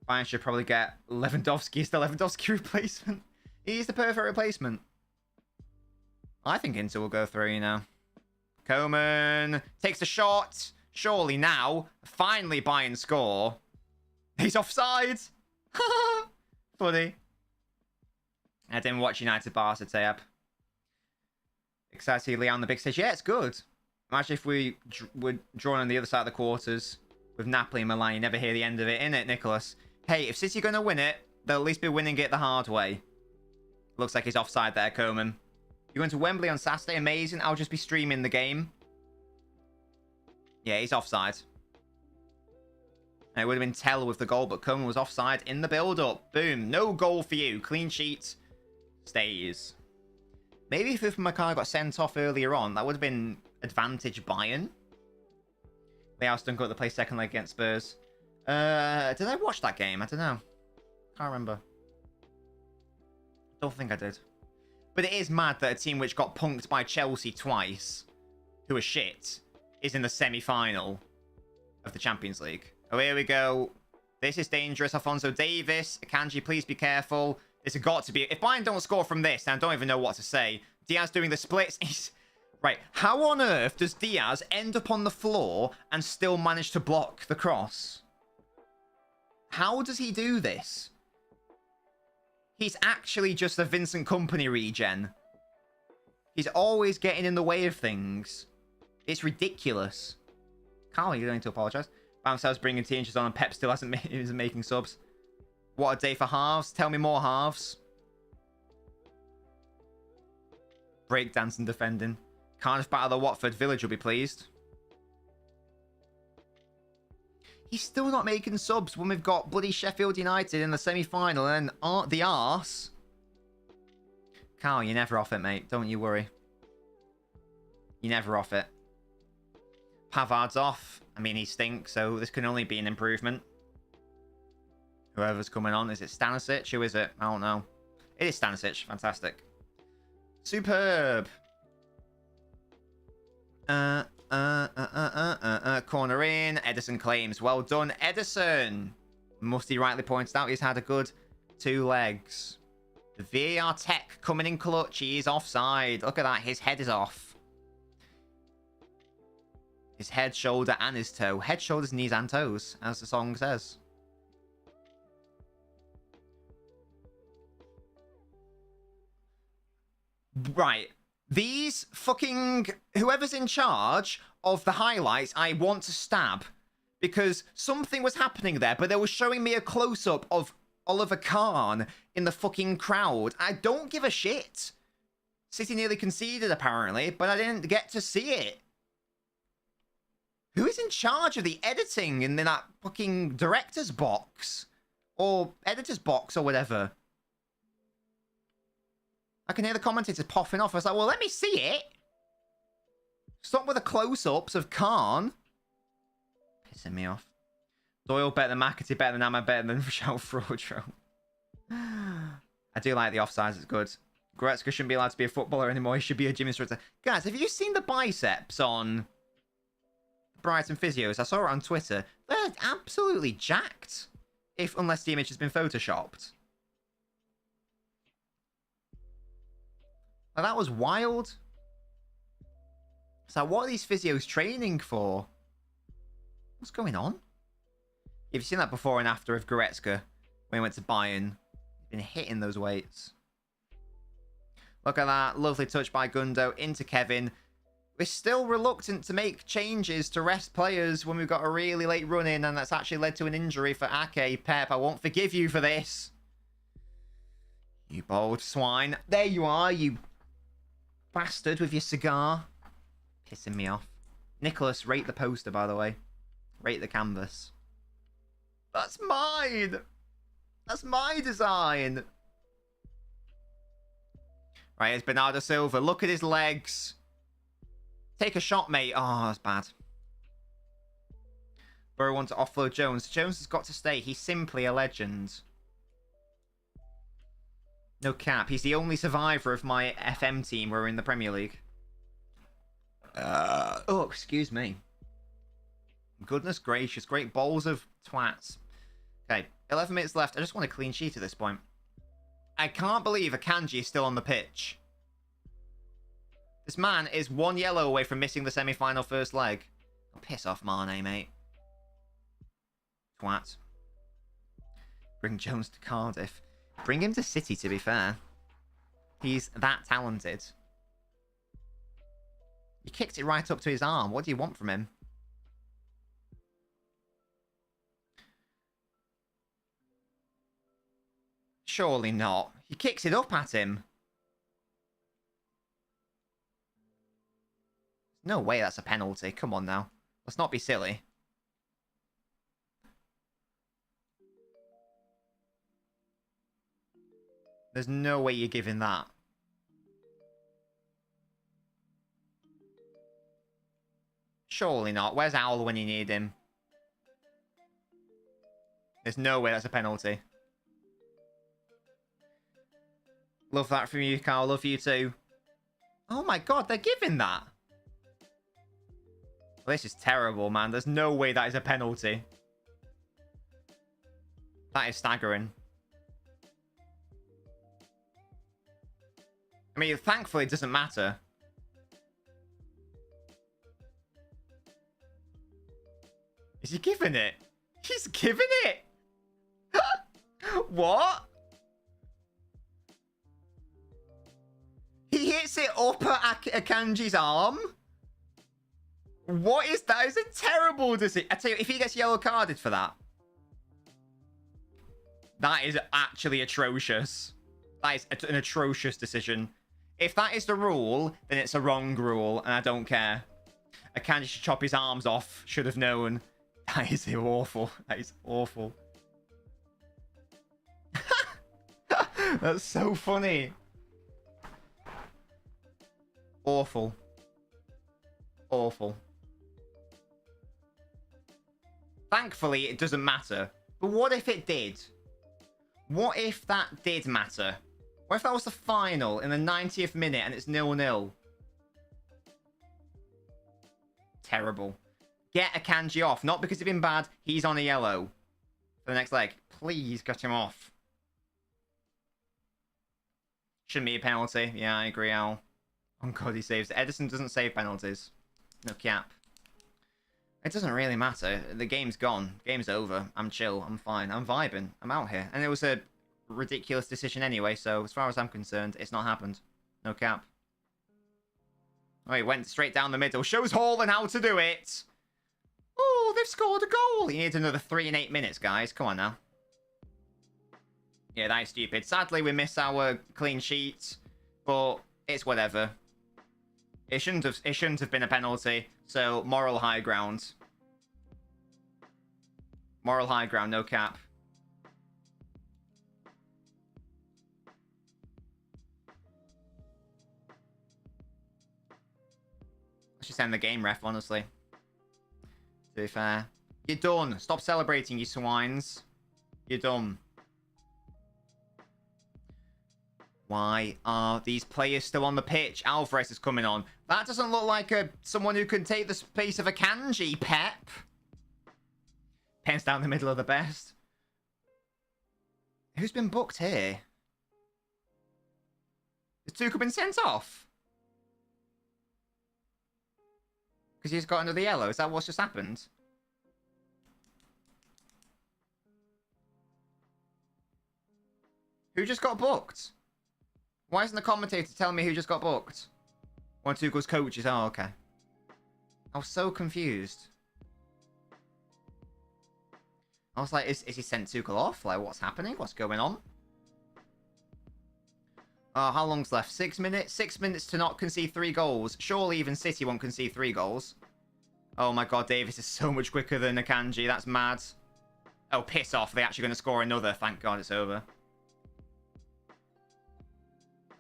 Bayern should probably get Lewandowski as the Lewandowski replacement. He's the perfect replacement. I think Inter will go through, you know. Coman takes a shot. Surely now. Finally Bayern score. He's offside. Funny. I didn't watch United Barca, Tab. Excited to see Leon on the big stage. Yeah, it's good. Imagine if we were drawn on the other side of the quarters with Napoli and Milan. You never hear the end of it, innit, Nicholas? Hey, if City are going to win it, they'll at least be winning it the hard way. Looks like he's offside there, Coman. You're going to Wembley on Saturday? Amazing. I'll just be streaming the game. Yeah, he's offside. And it would have been Tell with the goal, but Coman was offside in the build-up. Boom. No goal for you. Clean sheet. Stays. Maybe if Upamecano got sent off earlier on, that would have been advantage Bayern. Leao stunk up the play second leg against Spurs. Did I watch that game? I don't know. Can't remember. Don't think I did. But it is mad that a team which got punked by Chelsea twice, who are shit, is in the semi-final of the Champions League. Oh, here we go. This is dangerous. Alphonso Davies. Akanji, please be careful. This has got to be... If Bayern don't score from this, then I don't even know what to say. Diaz doing the splits. He's... Right. How on earth does Diaz end up on the floor and still manage to block the cross? How does he do this? He's actually just a Vincent Company regen. He's always getting in the way of things. It's ridiculous. Carl, you're going to apologise. Bamsell's bringing changes on and Pep still isn't making subs. What a day for halves. Tell me more halves. Breakdance and defending. Cardiff battle the Watford. Village will be pleased. He's still not making subs when we've got bloody Sheffield United in the semi-final and the arse. Carl, you're never off it, mate. Don't you worry. You're never off it. Pavard's off. I mean, he stinks, so this can only be an improvement. Whoever's coming on. Is it Stanisic? Who is it? I don't know. It is Stanisic. Fantastic. Superb. Corner in. Edison claims. Well done, Edison. Musty rightly points out he's had a good 2 legs. The VAR tech coming in clutch. He is offside. Look at that. His head is off. His head, shoulder, and his toe. Head, shoulders, knees, and toes, as the song says. Right. These fucking... Whoever's in charge of the highlights, I want to stab. Because something was happening there, but they were showing me a close-up of Oliver Kahn in the fucking crowd. I don't give a shit. City nearly conceded, apparently, but I didn't get to see it. Who is in charge of the editing in that fucking director's box? Or editor's box or whatever? I can hear the commentators popping off. I was like, well, let me see it. Stop with the close-ups of Khan. Pissing me off. Doyle better than McAtee, better than Amma, better than Michelle Fraudro. I do like the offsides, it's good. Goretzka shouldn't be allowed to be a footballer anymore. He should be a gym instructor. Guys, have you seen the biceps on Brighton Physios? I saw it on Twitter. They're absolutely jacked. Unless the image has been photoshopped. Like, that was wild. It's like, what are these physios training for? What's going on? You've seen that before and after of Goretzka when he went to Bayern. He's been hitting those weights. Look at that. Lovely touch by Gundo into Kevin. We're still reluctant to make changes to rest players when we've got a really late run in, and that's actually led to an injury for Ake. Pep, I won't forgive you for this. You bold swine. There you are, you bastard with your cigar. Pissing me off. Nicholas, rate the poster, by the way. Rate the canvas. That's mine. That's my design. Right, here's Bernardo Silva. Look at his legs. Take a shot, mate. Oh, that's bad. Borough want to offload Jones. Jones has got to stay. He's simply a legend. No cap. He's the only survivor of my FM team who are in the Premier League. Oh, excuse me. Goodness gracious. Great balls of twats. Okay, 11 minutes left. I just want a clean sheet at this point. I can't believe Akanji is still on the pitch. This man is 1 yellow away from missing the semi-final first leg. Oh, piss off, Mane, mate. Twat. Bring Jones to Cardiff. Bring him to City, to be fair. He's that talented. He kicked it right up to his arm. What do you want from him? Surely not. He kicks it up at him. No way that's a penalty. Come on now. Let's not be silly. There's no way you're giving that. Surely not. Where's Owl when you need him? There's no way that's a penalty. Love that from you, Carl. Love you too. Oh my god, they're giving that. Well, this is terrible, man. There's no way that is a penalty. That is staggering. I mean, thankfully it doesn't matter. Is he giving it? He's giving it! What? gets it up at Akanji's arm. What is that? It's a terrible decision. I tell you, if he gets yellow carded for that, that is actually atrocious. That is an atrocious decision. If that is the rule, then it's a wrong rule, and I don't care. Akanji should chop his arms off. Should have known. That is awful. That is awful. That's so funny. Awful. Awful. Thankfully, it doesn't matter. But what if it did? What if that did matter? What if that was the final in the 90th minute and it's 0-0? Terrible. Get Akanji off. Not because he's been bad. He's on a yellow. For the next leg. Please get him off. Shouldn't be a penalty. Yeah, I agree, Al. Oh, God, he saves. Edison doesn't save penalties. No cap. It doesn't really matter. The game's gone. Game's over. I'm chill. I'm fine. I'm vibing. I'm out here. And it was a ridiculous decision anyway, so as far as I'm concerned, it's not happened. No cap. Oh, he went straight down the middle. Shows Haaland how to do it. Oh, they've scored a goal. He needs another 3 and 8 minutes, guys. Come on now. Yeah, that is stupid. Sadly, we miss our clean sheet, but it's whatever. It shouldn't have been a penalty. So moral high ground. Moral high ground, no cap. Let's just end the game, ref, honestly. To be fair. You're done. Stop celebrating, you swines. You're done. Why are these players still on the pitch? Alvarez is coming on. That doesn't look like someone who can take the space of Akanji, Pep. Pens down the middle of the best. Who's been booked here? Has Tuchel been sent off? Because he's got another yellow. Is that what's just happened? Who just got booked? Why isn't the commentator telling me who just got booked? One of Tuchel's coaches. Oh, okay. I was so confused. I was like, is he sent Tuchel off? Like, what's happening? What's going on? Oh, how long's left? 6 minutes? 6 minutes to not concede 3 goals. Surely even City won't concede 3 goals. Oh my god, Davis is so much quicker than Akanji. That's mad. Oh, piss off. They're actually going to score another. Thank god it's over.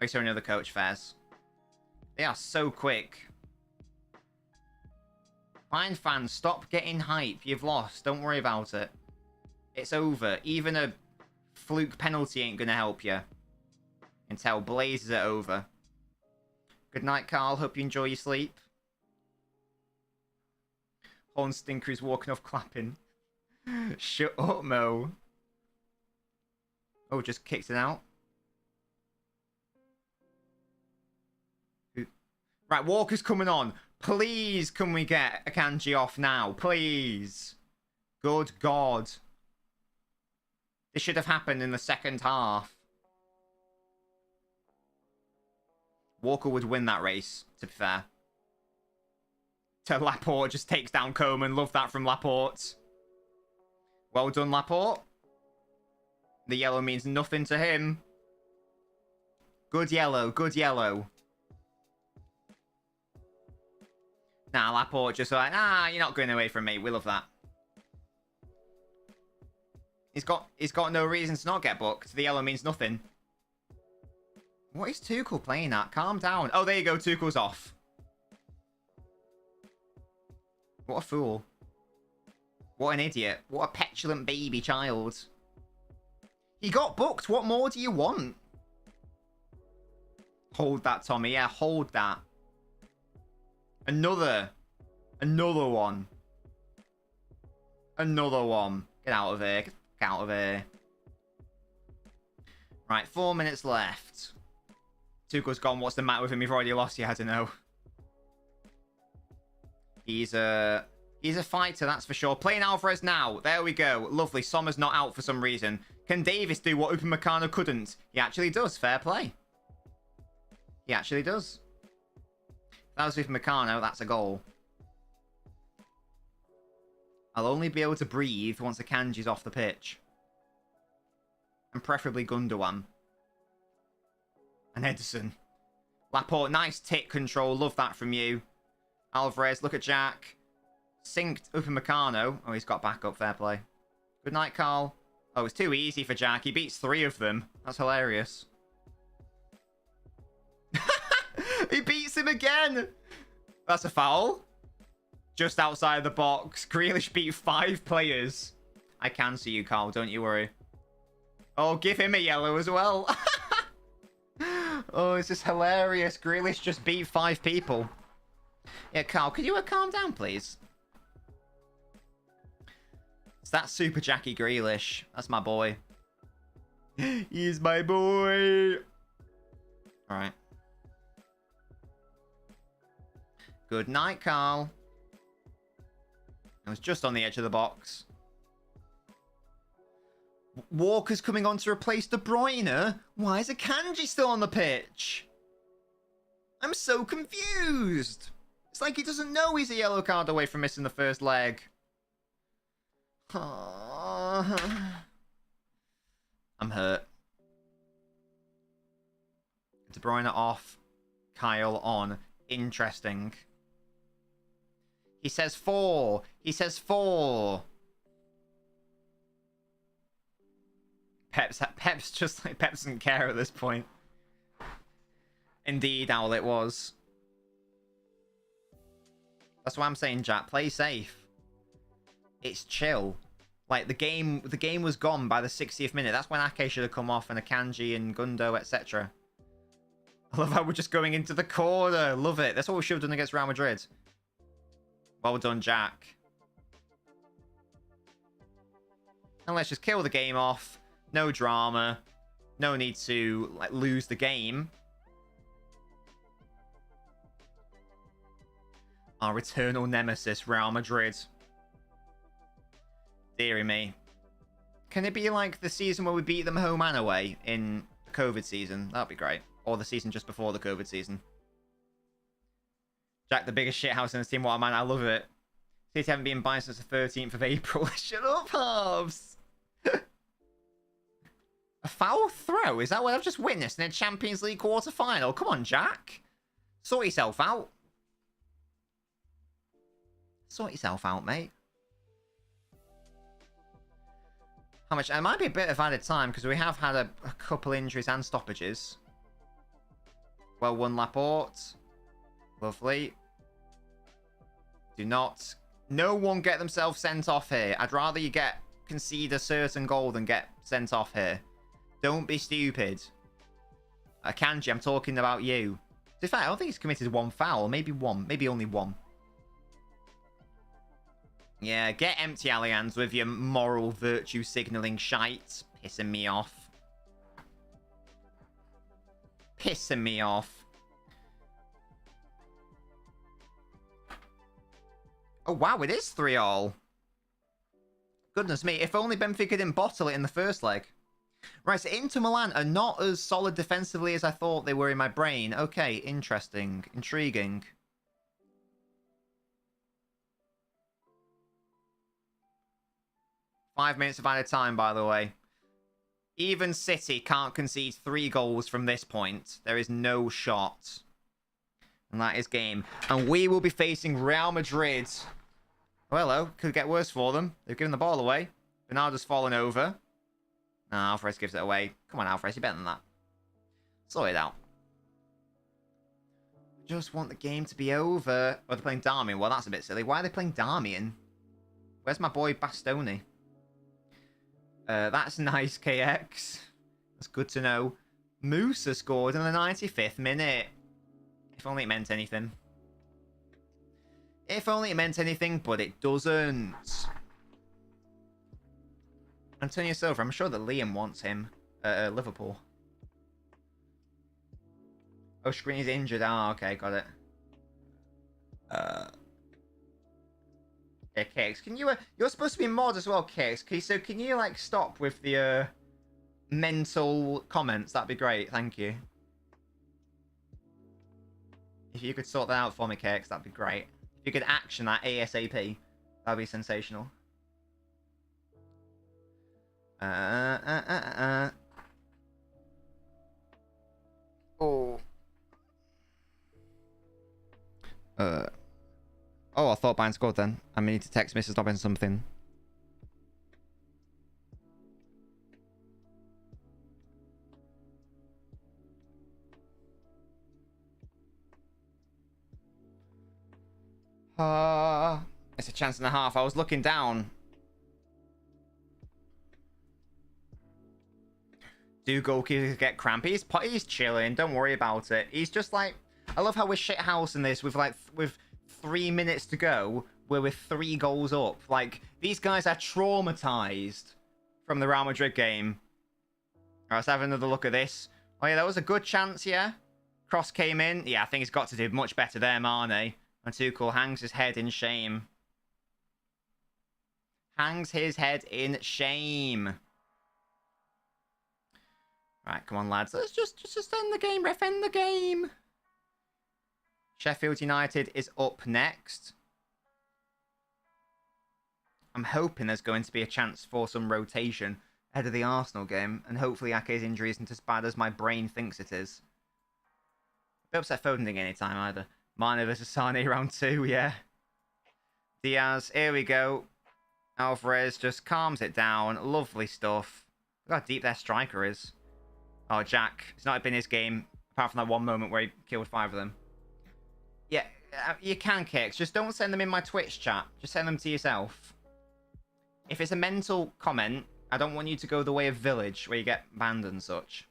Oh, sorry, another coach, Fez. They are so quick. Fine, fans, stop getting hype. You've lost. Don't worry about it. It's over. Even a fluke penalty ain't going to help you. Until Blazers are over. Good night, Carl. Hope you enjoy your sleep. Horn Stinker is walking off clapping. Shut up, Mo. Oh, just kicked it out. Right, Walker's coming on. Please, can we get Akanji off now? Please. Good God. This should have happened in the second half. Walker would win that race, to be fair. To Laporte just takes down Coman. Love that from Laporte. Well done, Laporte. The yellow means nothing to him. Good yellow, good yellow. Nah, Laporte just like, you're not going away from me. We love that. He's got no reason to not get booked. The yellow means nothing. What is Tuchel playing at? Calm down. Oh, there you go. Tuchel's off. What a fool. What an idiot. What a petulant baby child. He got booked. What more do you want? Hold that, Tommy. Yeah, hold that. Another one. Another one. Get out of here. Get out of here. Right, 4 minutes left. Tuchel's gone. What's the matter with him? You've already lost. Yeah, I don't know. He's a fighter, that's for sure. Playing Alvarez now. There we go. Lovely. Sommer's not out for some reason. Can Davis do what Upamecano couldn't? He actually does. Fair play. He actually does. If that was with Meccano, that's a goal. I'll only be able to breathe once Akanji's off the pitch. And preferably Gundogan. And Edison. Laporte, nice tick control. Love that from you. Alvarez, look at Jack. Synced Upamecano. Oh, he's got back up. Fair play. Good night, Carl. Oh, it's too easy for Jack. He beats 3 of them. That's hilarious. He beats him again. That's a foul. Just outside the box. Grealish beat 5 players. I can see you, Carl. Don't you worry. Oh, give him a yellow as well. Oh, it's just hilarious. Grealish just beat 5 people. Yeah, Carl, could you calm down, please? It's that Super Jackie Grealish. That's my boy. He's my boy. All right. Good night, Carl. I was just on the edge of the box. Walker's coming on to replace De Bruyne? Why is Akanji still on the pitch? I'm so confused. It's like he doesn't know he's a yellow card away from missing the first leg. I'm hurt. De Bruyne off. Kyle on. Interesting. He says 4. He says 4. Pep's just like, Pep doesn't care at this point. Indeed, Owl, it was. That's why I'm saying, Jack, play safe. It's chill. Like, the game was gone by the 60th minute. That's when Ake should have come off, and Akanji and Gundo, etc. I love how we're just going into the corner. Love it. That's what we should have done against Real Madrid. Well done, Jack. And let's just kill the game off. No drama. No need to like lose the game. Our eternal nemesis, Real Madrid. Deary me. Can it be like the season where we beat them home and away in the COVID season? That'd be great. Or the season just before the COVID season. Jack, the biggest shithouse in the team. What a man. I love it. City haven't been buying since the 13th of April. Shut up, Harvs. A foul throw? Is that what I've just witnessed in a Champions League quarter-final? Come on, Jack. Sort yourself out. Sort yourself out, mate. How much? It might be a bit of added time because we have had a couple injuries and stoppages. Well won, Laporte. Lovely. Do not... No one get themselves sent off here. I'd rather you concede a certain goal than get sent off here. Don't be stupid. Akanji, I'm talking about you. In fact, I don't think he's committed 1 foul. Maybe 1. Maybe only 1. Yeah, get empty Allianz with your moral virtue signaling shite. Pissing me off. Pissing me off. Oh, wow, it is 3-3. Goodness me, if only Benfica didn't bottle it in the first leg. Right, so Inter Milan are not as solid defensively as I thought they were in my brain. Okay, interesting. Intriguing. Five minutes of added time, by the way. Even City can't concede 3 goals from this point. There is no shot. And that is game. And we will be facing Real Madrid. Oh, hello. Could get worse for them. They've given the ball away. Bernardo's fallen over. No, Alvarez gives it away. Come on, Alvarez. You're better than that. Sort it out. Just want the game to be over. Oh, they're playing Darmian. Well, that's a bit silly. Why are they playing Darmian? Where's my boy Bastoni? That's nice, KX. That's good to know. Musa scored in the 95th minute. If only it meant anything. If only it meant anything, but it doesn't. Antonio Silva, I'm sure that Liam wants him at Liverpool. Oh, Screen is injured. Ah, okay, got it. Yeah, KX, can you... you're supposed to be mod as well, KX. So can you, like, stop with the mental comments? That'd be great. Thank you. If you could sort that out for me, KX, that'd be great. If you could action that ASAP, that'd be sensational. Oh. Oh, I thought Bayern scored then. I need to text Mrs. Dobbins something. It's a chance and a half. I was looking down. Do goalkeepers get crampy? He's chilling. Don't worry about it. He's just like... I love how we're shithousing this with 3 minutes to go. We're with 3 goals up. Like, these guys are traumatized from the Real Madrid game. All right, let's have another look at this. Oh, yeah, that was a good chance, yeah? Cross came in. Yeah, I think he's got to do much better there, Mane. And Tuchel hangs his head in shame. Hangs his head in shame. Right, come on, lads. Let's just end the game, ref. End the game. Sheffield United is up next. I'm hoping there's going to be a chance for some rotation ahead of the Arsenal game. And hopefully Ake's injury isn't as bad as my brain thinks it is. I'd be upset Foden didn't get any time either. Mane versus Sane round 2, yeah. Diaz, here we go. Alvarez just calms it down. Lovely stuff. Look how deep their striker is. Oh, Jack. It's not been his game, apart from that one moment where he killed 5 of them. Yeah, you can, Kicks. Just don't send them in my Twitch chat. Just send them to yourself. If it's a mental comment, I don't want you to go the way of Village, where you get banned and such.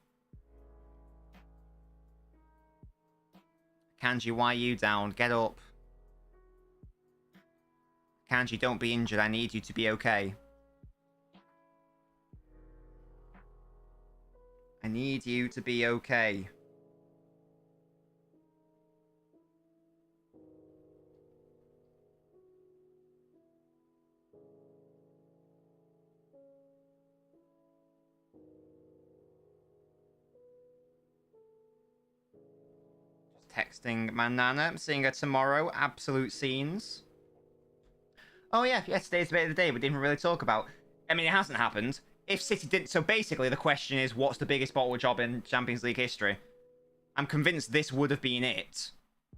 Kanji, why are you down? Get up. Kanji, don't be injured. I need you to be okay. I need you to be okay. Texting Manana. I'm seeing her tomorrow. Absolute scenes. Oh yeah, yesterday's bit of the day we didn't really talk about. I mean, it hasn't happened. If City did... So basically the question is, what's the biggest bottle job in Champions League history? I'm convinced this would have been it,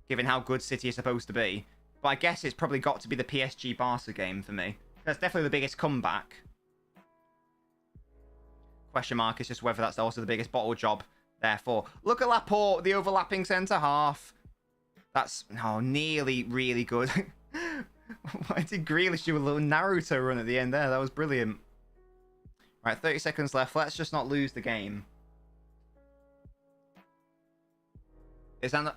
given how good City is supposed to be. But I guess it's probably got to be the PSG Barca game for me. That's definitely the biggest comeback. Question mark is just whether that's also the biggest bottle job. Therefore, look at Laporte, the overlapping centre half. That's nearly really good. Why did Grealish do a little Naruto run at the end there? That was brilliant. Right, 30 seconds left. Let's just not lose the game. Is that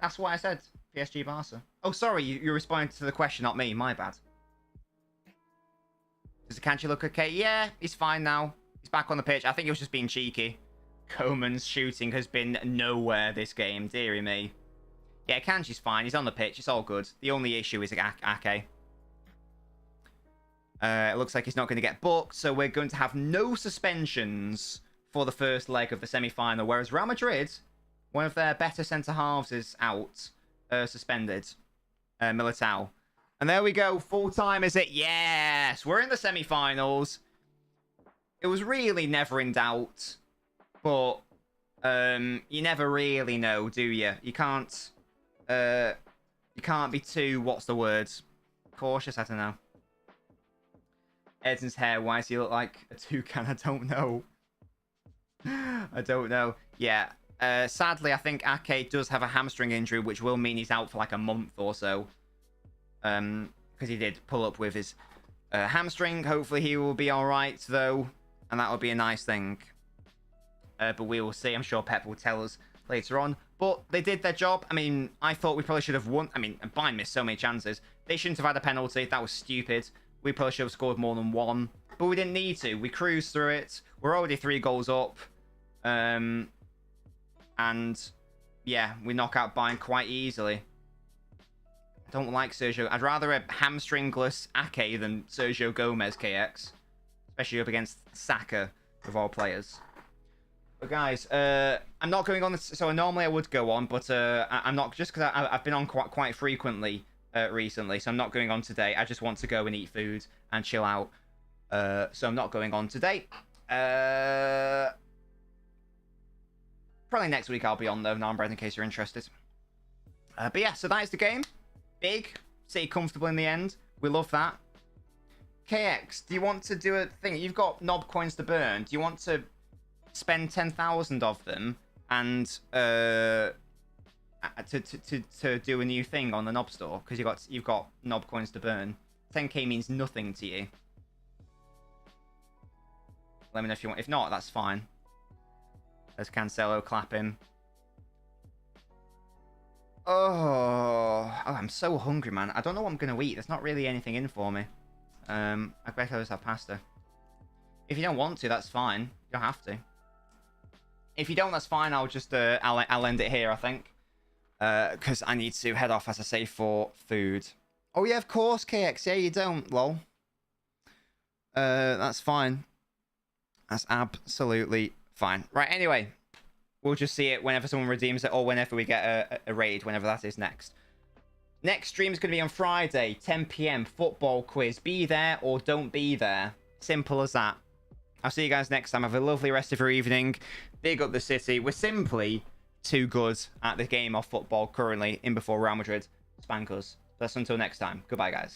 that's what I said. PSG Barca. Oh, sorry, you're responding to the question, not me. My bad. Does Akanji look okay? Yeah, he's fine now. He's back on the pitch. I think he was just being cheeky. Coman's shooting has been nowhere this game. Deary me. Yeah, Kanji's fine. He's on the pitch. It's all good. The only issue is Ake. It looks like he's not going to get booked, so we're going to have no suspensions for the first leg of the semi-final, whereas Real Madrid, one of their better centre-halves is out, suspended, Militao. And there we go. Full-time, is it? Yes! We're in the semi-finals. It was really never in doubt. But you never really know, do you? You can't be too, what's the word? Cautious, I don't know. Edison's hair, why does he look like a toucan? I don't know. I don't know. Yeah. Sadly, I think Ake does have a hamstring injury, which will mean he's out for like a month or so. Because he did pull up with his hamstring. Hopefully he will be alright, though. And that would be a nice thing. But we will see. I'm sure Pep will tell us later on. But they did their job. I mean, I thought we probably should have won. I mean, Bayern missed so many chances. They shouldn't have had a penalty. That was stupid. We probably should have scored more than one. But we didn't need to. We cruised through it. We're already 3 goals up. And, yeah, we knock out Bayern quite easily. I don't like Sergio. I'd rather a hamstringless Ake than Sergio Gomez KX. Especially up against Saka, of all players. But guys, I'm not going on this. So normally I would go on, but I'm not, just because I've been on quite frequently recently. So I'm not going on today. I just want to go and eat food and chill out. So I'm not going on today. Probably next week I'll be on though, Narmbread, in case you're interested. But yeah, so that is the game. Big, stay comfortable in the end. We love that. KX, do you want to do a thing? You've got knob coins to burn. Do you want to spend 10,000 of them and to do a new thing on the knob store? Because you've got knob coins to burn. 10k means nothing to you. Let me know if you want. If not, that's fine. There's Cancelo, clap him. Oh, I'm so hungry, man. I don't know what I'm going to eat. There's not really anything in for me. I bet I'll just have pasta. If you don't want to, that's fine. You don't have to. If you don't, that's fine. I'll just, I'll end it here, I think. Because I need to head off, as I say, for food. Oh, yeah, of course, KX. Yeah, you don't, lol. That's fine. That's absolutely fine. Right, anyway. We'll just see it whenever someone redeems it or whenever we get a raid, whenever that is next. Next stream is going to be on Friday, 10 PM, football quiz. Be there or don't be there. Simple as that. I'll see you guys next time. Have a lovely rest of your evening. Big up the city. We're simply too good at the game of football currently in before Real Madrid spank us. That's until next time. Goodbye, guys.